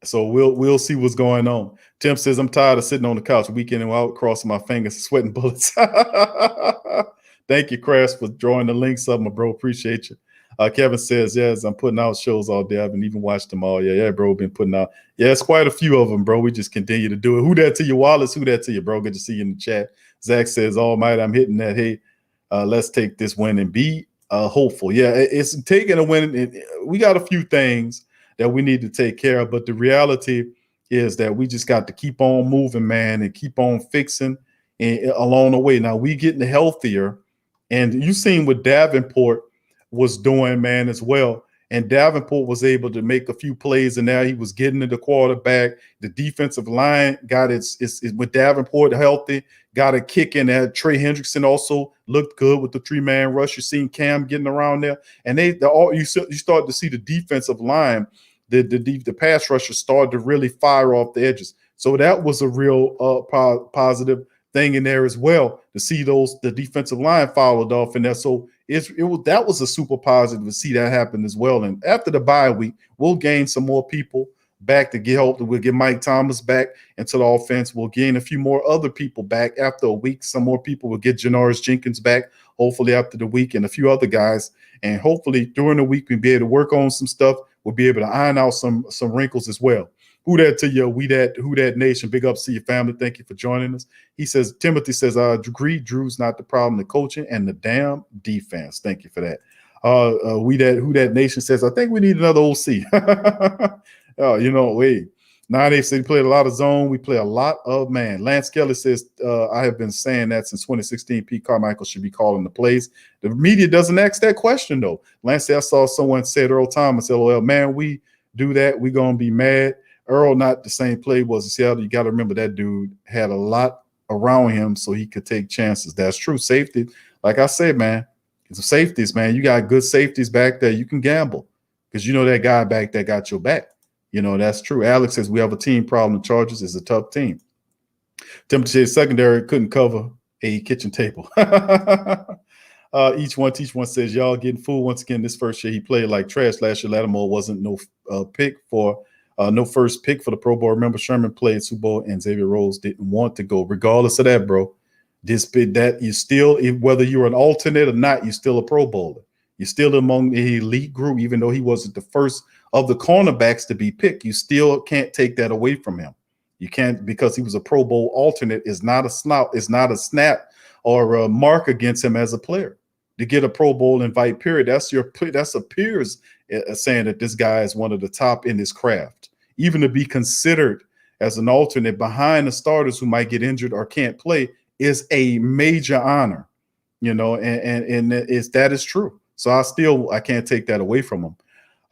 So we'll see what's going on. Tim says I'm tired of sitting on the couch week in and out, crossing my fingers, sweating bullets. Thank you, Crash, for drawing the links up, my bro. Appreciate you. Kevin says, yes, I'm putting out shows all day. I haven't even watched them all. Yeah, bro, been putting out. Yeah, it's quite a few of them, bro. We just continue to do it. Who that to you, Wallace? Who that to you, bro? Good to see you in the chat. Zach says, all might, I'm hitting that. Hey, let's take this win and be hopeful. Yeah, it's taking a win. We got a few things that we need to take care of, but the reality is that we just got to keep on moving, man, and keep on fixing along the way. Now we getting healthier, and you seen what Davenport was doing, man, as well. And Davenport was able to make a few plays, and now he was getting to the quarterback. The defensive line got its with Davenport healthy, got a kick in there. Trey Hendrickson also looked good with the 3-man rush. You're seeing Cam getting around there, and you start to see the defensive line, the pass rushers started to really fire off the edges. So that was a real positive thing in there as well, to see the defensive line followed off in there. So that was a super positive to see that happen as well. And after the bye week, we'll gain some more people back to get help. We'll get Mike Thomas back into the offense. We'll gain a few more other people back after a week. Some more people will get Janoris Jenkins back, hopefully after the week, and a few other guys. And hopefully during the week, we'll be able to work on some stuff. We'll be able to iron out some wrinkles as well. Who that to you? Who that nation? Big ups to your family. Thank you for joining us. He says, Timothy says, I agree. Drew's not the problem. The coaching and the damn defense. Thank you for that. Who that nation says, I think we need another OC. Wait. 9-8 said he played a lot of zone. We play a lot of man. Lance Kelly says, I have been saying that since 2016. Pete Carmichael should be calling the plays. The media doesn't ask that question, though. Lance said, I saw someone said Earl Thomas, LOL, man, we do that. We're going to be mad. Earl, not the same play was in Seattle. You got to remember that dude had a lot around him so he could take chances. That's true. Safety, like I said, man, it's safeties, man. You got good safeties back there. You can gamble because you know that guy back there got your back. That's true. Alex says we have a team problem. The Chargers is a tough team. Timothy says secondary couldn't cover a kitchen table. Each one says y'all getting fooled once again. This first year he played like trash. Last year Lattimore wasn't no first pick for the Pro Bowl. Remember Sherman played Super Bowl and Xavier Rhodes didn't want to go. Regardless of that, bro, that you still, whether you're an alternate or not, you're still a Pro Bowler. You're still among the elite group, even though he wasn't the first of the cornerbacks to be picked. You still can't take that away from him. You can't, because he was a Pro Bowl alternate. Is not a snap or a mark against him as a player. To get a Pro Bowl invite, period. That's a peers saying that this guy is one of the top in his craft. Even to be considered as an alternate behind the starters who might get injured or can't play is a major honor, and that is true. So I can't take that away from him.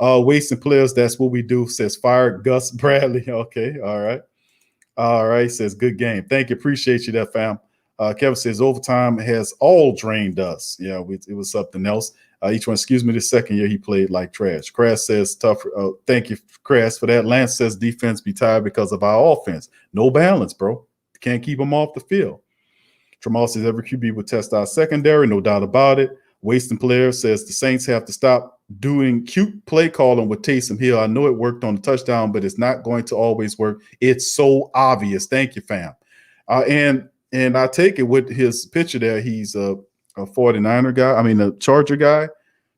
Wasting players, that's what we do, says fire Gus Bradley. Okay, all right, says good game. Thank you, appreciate you that, fam. Kevin says overtime has all drained us. Yeah, it was something else. Each one, excuse me, the second year he played like trash. Crash says tough. Thank you, Crash, for that. Lance says defense be tired because of our offense. No balance, bro. Can't keep them off the field. Tramal says every QB would test our secondary, no doubt about it. Wasting Player says the Saints have to stop doing cute play calling with Taysom Hill. I know it worked on the touchdown, but it's not going to always work. It's so obvious. Thank you, fam. And I take it with his picture there. He's a 49er guy. I mean, a Charger guy.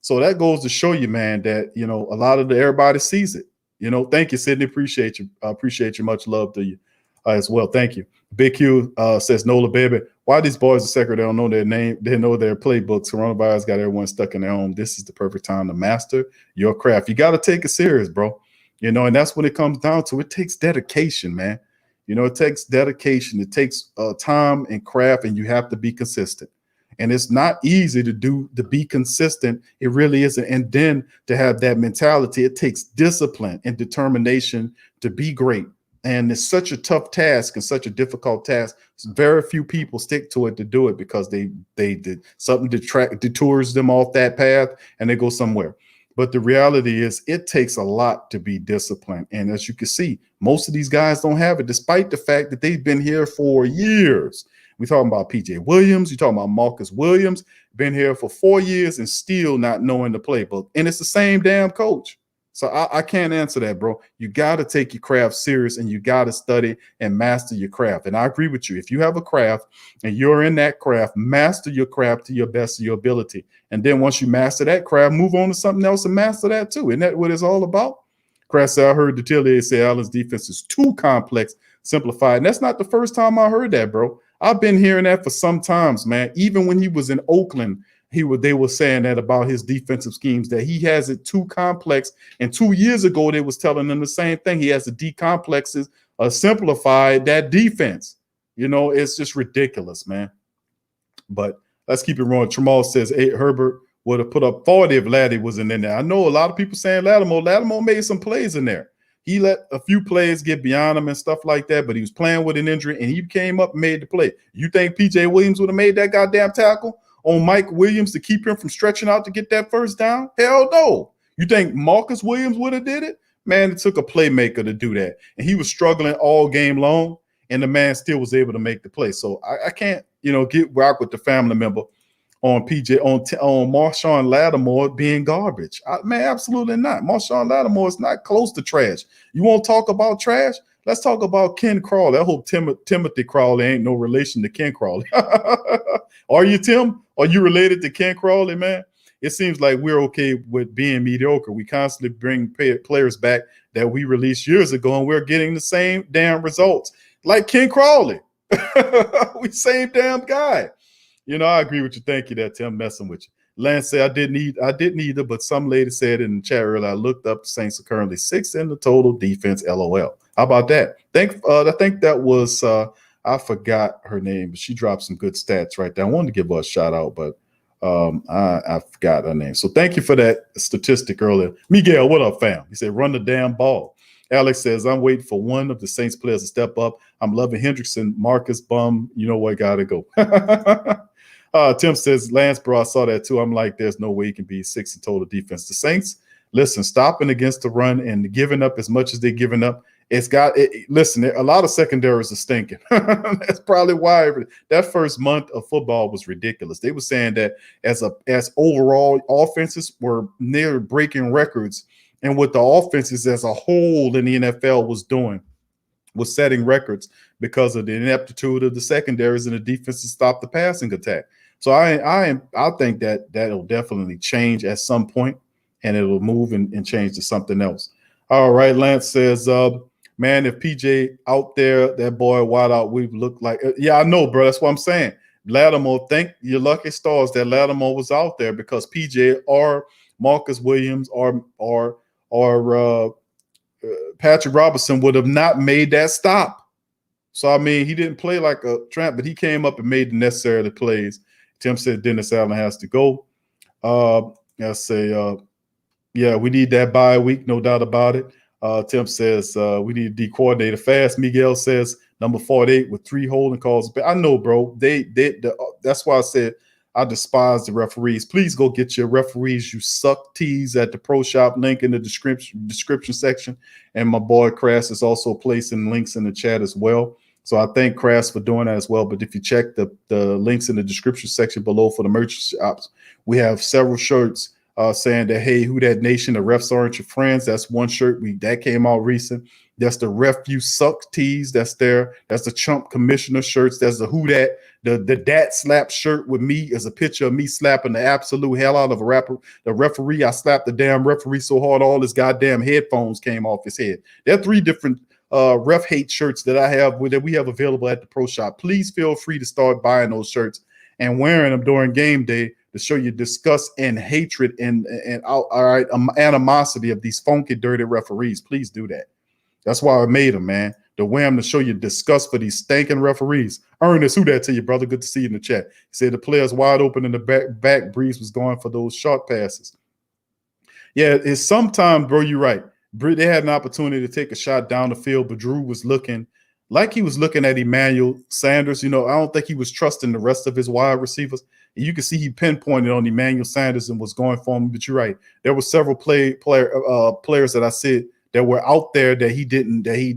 So that goes to show you, man, that, you know, a lot of everybody sees it. You know, thank you, Sydney. Appreciate you. Appreciate you. Much love to you as well. Thank you. Big Q says, Nola, baby, why these boys and secretary don't know their name? They know their playbooks. Coronavirus got everyone stuck in their home. This is the perfect time to master your craft. You got to take it serious, bro. You know, and that's what it comes down to. It takes dedication, man. You know, it takes dedication. It takes time and craft, and you have to be consistent. And it's not easy to be consistent. It really isn't. And then to have that mentality, it takes discipline and determination to be great. And it's such a tough task and such a difficult task. Very few people stick to it to do it because they did something detours them off that path and they go somewhere. But the reality is it takes a lot to be disciplined. And as you can see, most of these guys don't have it, despite the fact that they've been here for years. We're talking about PJ Williams. You're talking about Marcus Williams, been here for 4 years and still not knowing the playbook. And it's the same damn coach. So I can't answer that, bro. You got to take your craft serious and you got to study and master your craft. And I agree with you. If you have a craft and you're in that craft, master your craft to your best of your ability. And then once you master that craft, move on to something else and master that too. Isn't that what it's all about? Crash said, I heard the Tilly say Allen's defense is too complex, simplified. And that's not the first time I heard that, bro. I've been hearing that for some times, man. Even when he was in Oakland, they were saying that about his defensive schemes, that he has it too complex. And 2 years ago, they was telling him the same thing. He has to decomplexes, simplify that defense. You know, it's just ridiculous, man. But let's keep it rolling. Tramal says, hey, Herbert would have put up 40 if Laddie wasn't in there. I know a lot of people saying Lattimore. Lattimore made some plays in there. He let a few plays get beyond him and stuff like that, but he was playing with an injury, and he came up and made the play. You think P.J. Williams would have made that goddamn tackle on Mike Williams to keep him from stretching out to get that first down? Hell no. You think Marcus Williams would have did it? Man, it took a playmaker to do that. And he was struggling all game long, and the man still was able to make the play. So I can't, get rock with the family member on PJ, on Marshawn Lattimore being garbage. Man, absolutely not. Marshawn Lattimore is not close to trash. You want to talk about trash? Let's talk about Ken Crawley. I hope Timothy Crawley ain't no relation to Ken Crawley. Are you, Tim? Are you related to Ken Crawley, man? It seems like we're okay with being mediocre. We constantly bring players back that we released years ago, and we're getting the same damn results. Like Ken Crawley. We same damn guy. I agree with you. Thank you, that Tim, messing with you. Lance said, I didn't either, but some lady said in the chat earlier, I looked up, the Saints are currently 6th in the total defense, LOL. How about that? I think that was, I forgot her name, but she dropped some good stats right there. I wanted to give her a shout out, but I forgot her name. So thank you for that statistic earlier. Miguel, what up, fam? He said, run the damn ball. Alex says, I'm waiting for one of the Saints players to step up. I'm loving Hendrickson, Marcus Bum. You know what? Got to go. Tim says, Lance, bro, I saw that too. I'm like, there's no way he can be 6th in total defense. The Saints, listen, stopping against the run and giving up as much as they're giving up, listen, a lot of secondaries are stinking. That's probably why that first month of football was ridiculous. They were saying that as overall offenses were near breaking records, and what the offenses as a whole in the NFL was doing was setting records because of the ineptitude of the secondaries and the defense to stop the passing attack. So I think that'll definitely change at some point, and it'll move and change to something else. All right, Lance says, man, if PJ out there, that boy wide out, we've looked like, yeah, I know, bro. That's what I'm saying. Lattimore, thank your lucky stars that Lattimore was out there, because PJ or Marcus Williams or Patrick Robinson would have not made that stop. So, I mean, he didn't play like a tramp, but he came up and made the necessary plays. Tim said Dennis Allen has to go. Yeah, we need that bye week, no doubt about it. Tim says we need a D coordinator fast. Miguel says number 48 with 3 holding calls. I know, bro. That's why I said I despise the referees. Please go get your referees, you suck tees, at the Pro Shop link in the description section. And my boy Crass is also placing links in the chat as well. So I thank Crafts for doing that as well. But if you check the links in the description section below for the merch shops, we have several shirts saying that, hey, who that nation, the refs aren't your friends. That's one shirt that came out recent. That's the Ref You Suck tees that's there. That's the Chump Commissioner shirts. That's the Who Dat. The Dat Slap shirt with me is a picture of me slapping the absolute hell out of the referee. I slapped the damn referee so hard all his goddamn headphones came off his head. There are 3 different ref hate shirts that we have available at the pro shop. Please feel free to start buying those shirts and wearing them during game day to show your disgust and hatred and animosity of these funky, dirty referees. Please do that. That's why I made them, man. To wear them to show your disgust for these stinking referees. Ernest, who that to you, brother? Good to see you in the chat. He said the players wide open in the back. Breeze was going for those short passes. Yeah, it's sometimes, bro, you're right. They had an opportunity to take a shot down the field, but Drew was looking like he was looking at Emmanuel Sanders. I don't think he was trusting the rest of his wide receivers. And you can see he pinpointed on Emmanuel Sanders and was going for him. But you're right. There were several players that I said that were out there that he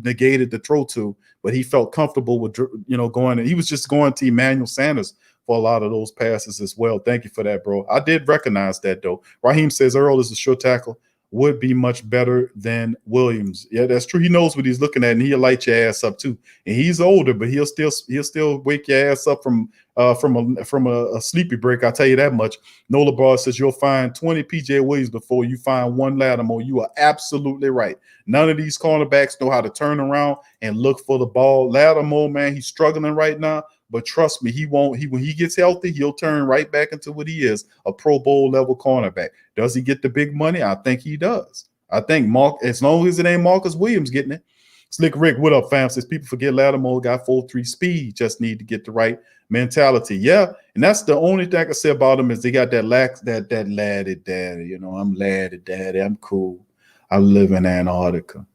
negated the throw to, but he felt comfortable with, going. And he was just going to Emmanuel Sanders for a lot of those passes as well. Thank you for that, bro. I did recognize that, though. Raheem says Earl is a sure tackle. Would be much better than Williams. Yeah, that's true. He knows what he's looking at, and he'll light your ass up too. And he's older, but he'll still wake your ass up from a sleepy break. I'll tell you that much. Nola Bar says you'll find 20 PJ Williams before you find one Lattimore. You are absolutely right. None of these cornerbacks know how to turn around and look for the ball. Lattimore, man, he's struggling right now. But trust me, he won't. When he gets healthy, he'll turn right back into what he is, a Pro Bowl level cornerback. Does he get the big money? I think he does. I think as long as it ain't Marcus Williams getting it. Slick Rick, what up, fam? Says people forget Lattimore got 4.3 speed. Just need to get the right mentality. Yeah, and that's the only thing I can say about him is they got that laddie daddy. I'm laddie daddy. I'm cool. I live in Antarctica.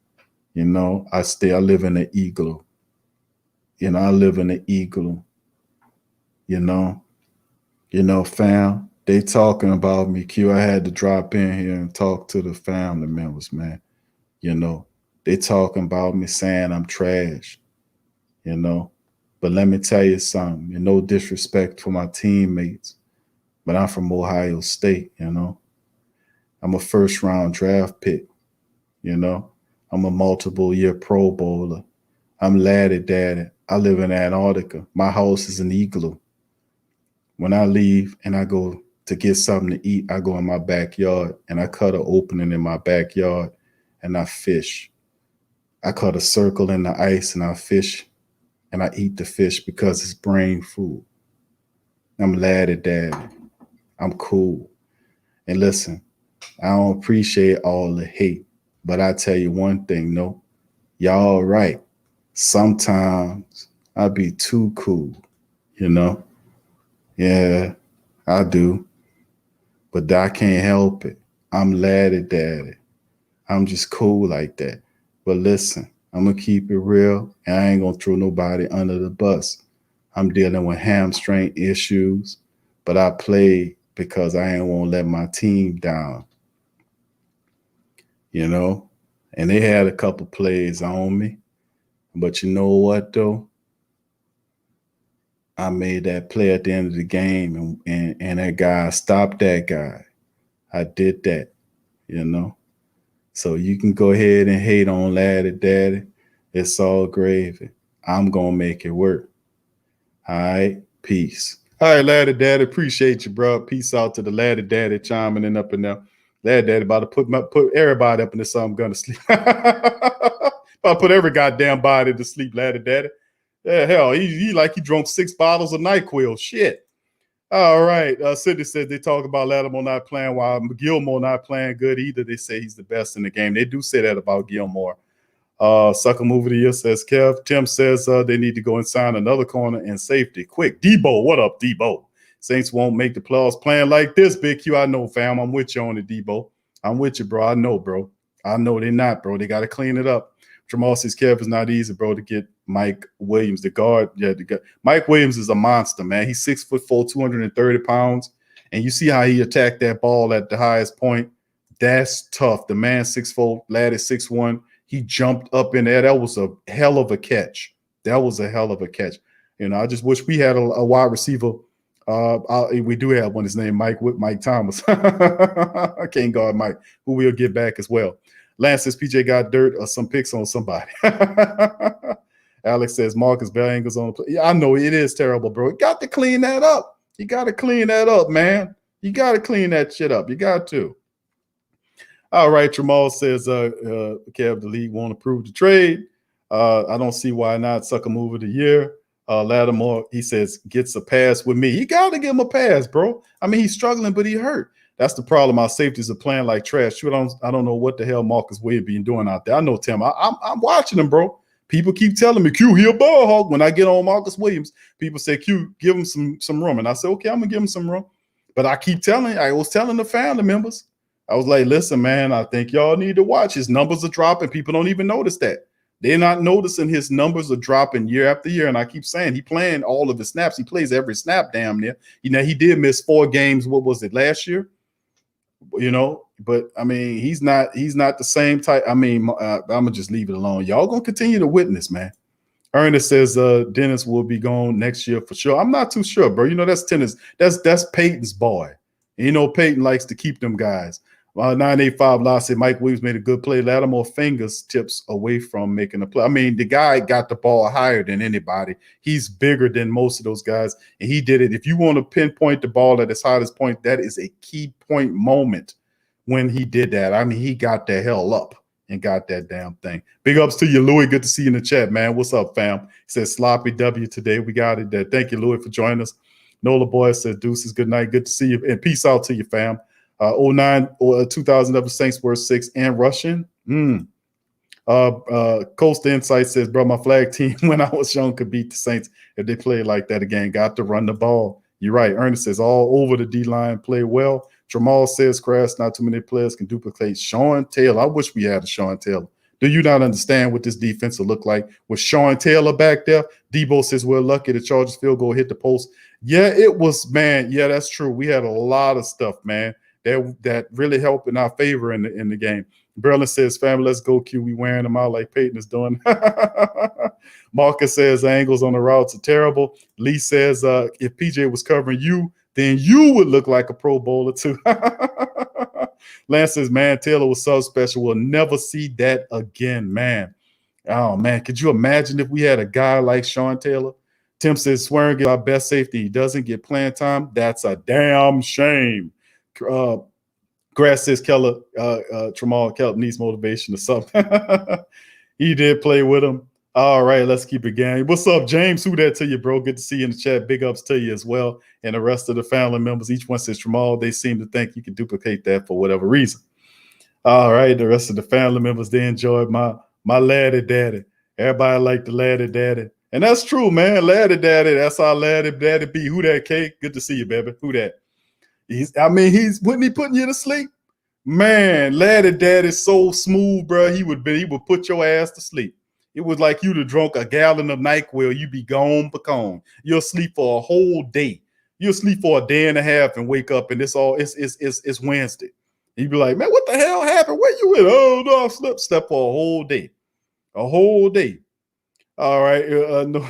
I live in the igloo. I live in the igloo. Fam, they talking about me, Q. I had to drop in here and talk to the family members, man. They talking about me saying I'm trash, But let me tell you something, no disrespect for my teammates, but I'm from Ohio State, I'm a first-round draft pick, I'm a multiple-year Pro Bowler. I'm laddie daddy. I live in Antarctica. My house is an igloo. When I leave and I go to get something to eat, I go in my backyard and I cut an opening in my backyard and I fish. I cut a circle in the ice and I fish and I eat the fish because it's brain food. I'm laddie daddy. I'm cool. And listen, I don't appreciate all the hate, but I tell you one thing, y'all right. Sometimes I be too cool, Yeah, I do. But I can't help it. I'm laddie daddy. I'm just cool like that. But listen, I'm going to keep it real, and I ain't going to throw nobody under the bus. I'm dealing with hamstring issues, but I played because I ain't want to let my team down, And they had a couple plays on me. But you know what, though? I made that play at the end of the game, and that guy stopped that guy. I did that, So you can go ahead and hate on laddie daddy. It's all gravy. I'm going to make it work. All right? Peace. All right, laddie daddy. Appreciate you, bro. Peace out to the laddie daddy chiming in up in there. Laddie daddy about to put everybody up in this I'm going to sleep. I'll put every goddamn body to sleep, laddie daddy. Yeah, hell, he drunk 6 bottles of NyQuil. Shit. All right. Sidney said they talk about Lattimore not playing while Gilmore not playing good either. They say he's the best in the game. They do say that about Gilmore. Sucker Movie of the Year says Kev. Tim says they need to go and sign another corner and safety. Quick. Debo, what up, Debo? Saints won't make the playoffs playing like this, Big Q. I know, fam. I'm with you on it, Debo. I'm with you, bro. I know, bro. I know they're not, bro. They got to clean it up. Jamal says Kev is not easy, bro, to get Mike Williams, the guard. Yeah, Mike Williams is a monster, man. He's 6'4", 230 pounds. And you see how he attacked that ball at the highest point. That's tough. The man 6'4", lad is 6'1". He jumped up in there. That was a hell of a catch. That was a hell of a catch. You know, I just wish we had a wide receiver. We do have one. His name Mike Thomas. I can't guard Mike, who we'll get back as well. Lance says PJ got dirt or some picks on somebody. Alex says Marcus Bell angles on the play. Yeah, I know it is terrible, bro. You got to clean that up. You got to clean that up, man. You got to clean that shit up. You got to. All right, Jamal says Kev, the league won't approve the trade. I don't see why not. Sucker move of the year. Lattimore, he says, gets a pass with me. You got to give him a pass, bro. I mean, he's struggling, but he hurt. That's the problem. Our safeties are playing like trash. Shoot, I don't know what the hell Marcus Wade being doing out there. I know, Tim. I'm watching him, bro. People keep telling me, Q, he a ball hog. When I get on Marcus Williams, people say, Q, give him some room. And I say, okay, I'm going to give him some room. But I was telling the family members, I was like, listen, man, I think y'all need to watch. His numbers are dropping. People don't even notice that. They're not noticing his numbers are dropping year after year. And I keep saying he playing all of his snaps. He plays every snap damn near. You know, he did miss 4 games. What was it, last year? You know, but I mean, he's not the same type. I mean, I'm gonna just leave it alone. Y'all gonna continue to witness, man. Ernest says Dennis will be gone next year for sure. I'm not too sure, bro. You know, that's tennis. That's Peyton's boy. And you know, Peyton likes to keep them guys. 985 Law said Mike Williams made a good play. Lattimore tips away from making a play. I mean, the guy got the ball higher than anybody. He's bigger than most of those guys, and he did it. If you want to pinpoint the ball at its hottest point, that is a key point moment when he did that. I mean, he got the hell up and got that damn thing. Big ups to you, Louis. Good to see you in the chat, man. What's up, fam? He says sloppy W today. We got it there. Thank you, Louis, for joining us. Nola Boy said deuces. Good night. Good to see you, and peace out to you, fam. 2011 Saints were 6 and rushing. Coast Insight says, bro, my flag team when I was young could beat the Saints if they played like that again. Got to run the ball. You're right. Ernest says all over the D-line play well. Jamal says, Crash, not too many players can duplicate Sean Taylor. I wish we had a Sean Taylor. Do you not understand what this defense will look like with Sean Taylor back there? Debo says, we're lucky the Chargers field goal hit the post. Yeah, it was, man. Yeah, that's true. We had a lot of stuff, man. That really helped in our favor in the game. Berlin says, family, let's go, Q. We wearing them out like Peyton is doing. Marcus says, angles on the routes are terrible. Lee says, if PJ was covering you, then you would look like a Pro Bowler too. Lance says, man, Taylor was so special. We'll never see that again, man. Oh, man, could you imagine if we had a guy like Sean Taylor? Tim says, Swearing get our best safety. He doesn't get playing time. That's a damn shame. Grass says Keller, Tramal Kelp needs motivation or something. He did play with him. All right, let's keep it going. What's up, James? Who that to you, bro? Good to see you in the chat. Big ups to you as well. And the rest of the family members, each one says Tramal. They seem to think you can duplicate that for whatever reason. All right, the rest of the family members, they enjoyed my laddie daddy. Everybody like the laddie daddy. And that's true, man. Laddie daddy, that's our laddie daddy be. Who that, Kate? Good to see you, baby. Who that? Wouldn't he putting you to sleep? Man, laddie daddy's so smooth, bro. He would put your ass to sleep. It was like you'd have drunk a gallon of NyQuil. You be gone pecan. You'll sleep for a whole day. You'll sleep for a day and a half and wake up and it's Wednesday. You'd be like, man, what the hell happened? Where you at? Oh no, I slept for a whole day. A whole day. All right. No.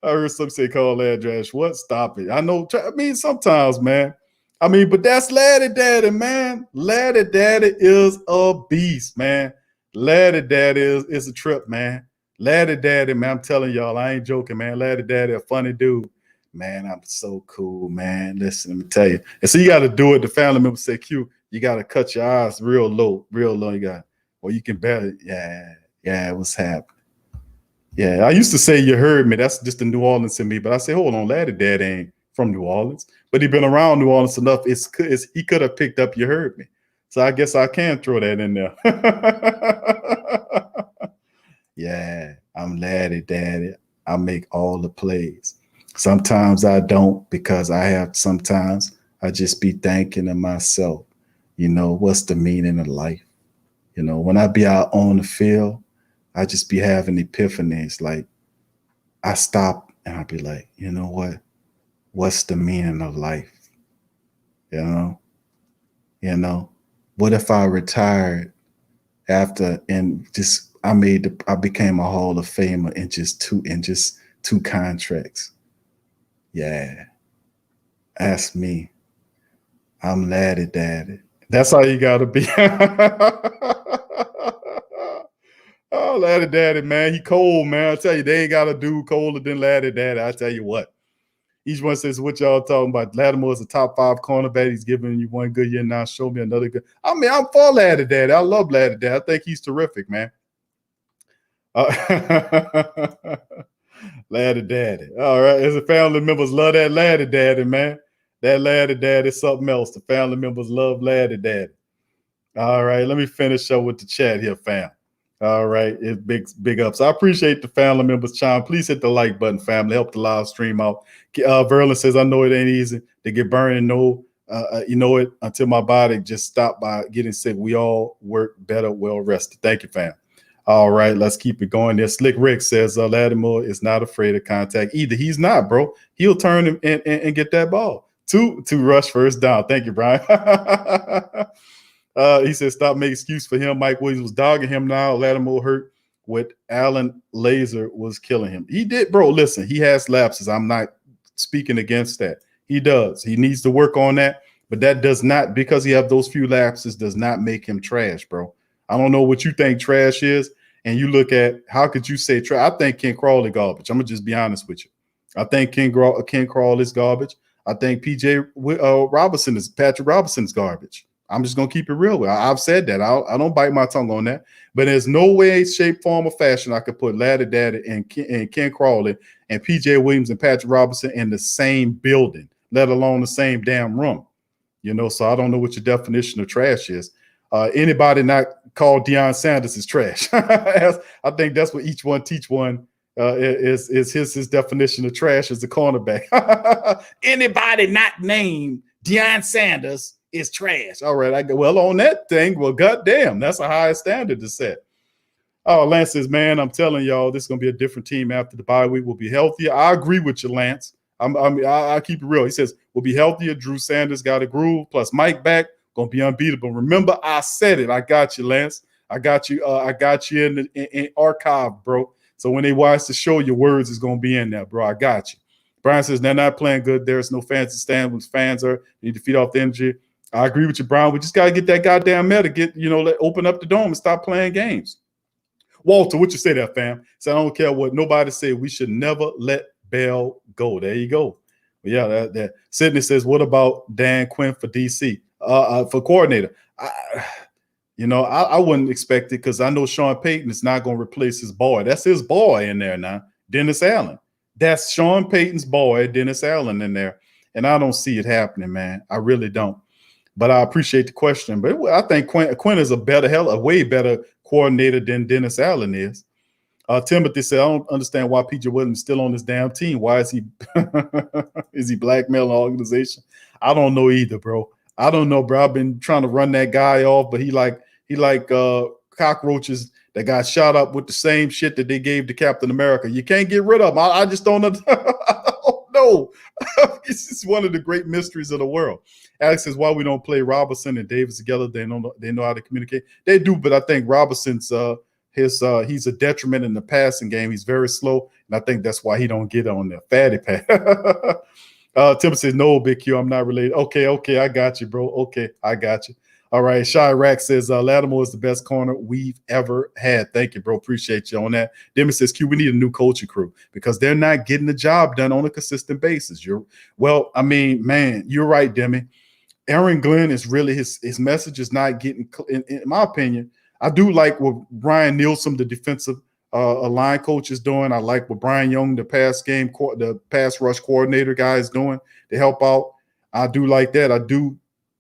I heard some say call address. What? Stop it. I know. I mean, sometimes, man. I mean, but that's Laddie Daddy, man. Laddie Daddy is a beast, man. Laddie Daddy is a trip, man. Laddie Daddy, man, I'm telling y'all, I ain't joking, man. Laddie Daddy, a funny dude. Man, I'm so cool, man. Listen, let me tell you. And so you got to do it. The family members say, Q, you got to cut your eyes real low. You got, well, you can barely, yeah, what's happening? Yeah, I used to say you heard me. That's just the New Orleans in me. But I say, hold on, Laddie Daddy ain't from New Orleans. But he been around New Orleans enough. He could have picked up you heard me. So I guess I can throw that in there. Yeah, I'm Laddie Daddy. I make all the plays. Sometimes I don't because sometimes I just be thinking to myself, you know, what's the meaning of life? You know, when I be out on the field, I just be having epiphanies. Like I stop and I be like, you know what? What's the meaning of life? You know, what if I retired after and just I became a Hall of Famer in just two contracts. Yeah. Ask me. I'm laddie daddy. That's how you gotta be. Oh, laddie daddy, man. He cold, man. I tell you, they ain't got a dude colder than laddie daddy. I tell you what. Each one says, what y'all talking about? Lattimore is a top 5 cornerback. He's giving you one good year now. Show me another good. I mean, I'm for laddie daddy. I love laddie daddy. I think he's terrific, man. Laddie daddy. All right. As the family members love that laddie daddy, man. That laddie daddy is something else. The family members love laddie daddy. All right. Let me finish up with the chat here, fam. All right. It's big ups. I appreciate the family members chime. Please hit the like button, family. Help the live stream out. Verlin says, I know it ain't easy to get burned and know, you know it until my body just stopped by getting sick. We all work better, well rested. Thank you, fam. All right, let's keep it going there. Slick Rick says Lattimore is not afraid of contact either. He's not, bro. He'll turn and get that ball. Two rush first down. Thank you, Brian. He says, stop making excuse for him. Mike Williams was dogging him now. Lattimore hurt what Allen Laser was killing him. He did, bro. Listen, he has lapses. I'm not speaking against that. He does. He needs to work on that. But that does not, because he have those few lapses, does not make him trash, bro. I don't know what you think trash is. And you look at, how could you say trash? I think Ken Crawley garbage. I'm going to just be honest with you. I think Ken Crawley is garbage. I think Patrick Robinson is garbage. I'm just going to keep it real. I've said that. I don't bite my tongue on that. But there's no way, shape, form, or fashion I could put Laddie Daddy and Ken Crawley and P.J. Williams and Patrick Robinson in the same building, let alone the same damn room. You know, so I don't know what your definition of trash is. Anybody not called Deion Sanders is trash. I think that's what each one teach one is his definition of trash as a cornerback. Anybody not named Deion Sanders is trash. All right, I go well on that thing. Well, goddamn, that's a high standard to set. Oh, Lance says, man, I'm telling y'all, this is gonna be a different team after the bye week. We'll be healthier. I agree with you, Lance. I keep it real. He says we'll be healthier. Drew Sanders got a groove. Plus Mike back. Gonna be unbeatable. Remember, I said it. I got you, Lance. I got you. I got you in archive, bro. So when they watch the show, your words is gonna be in there, bro. I got you. Brian says they're not playing good. There's no fans to stand when fans are. You need to feed off the energy. I agree with you, Brian. We just gotta get that goddamn meta. Open up the dome and stop playing games. Walter, what you say there, fam? So I don't care what nobody say. We should never let Bell go. There you go. But yeah, that. Sydney says, what about Dan Quinn for DC? For coordinator, I wouldn't expect it because I know Sean Payton is not going to replace his boy. That's his boy in there now, Dennis Allen. That's Sean Payton's boy, Dennis Allen, in there. And I don't see it happening, man. I really don't. But I appreciate the question. But I think Quinn is a way better coordinator than Dennis Allen is. Timothy said, I don't understand why PJ Williams is still on this damn team. Why is he is he blackmailing the organization? I don't know either, bro. I don't know, bro. I've been trying to run that guy off, but he like cockroaches that got shot up with the same shit that they gave to Captain America. You can't get rid of them. I just don't know. It's just one of the great mysteries of the world. Alex says, why we don't play Robinson and Davis together? They know how to communicate. They do, but I think Robinson's he's a detriment in the passing game. He's very slow, and I think that's why he don't get on the fatty pass. Tim says, no, Big Q, I'm not related. Okay, I got you, bro. Okay, I got you. All right, Shy Rack says, Lattimore is the best corner we've ever had. Thank you, bro. Appreciate you on that. Demi says, Q, we need a new coaching crew because they're not getting the job done on a consistent basis. You're right, Demi. Aaron Glenn is really, his message is not getting, in my opinion. I do like what Brian Nielsen, the defensive line coach, is doing. I like what Brian Young, the pass rush coordinator guy, is doing to help out. I do like that. I do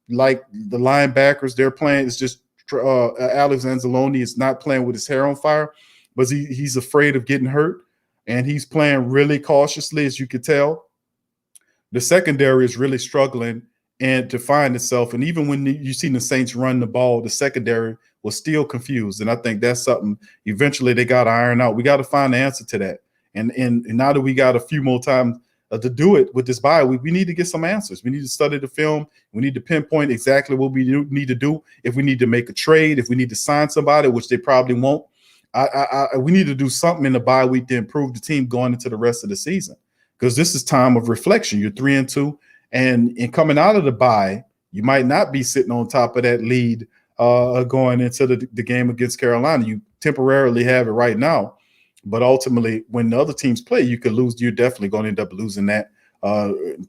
like the linebackers they're playing. It's just Alex Anzalone is not playing with his hair on fire, but he's afraid of getting hurt, and he's playing really cautiously, as you could tell. The secondary is really struggling and to find itself. And even when you see the Saints run the ball, the secondary was still confused. And I think that's something eventually they got to iron out. We got to find the answer to that. And now that we got a few more time to do it with this bye week, we need to get some answers. We need to study the film. We need to pinpoint exactly what we need to do. If we need to make a trade, if we need to sign somebody, which they probably won't. we need to do something in the bye week to improve the team going into the rest of the season, because this is time of reflection. You're 3-2, and coming out of the bye, you might not be sitting on top of that lead going into the game against Carolina. You temporarily have it right now, but ultimately, when the other teams play, you could lose. You're definitely going to end up losing that.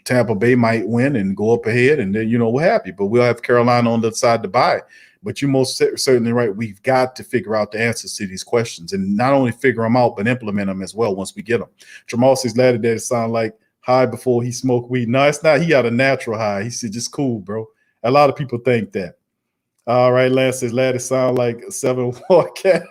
Tampa Bay might win and go up ahead, and then we're happy. But we'll have Carolina on the side to bye. But you're most certainly right. We've got to figure out the answers to these questions, and not only figure them out, but implement them as well once we get them. Jamal says, "Latter Daddy sound like high before he smoked weed." No, it's not. He got a natural high. He said, "Just cool, bro." A lot of people think that. All right, Lance says, "Laddie sound like a 7-1 cat."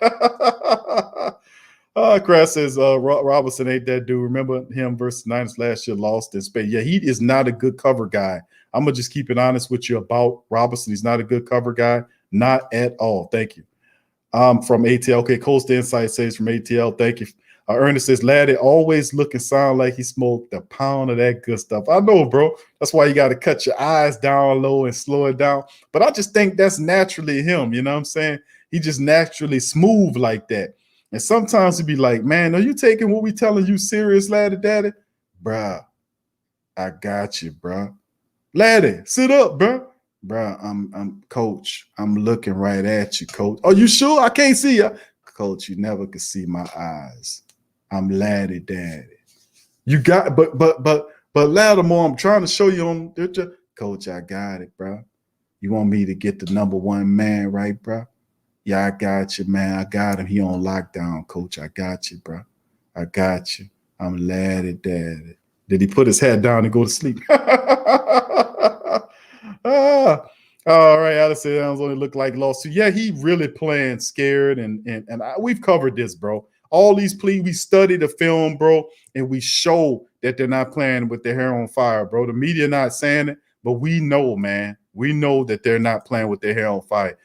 Crash says, Robinson ain't that dude. Remember him versus Niners last year, lost in space. Yeah, he is not a good cover guy. I'm going to just keep it honest with you about Robinson. He's not a good cover guy. Not at all. Thank you. From ATL. Okay, Coast Insight says from ATL. Thank you. Ernest says, Laddie always look and sound like he smoked a pound of that good stuff. I know, bro. That's why you got to cut your eyes down low and slow it down. But I just think that's naturally him. You know what I'm saying? He just naturally smooth like that. And sometimes he'd be like, man, are you taking what we telling you serious, Laddie Daddy? Bruh, I got you, bruh. Laddie, sit up, bruh. Bruh, I'm coach. I'm looking right at you, coach. Are you sure? I can't see you. Coach, you never could see my eyes. I'm Laddie Daddy. You got, but Lattimore, I'm trying to show you on, Coach, I got it, bro. You want me to get the number one man, right, bro? Yeah, I got you, man. I got him. He on lockdown, Coach. I got you, bro. I got you. I'm Laddie Daddy. Did he put his hat down and go to sleep? All right, Alice said only look like lost. So yeah, he really playing scared, and we've covered this, bro. All these pleas, we study the film, bro, and we show that they're not playing with their hair on fire, bro. The media not saying it, but we know, man. We know that they're not playing with their hair on fire.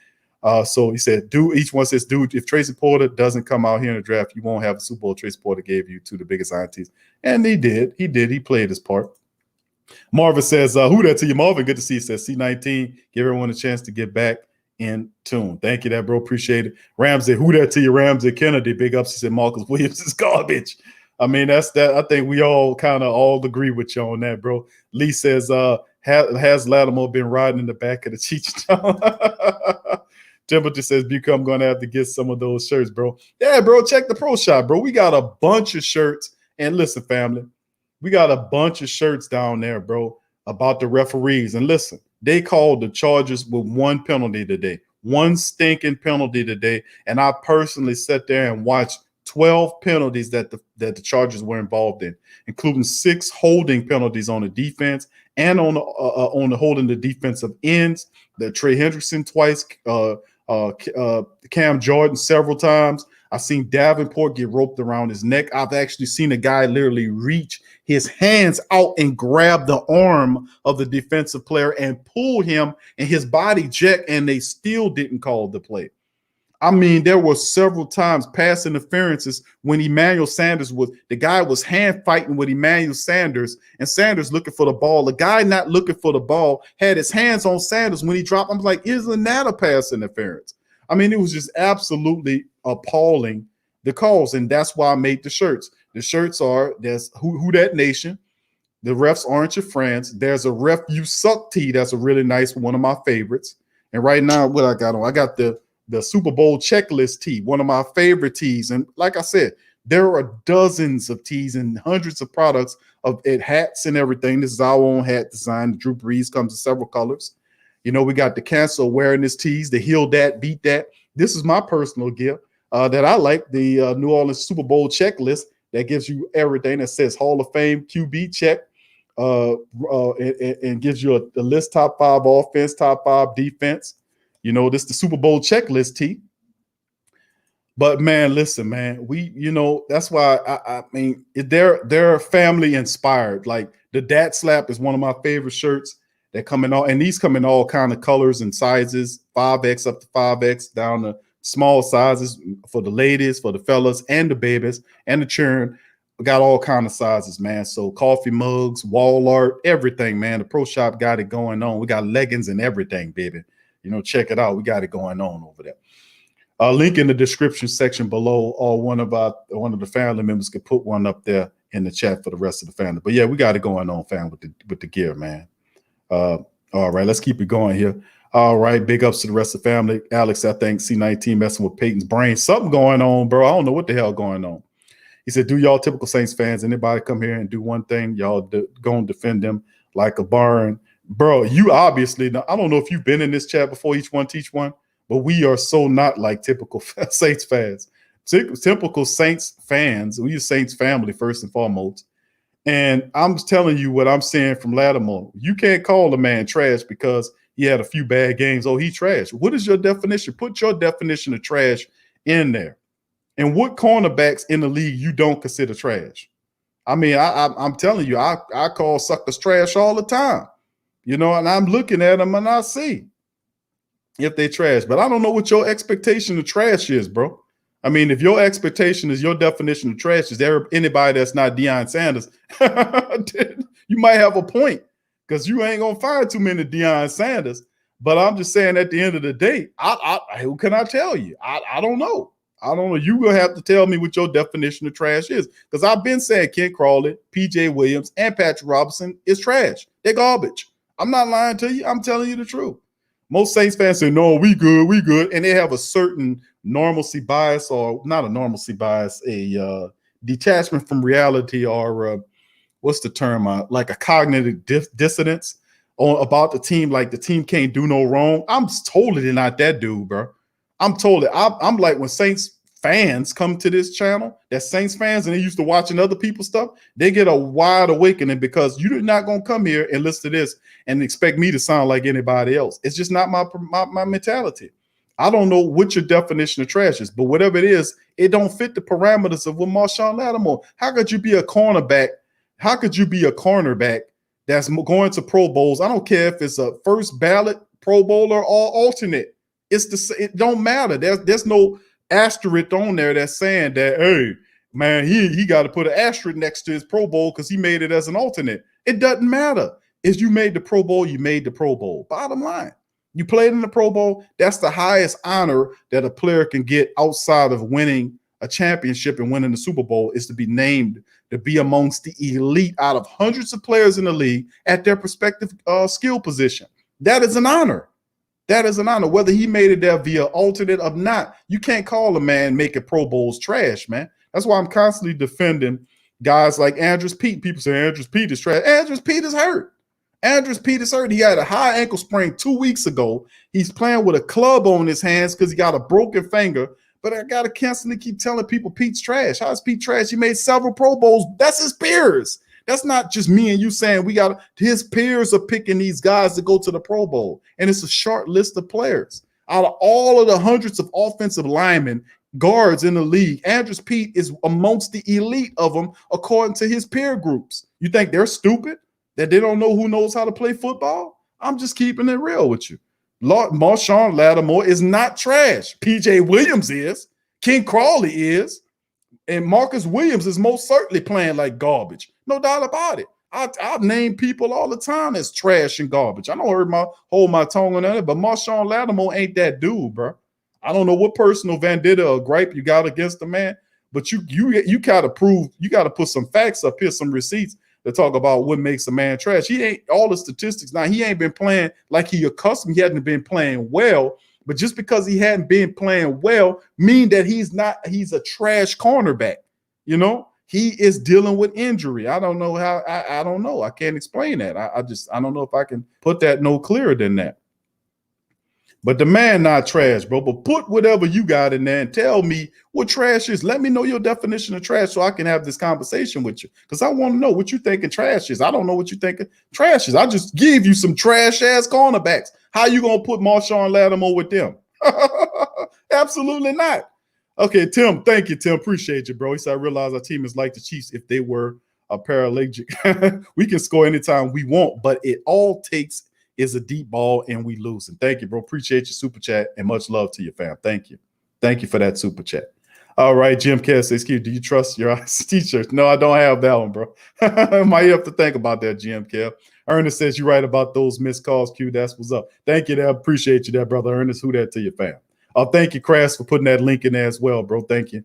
So he said, dude, each one says, dude, if Tracy Porter doesn't come out here in the draft, you won't have the Super Bowl Tracy Porter gave you to the biggest INTs. And he did. He played his part. Marvin says, who that to you, Marvin? Good to see you. Says C19. Give everyone a chance to get back in tune. Thank you, that bro. Appreciate it. Ramsey, who that to you? Ramsey Kennedy. Big ups. He said Marcus Williams is garbage. I mean, that's that. I think we all kind of all agree with you on that, bro. Lee says, has Lattimore been riding in the back of the Cheech? Timothy says, I'm going to have to get some of those shirts, bro. Yeah, bro, check the pro shop, bro. We got a bunch of shirts. And listen, family, we got a bunch of shirts down there, bro, about the referees. And listen, they called the Chargers with one penalty today, one stinking penalty today. And I personally sat there and watched 12 penalties that the Chargers were involved in, including 6 holding penalties on the defense and on the holding the defensive ends. That Trey Hendrickson twice, Cam Jordan several times. I've seen Davenport get roped around his neck. I've actually seen a guy literally reach his hands out and grab the arm of the defensive player and pull him, and his body jacked, and they still didn't call the play. I mean, there were several times pass interferences when Emmanuel Sanders the guy was hand fighting with Emmanuel Sanders, and Sanders looking for the ball. The guy not looking for the ball had his hands on Sanders when he dropped. I'm like, isn't that a pass interference? I mean, it was just absolutely appalling, the calls, and that's why I made the shirts. The shirts are, there's who that nation. The refs aren't your friends. There's a ref you suck tee. That's a really nice one of my favorites. And right now, what I got on, I got the Super Bowl checklist tee, one of my favorite tees. And like I said, there are dozens of tees and hundreds of products of hats and everything. This is our own hat design. Drew Brees comes in several colors. You know, we got the cancer awareness tees, the heal that, beat that. This is my personal gift that I like, the New Orleans Super Bowl checklist that gives you everything that says Hall of Fame QB check and gives you a list, top 5 offense, top 5 defense. You know, this is the Super Bowl checklist tee. But man, listen, man, that's why I mean, they're family inspired. Like the Dad Slap is one of my favorite shirts. They come in and these come in all kind of colors and sizes, 5X up to 5X, down to small sizes for the ladies, for the fellas, and the babies, and the children. We got all kind of sizes, man. So coffee mugs, wall art, everything, man. The pro shop got it going on. We got leggings and everything, baby. You know, check it out. We got it going on over there. Link in the description section below, or one of the family members could put one up there in the chat for the rest of the family. But yeah, we got it going on, fam, with the gear, man. All right, let's keep it going here. All right, big ups to the rest of the family. Alex, I think C19 messing with Peyton's brain. Something going on, bro. I don't know what the hell going on. He said, do y'all typical Saints fans, anybody come here and do one thing, y'all go and defend them like a barn. Bro, you obviously, I don't know if you've been in this chat before, each one teach one, but we are so not like typical Saints fans. Typical Saints fans, we are Saints family first and foremost. And I'm telling you what I'm saying from Lattimore. You can't call a man trash because he had a few bad games. Oh, he trash. What is your definition? Put your definition of trash in there. And what cornerbacks in the league you don't consider trash? I mean, I'm telling you, I call suckers trash all the time. You know, and I'm looking at them and I see if they trash. But I don't know what your expectation of trash is, bro. I mean, if your expectation is your definition of trash is there anybody that's not Deion Sanders, you might have a point because you ain't going to find too many Deion Sanders. But I'm just saying at the end of the day, who can I tell you? I don't know. I don't know. You're going to have to tell me what your definition of trash is because I've been saying Ken Crawley, P.J. Williams, and Patrick Robinson is trash. They're garbage. I'm not lying to you. I'm telling you the truth. Most Saints fans say, no, we good. And they have a certain normalcy bias, or not a normalcy bias, a detachment from reality, or what's the term? Like a cognitive dissonance about the team. Like the team can't do no wrong. I'm totally not that dude, bro. I'm like when Saints fans come to this channel, that Saints fans, and they used to watching other people's stuff, they get a wide awakening because you're not going to come here and listen to this and expect me to sound like anybody else. It's just not my mentality. I don't know what your definition of trash is, but whatever it is, it don't fit the parameters of what Marshawn Lattimore. How could you be a cornerback? How could you be a cornerback that's going to Pro Bowls? I don't care if it's a first ballot Pro Bowler or alternate. It don't matter. There's no asterisk on there that's saying that, hey, man, he got to put an asterisk next to his Pro Bowl because he made it as an alternate. It doesn't matter. If you made the Pro Bowl, you made the Pro Bowl. Bottom line. You played in the Pro Bowl. That's the highest honor that a player can get outside of winning a championship and winning the Super Bowl, is to be named to be amongst the elite out of hundreds of players in the league at their respective skill position. That is an honor. That is an honor, whether he made it there via alternate or not. You can't call a man making Pro Bowls trash, man. That's why I'm constantly defending guys like Andrews Pete. People say Andrews Pete is trash. Andrews Pete is hurt. Andrews Pete is hurt. He had a high ankle sprain 2 weeks ago. He's playing with a club on his hands because he got a broken finger. But I got to constantly keep telling people Pete's trash. How's Pete trash? He made several Pro Bowls. That's his peers. That's not just me and you saying his peers are picking these guys to go to the Pro Bowl. And it's a short list of players. Out of all of the hundreds of offensive linemen, guards in the league, Andrews Pete is amongst the elite of them according to his peer groups. You think they're stupid? That they don't know who knows how to play football? I'm just keeping it real with you. Marshawn Lattimore is not trash. P.J. Williams is. Ken Crawley is. And Marcus Williams is most certainly playing like garbage. No doubt about it. I name people all the time as trash and garbage. I don't hold my tongue on that, but Marshawn Lattimore ain't that dude, bro. I don't know what personal vendetta or gripe you got against the man, but you gotta prove, you gotta put some facts up here, some receipts to talk about what makes a man trash. He ain't all the statistics. Now, he ain't been playing like he accustomed. He hadn't been playing well, but just because he hadn't been playing well mean that he's a trash cornerback. You know, he is dealing with injury. I don't know how, I don't know. I can't explain that. I don't know if I can put that no clearer than that. But the man not trash, bro. But put whatever you got in there and tell me what trash is. Let me know your definition of trash so I can have this conversation with you. Because I want to know what you thinking trash is. I don't know what you thinking trash is. I just give you some trash-ass cornerbacks. How you going to put Marshawn Lattimore with them? Absolutely not. Okay, Tim, thank you, Tim. Appreciate you, bro. He said, I realize our team is like the Chiefs if they were a paraplegic. We can score anytime we want, but it all takes is a deep ball and we lose. And thank you, bro. Appreciate your super chat and much love to you, fam. Thank you. Thank you for that super chat. All right, Jim Cass says, Q, do you trust your teacher? No, I don't have that one, bro. Might have to think about that, Jim Kev. Ernest says you're right about those missed calls, Q. That's what's up. Thank you, there. Appreciate you there, brother Ernest. Who that to you, fam? Thank you, Crash, for putting that link in there as well, bro. Thank you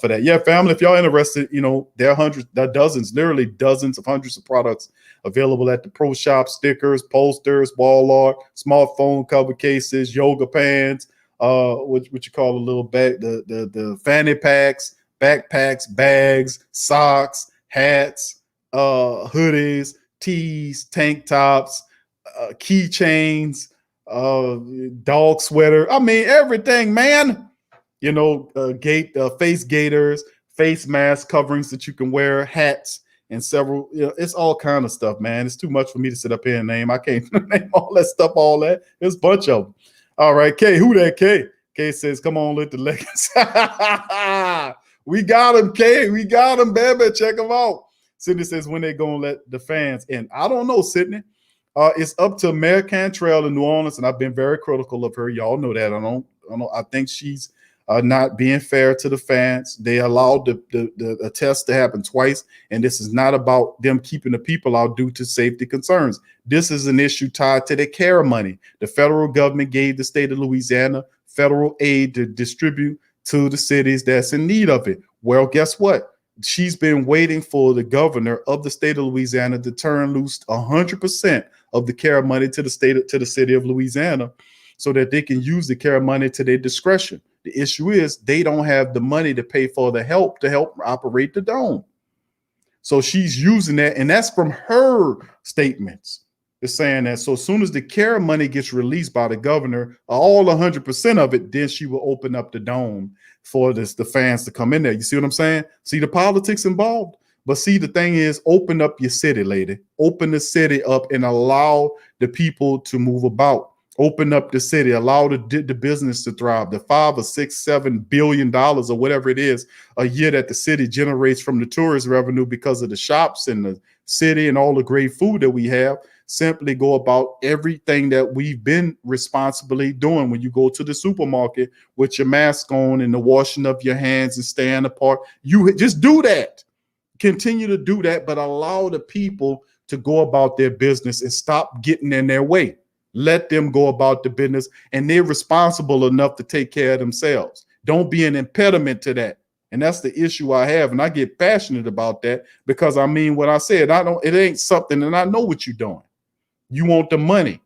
for that. Yeah, family, if y'all interested, there are hundreds, there are dozens, literally dozens of hundreds of products available at the Pro Shop: stickers, posters, wall art, smartphone cover cases, yoga pants, what you call a little bag, the fanny packs, backpacks, bags, socks, hats, hoodies, tees, tank tops, keychains, dog sweater. I mean, everything, man. Face gaiters, face mask coverings that you can wear, hats, and several. It's all kind of stuff, man. It's too much for me to sit up here and name. I can't name all that stuff. All that. There's a bunch of them. All right, K. Who that K? K says, "Come on, let the Lakers." We got him, K. We got him, baby. Check him out. Sydney says, "When they gonna let the fans in?" I don't know, Sydney. It's up to Mayor Cantrell in New Orleans, and I've been very critical of her. Y'all know that. I think she's not being fair to the fans. They allowed the test to happen twice, and this is not about them keeping the people out due to safety concerns. This is an issue tied to the CARE money. The federal government gave the state of Louisiana federal aid to distribute to the cities that's in need of it. Well, guess what? She's been waiting for the governor of the state of Louisiana to turn loose 100% of the CARE money to the city of Louisiana, so that they can use the CARE money to their discretion. The issue is they don't have the money to pay for the help to help operate the dome. So she's using that, and that's from her statements. It's saying that so as soon as the CARE money gets released by the governor, all 100% of it, then she will open up the dome for the fans to come in there. You see what I'm saying? See the politics involved? But see, the thing is, open up your city, lady. Open the city up and allow the people to move about. Open up the city, allow the business to thrive. The $5 or $6, $7 billion or whatever it is a year that the city generates from the tourist revenue because of the shops and the city and all the great food that we have. Simply go about everything that we've been responsibly doing when you go to the supermarket with your mask on and the washing of your hands and staying apart. You just do that. Continue to do that, but allow the people to go about their business and stop getting in their way. Let them go about the business, and they're responsible enough to take care of themselves. Don't be an impediment to that. And that's the issue I have. And I get passionate about that because I mean what I said. It ain't something, and I know what you're doing. You want the money,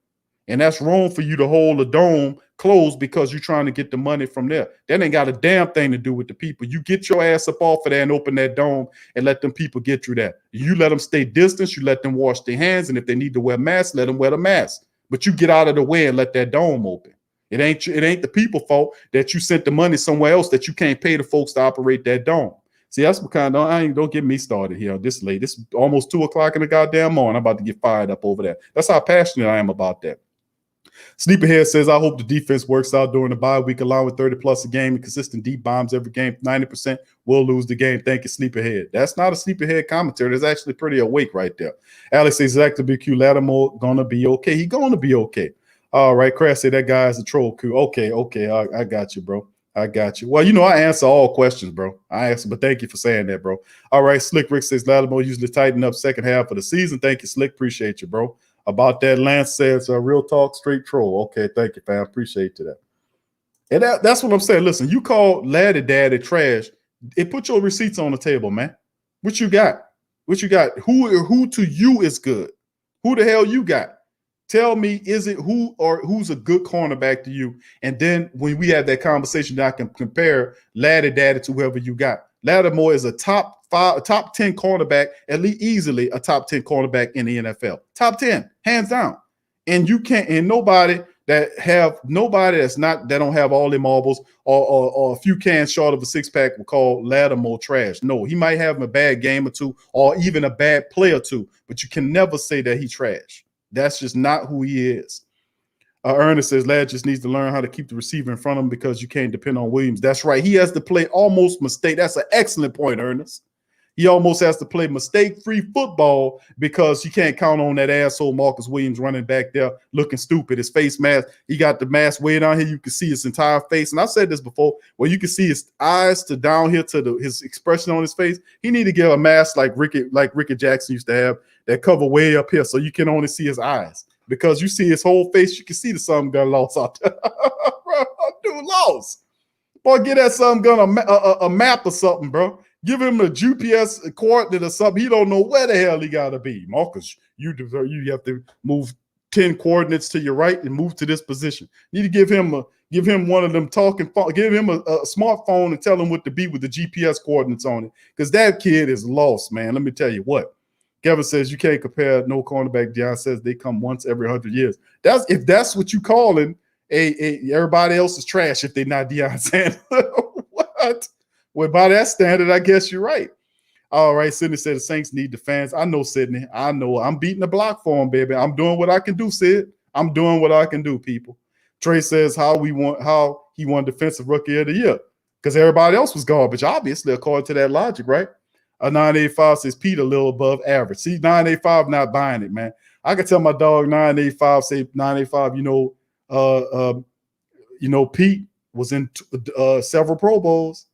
and that's wrong for you to hold the dome closed because you're trying to get the money from there. That ain't got a damn thing to do with the people. You get your ass up off of there and open that dome and let them people get through that. You let them stay distance. You let them wash their hands, and if they need to wear masks, let them wear the mask. But you get out of the way and let that dome open. It ain't the people's fault that you sent the money somewhere else that you can't pay the folks to operate that dome. See, that's what kind of, don't get me started here this late. This is almost 2 o'clock in the goddamn morning. I'm about to get fired up over that. That's how passionate I am about that. Sleepyhead says, I hope the defense works out during the bye week, allowing 30 plus a game and consistent deep bombs every game. 90% will lose the game. Thank you, Sleepyhead. That's not a Sleepyhead commentary. That's actually pretty awake right there. Alex says, exactly, BQ Lattimore gonna be okay. He gonna be okay. All right, Crash said that guy is a troll. Q. Okay, I got you, bro. I got you. Well, I answer all questions, bro. But thank you for saying that, bro. All right, Slick Rick says Lattimore usually tighten up second half of the season. Thank you, Slick. Appreciate you, bro. About that, Lance says real talk, straight troll. Okay, thank you, fam. Appreciate you that. And that's what I'm saying. Listen, you call Laddie Daddy trash. It put your receipts on the table, man. What you got? What you got? Who to you is good? Who the hell you got? Tell me, is it who's a good cornerback to you? And then when we have that conversation, I can compare Laddie Daddy to whoever you got. Lattimore is a top 10 cornerback, at least easily a top 10 cornerback in the NFL. Top 10, hands down. And you can't, and nobody that don't have all them marbles or a few cans short of a six-pack will call Lattimore trash. No, he might have a bad game or two or even a bad play or two, but you can never say that he's trash. That's just not who he is. Ernest says Ladd just needs to learn how to keep the receiver in front of him because you can't depend on Williams. That's right. He has to play almost mistake. That's an excellent point, Ernest. He almost has to play mistake-free football because you can't count on that asshole Marcus Williams running back there looking stupid. His face mask, he got the mask way down here. You can see his entire face. And I've said this before, where you can see his eyes to down here to his expression on his face. He need to get a mask like Ricky Jackson used to have that cover way up here so you can only see his eyes. Because you see his whole face, you can see the sun got lost out there. Bro, I'm dude lost. Boy, get that something gun a map or something, bro. Give him a GPS coordinate or something. He don't know where the hell he got to be. Marcus, you have to move 10 coordinates to your right and move to this position. You need to give him one of them talking phone, give him a smartphone and tell him what to be with the GPS coordinates on it. Because that kid is lost, man. Let me tell you what. Kevin says you can't compare no cornerback. Deion says they come once every 100 years. If that's what you calling everybody else is trash if they're not Deion Sanders. What? Well, by that standard, I guess you're right. All right, Sydney said the Saints need the fans. I know, Sydney. I know. I'm beating the block for him, baby. I'm doing what I can do, Sid. I'm doing what I can do, people. Trey says how he won Defensive Rookie of the Year because everybody else was garbage, obviously, according to that logic, right? A 985 says Pete a little above average. See, 985 not buying it, man. I can tell my dog 985 say 985. Pete was in several Pro Bowls.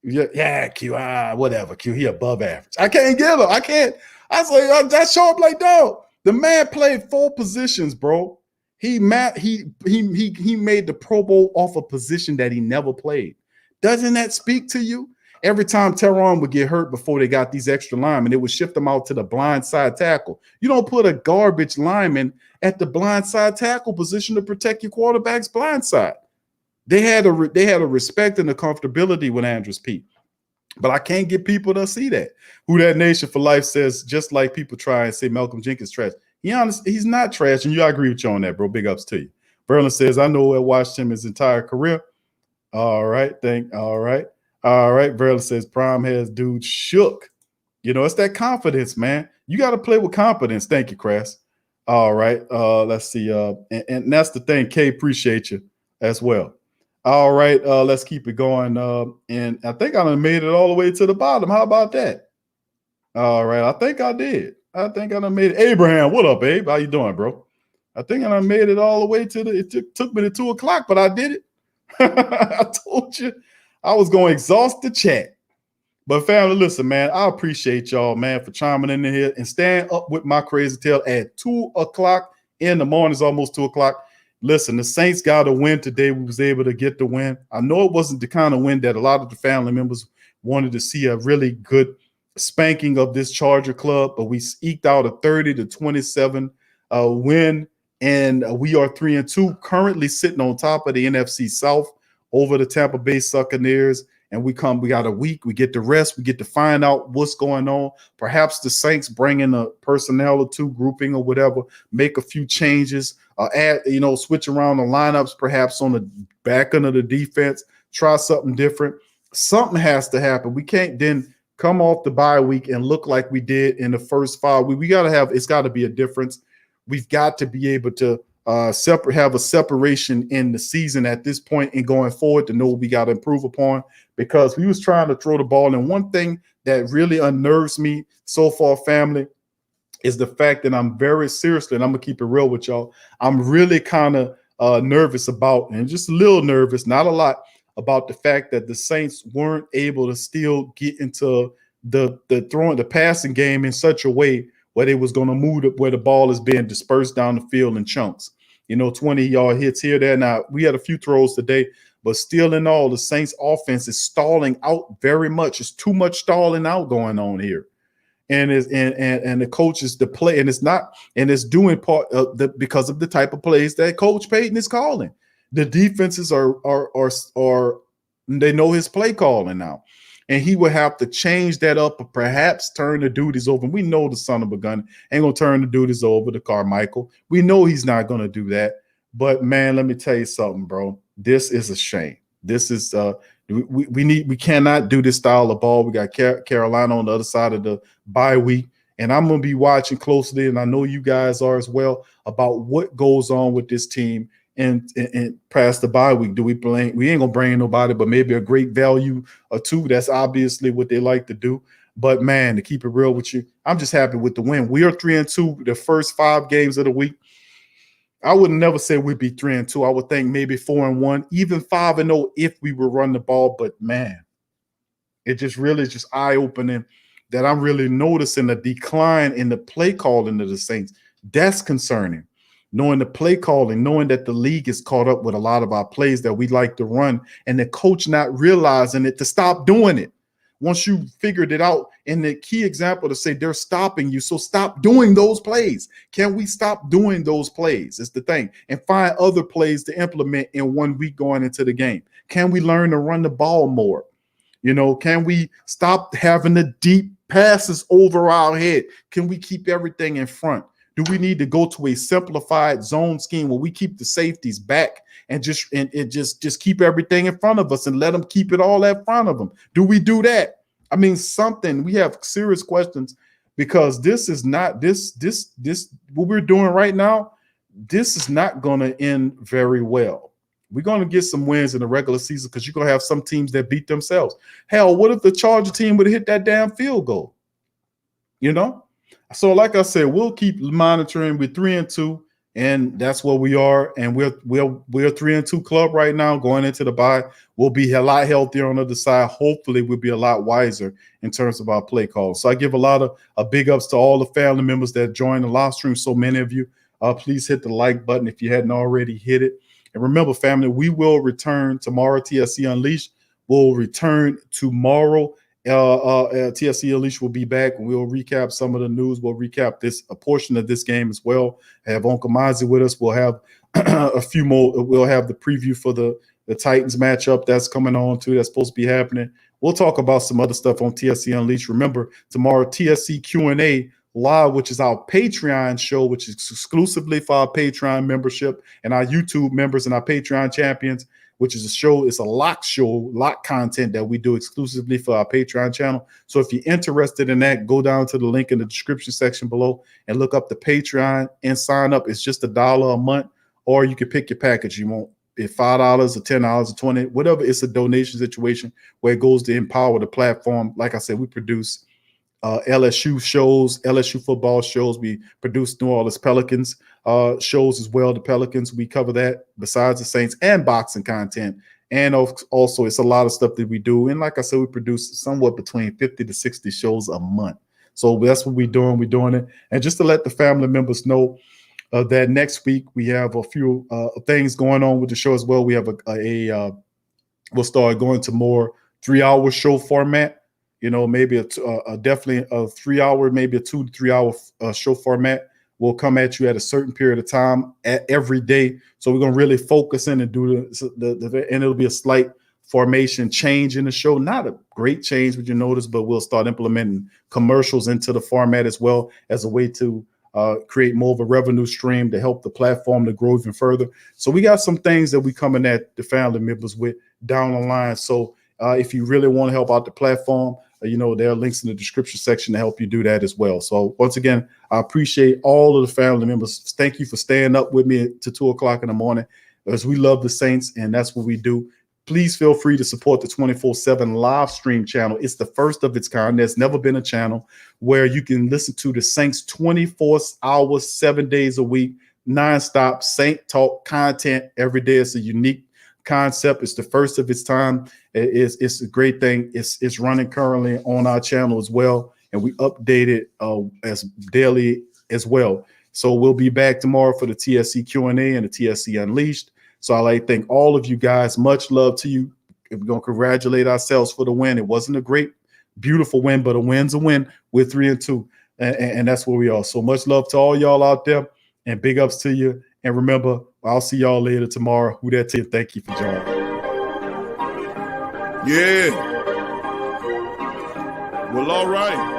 Yeah, Q. Whatever, Q. He above average. I can't get him. I can't. I say that show up like dog. The man played 4 positions, bro. He made the Pro Bowl off a position that he never played. Doesn't that speak to you? Every time Teron would get hurt before they got these extra linemen, it would shift them out to the blind side tackle. You don't put a garbage lineman at the blind side tackle position to protect your quarterback's blind side. They had a respect and a comfortability with Andrews Pete. But I can't get people to see that. Who That Nation for Life says, just like people try and say Malcolm Jenkins trash. He's not trash, and I agree with you on that, bro. Big ups to you. Verlin says, I know I watched him his entire career. All right. All right. Verlin says, Prime has dude shook. It's that confidence, man. You got to play with confidence. Thank you, Crass. All right. Let's see. And that's the thing. Kay, appreciate you as well. All right, let's keep it going. And I think I done made it all the way to the bottom. How about that? All right, I think I did. I think I done made it. Abraham, what up, Abe? How you doing, bro? I think I done made it all the way to it took me to 2 o'clock, but I did it. I told you I was going to exhaust the chat. But family, listen, man, I appreciate y'all, man, for chiming in here and staying up with my crazy tale at 2 o'clock in the morning. It's almost 2 o'clock. Listen, the Saints got a win today. We was able to get the win. I know it wasn't the kind of win that a lot of the family members wanted to see, a really good spanking of this Charger club, but we eked out a 30-27 win, and we are 3-2, currently sitting on top of the NFC South over the Tampa Bay Buccaneers. And we got a week, we get to rest, we get to find out what's going on. Perhaps the Saints bring in a personnel or 2 grouping or whatever, make a few changes, switch around the lineups, perhaps on the back end of the defense, try something different. Something has to happen. We can't then come off the bye week and look like we did in the first 5 weeks. It's got to be a difference. We've got to be able to have a separation in the season at this point and going forward to know what we got to improve upon, because we was trying to throw the ball. And one thing that really unnerves me so far, family, is the fact that I'm very seriously, and I'm going to keep it real with y'all, I'm really kind of nervous about, and just a little nervous, not a lot, about the fact that the Saints weren't able to still get into the passing game in such a way where they was going to move where the ball is being dispersed down the field in chunks. 20-yard hits here, there. Now, we had a few throws today, but still in all, the Saints offense is stalling out very much. It's too much stalling out going on here. And the coaches, the play, and it's doing part of because of the type of plays that Coach Payton is calling. The defenses are they know his play calling now. And he would have to change that up or perhaps turn the duties over. And we know the son of a gun ain't going to turn the duties over to Carmichael. We know he's not going to do that. But, man, let me tell you something, bro. This is a shame. This is we cannot do this style of ball. We got Carolina on the other side of the bye week. And I'm going to be watching closely, and I know you guys are as well, about what goes on with this team and past the bye week. We ain't gonna bring nobody, but maybe a great value or 2. That's obviously what they like to do. But man, to keep it real with you, I'm just happy with the win. We are 3-2 the first 5 games of the week. I would never say we'd be 3-2. I would think maybe 4-1, even 5-0 if we were running the ball. But man, it just really is just eye-opening that I'm really noticing a decline in the play calling of the Saints. That's concerning. knowing the play calling, knowing that the league is caught up with a lot of our plays that we like to run, and the coach not realizing it to stop doing it. Once you figured it out, and the key example to say they're stopping you, so stop doing those plays. Can we stop doing those plays? Is the thing, and find other plays to implement in 1 week going into the game. Can we learn to run the ball more? You know, can we stop having the deep passes over our head? Can we keep everything in front? Do we need to go to a simplified zone scheme where we keep the safeties back and just keep everything in front of us and let them keep it all in front of them? Do we do that? I mean, something. We have serious questions, because this is not this what we're doing right now. This is not going to end very well. We're going to get some wins in the regular season, because you're going to have some teams that beat themselves. Hell, what if the Charger team would have hit that damn field goal? You know? So like I said, we'll keep monitoring. We're 3-2, and that's where we are. And we're 3-2 club right now going into the bye. We'll be a lot healthier on the other side. Hopefully we'll be a lot wiser in terms of our play calls. So I give a lot of big ups to all the family members that joined the live stream. So many of you, please hit the like button if you hadn't already hit it. And remember, family, we will return tomorrow. TSC Unleashed will return tomorrow. TSC Unleashed will be back. We'll recap some of the news. We'll recap a portion of this game as well. Have Uncle Mozzie with us. We'll have a few more. We'll have the preview for the Titans matchup that's coming on too. That's supposed to be happening. We'll talk about some other stuff on TSC Unleashed. Remember, tomorrow, TSC Q&A Live, which is our Patreon show, which is exclusively for our Patreon membership and our YouTube members and our Patreon champions, which is a show. It's a lock content that we do exclusively for our Patreon channel. So if you're interested in that, go down to the link in the description section below and look up the Patreon and sign up. It's just $1 a month, or you can pick your package you want. It's $5 or $10 or $20, whatever. It's a donation situation where it goes to empower the platform. Like I said, we produce LSU shows, LSU football shows. We produce New Orleans Pelicans shows as well. The Pelicans, we cover that besides the Saints, and boxing content. And also, it's a lot of stuff that we do. And like I said, we produce somewhat between 50 to 60 shows a month. So that's what we're doing. We're doing it. And just to let the family members know that next week we have a few things going on with the show as well. We have we'll start going to more 3-hour show format. You know, maybe definitely a 3-hour, maybe a 2 to 3 hour show format will come at you at a certain period of time every day. So we're going to really focus in and do and it'll be a slight formation change in the show. Not a great change, would you notice, but we'll start implementing commercials into the format as well as a way to create more of a revenue stream to help the platform to grow even further. So we got some things that we coming at the family members with down the line. So if you really want to help out the platform, you know, there are links in the description section to help you do that as well. So once again, I appreciate all of the family members. Thank you for staying up with me to 2 o'clock in the morning, as we love the Saints, and that's what we do. Please feel free to support the 24/7 live stream channel. It's the first of its kind. There's never been a channel where you can listen to the Saints 24 hours, 7 days a week, nonstop Saint talk content every day. It's a unique concept. It's the first of its time. It's a great thing. It's running currently on our channel as well, and we update it as daily as well. So we'll be back tomorrow for the TSC Q&A and the TSC Unleashed. So I'd like to thank all of you guys. Much love to you. We're going to congratulate ourselves for the win. It wasn't a great, beautiful win, but a win's a win. We're 3-2, and that's where we are. So much love to all y'all out there, and big ups to you. And remember, I'll see y'all later tomorrow. Who that to you? Thank you for joining. Yeah. Well, all right.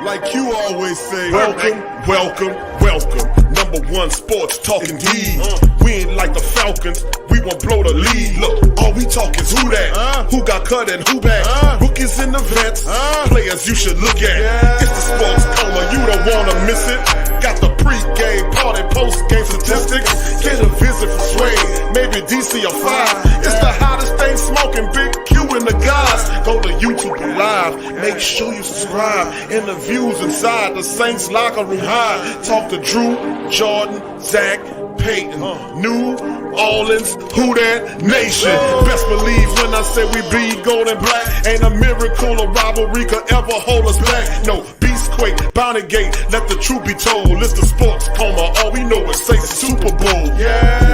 Like you always say, welcome, welcome, welcome. #1 sports talking D. We ain't like the Falcons. We won't blow the lead. Look, all we talk is who that, who got cut and who back. Rookies and the vets, players you should look at. It's the sports coma, you don't wanna miss it. Got the pre-game party, post-game statistics. Get a visit from Sway, maybe DC or 5. It's the hottest thing smoking, Big Q and the guys. Go to YouTube Live, make sure you subscribe. Interviews inside the Saints locker room high. Talk to Drew, Jordan, Zach, Peyton, New Orleans, who that nation. Best believe when I say we bleed gold and black. Ain't a miracle or rivalry could ever hold us back. No, BC face quake, bound and gate, let the truth be told. It's the sports coma, all we know is say Super Bowl. Yeah.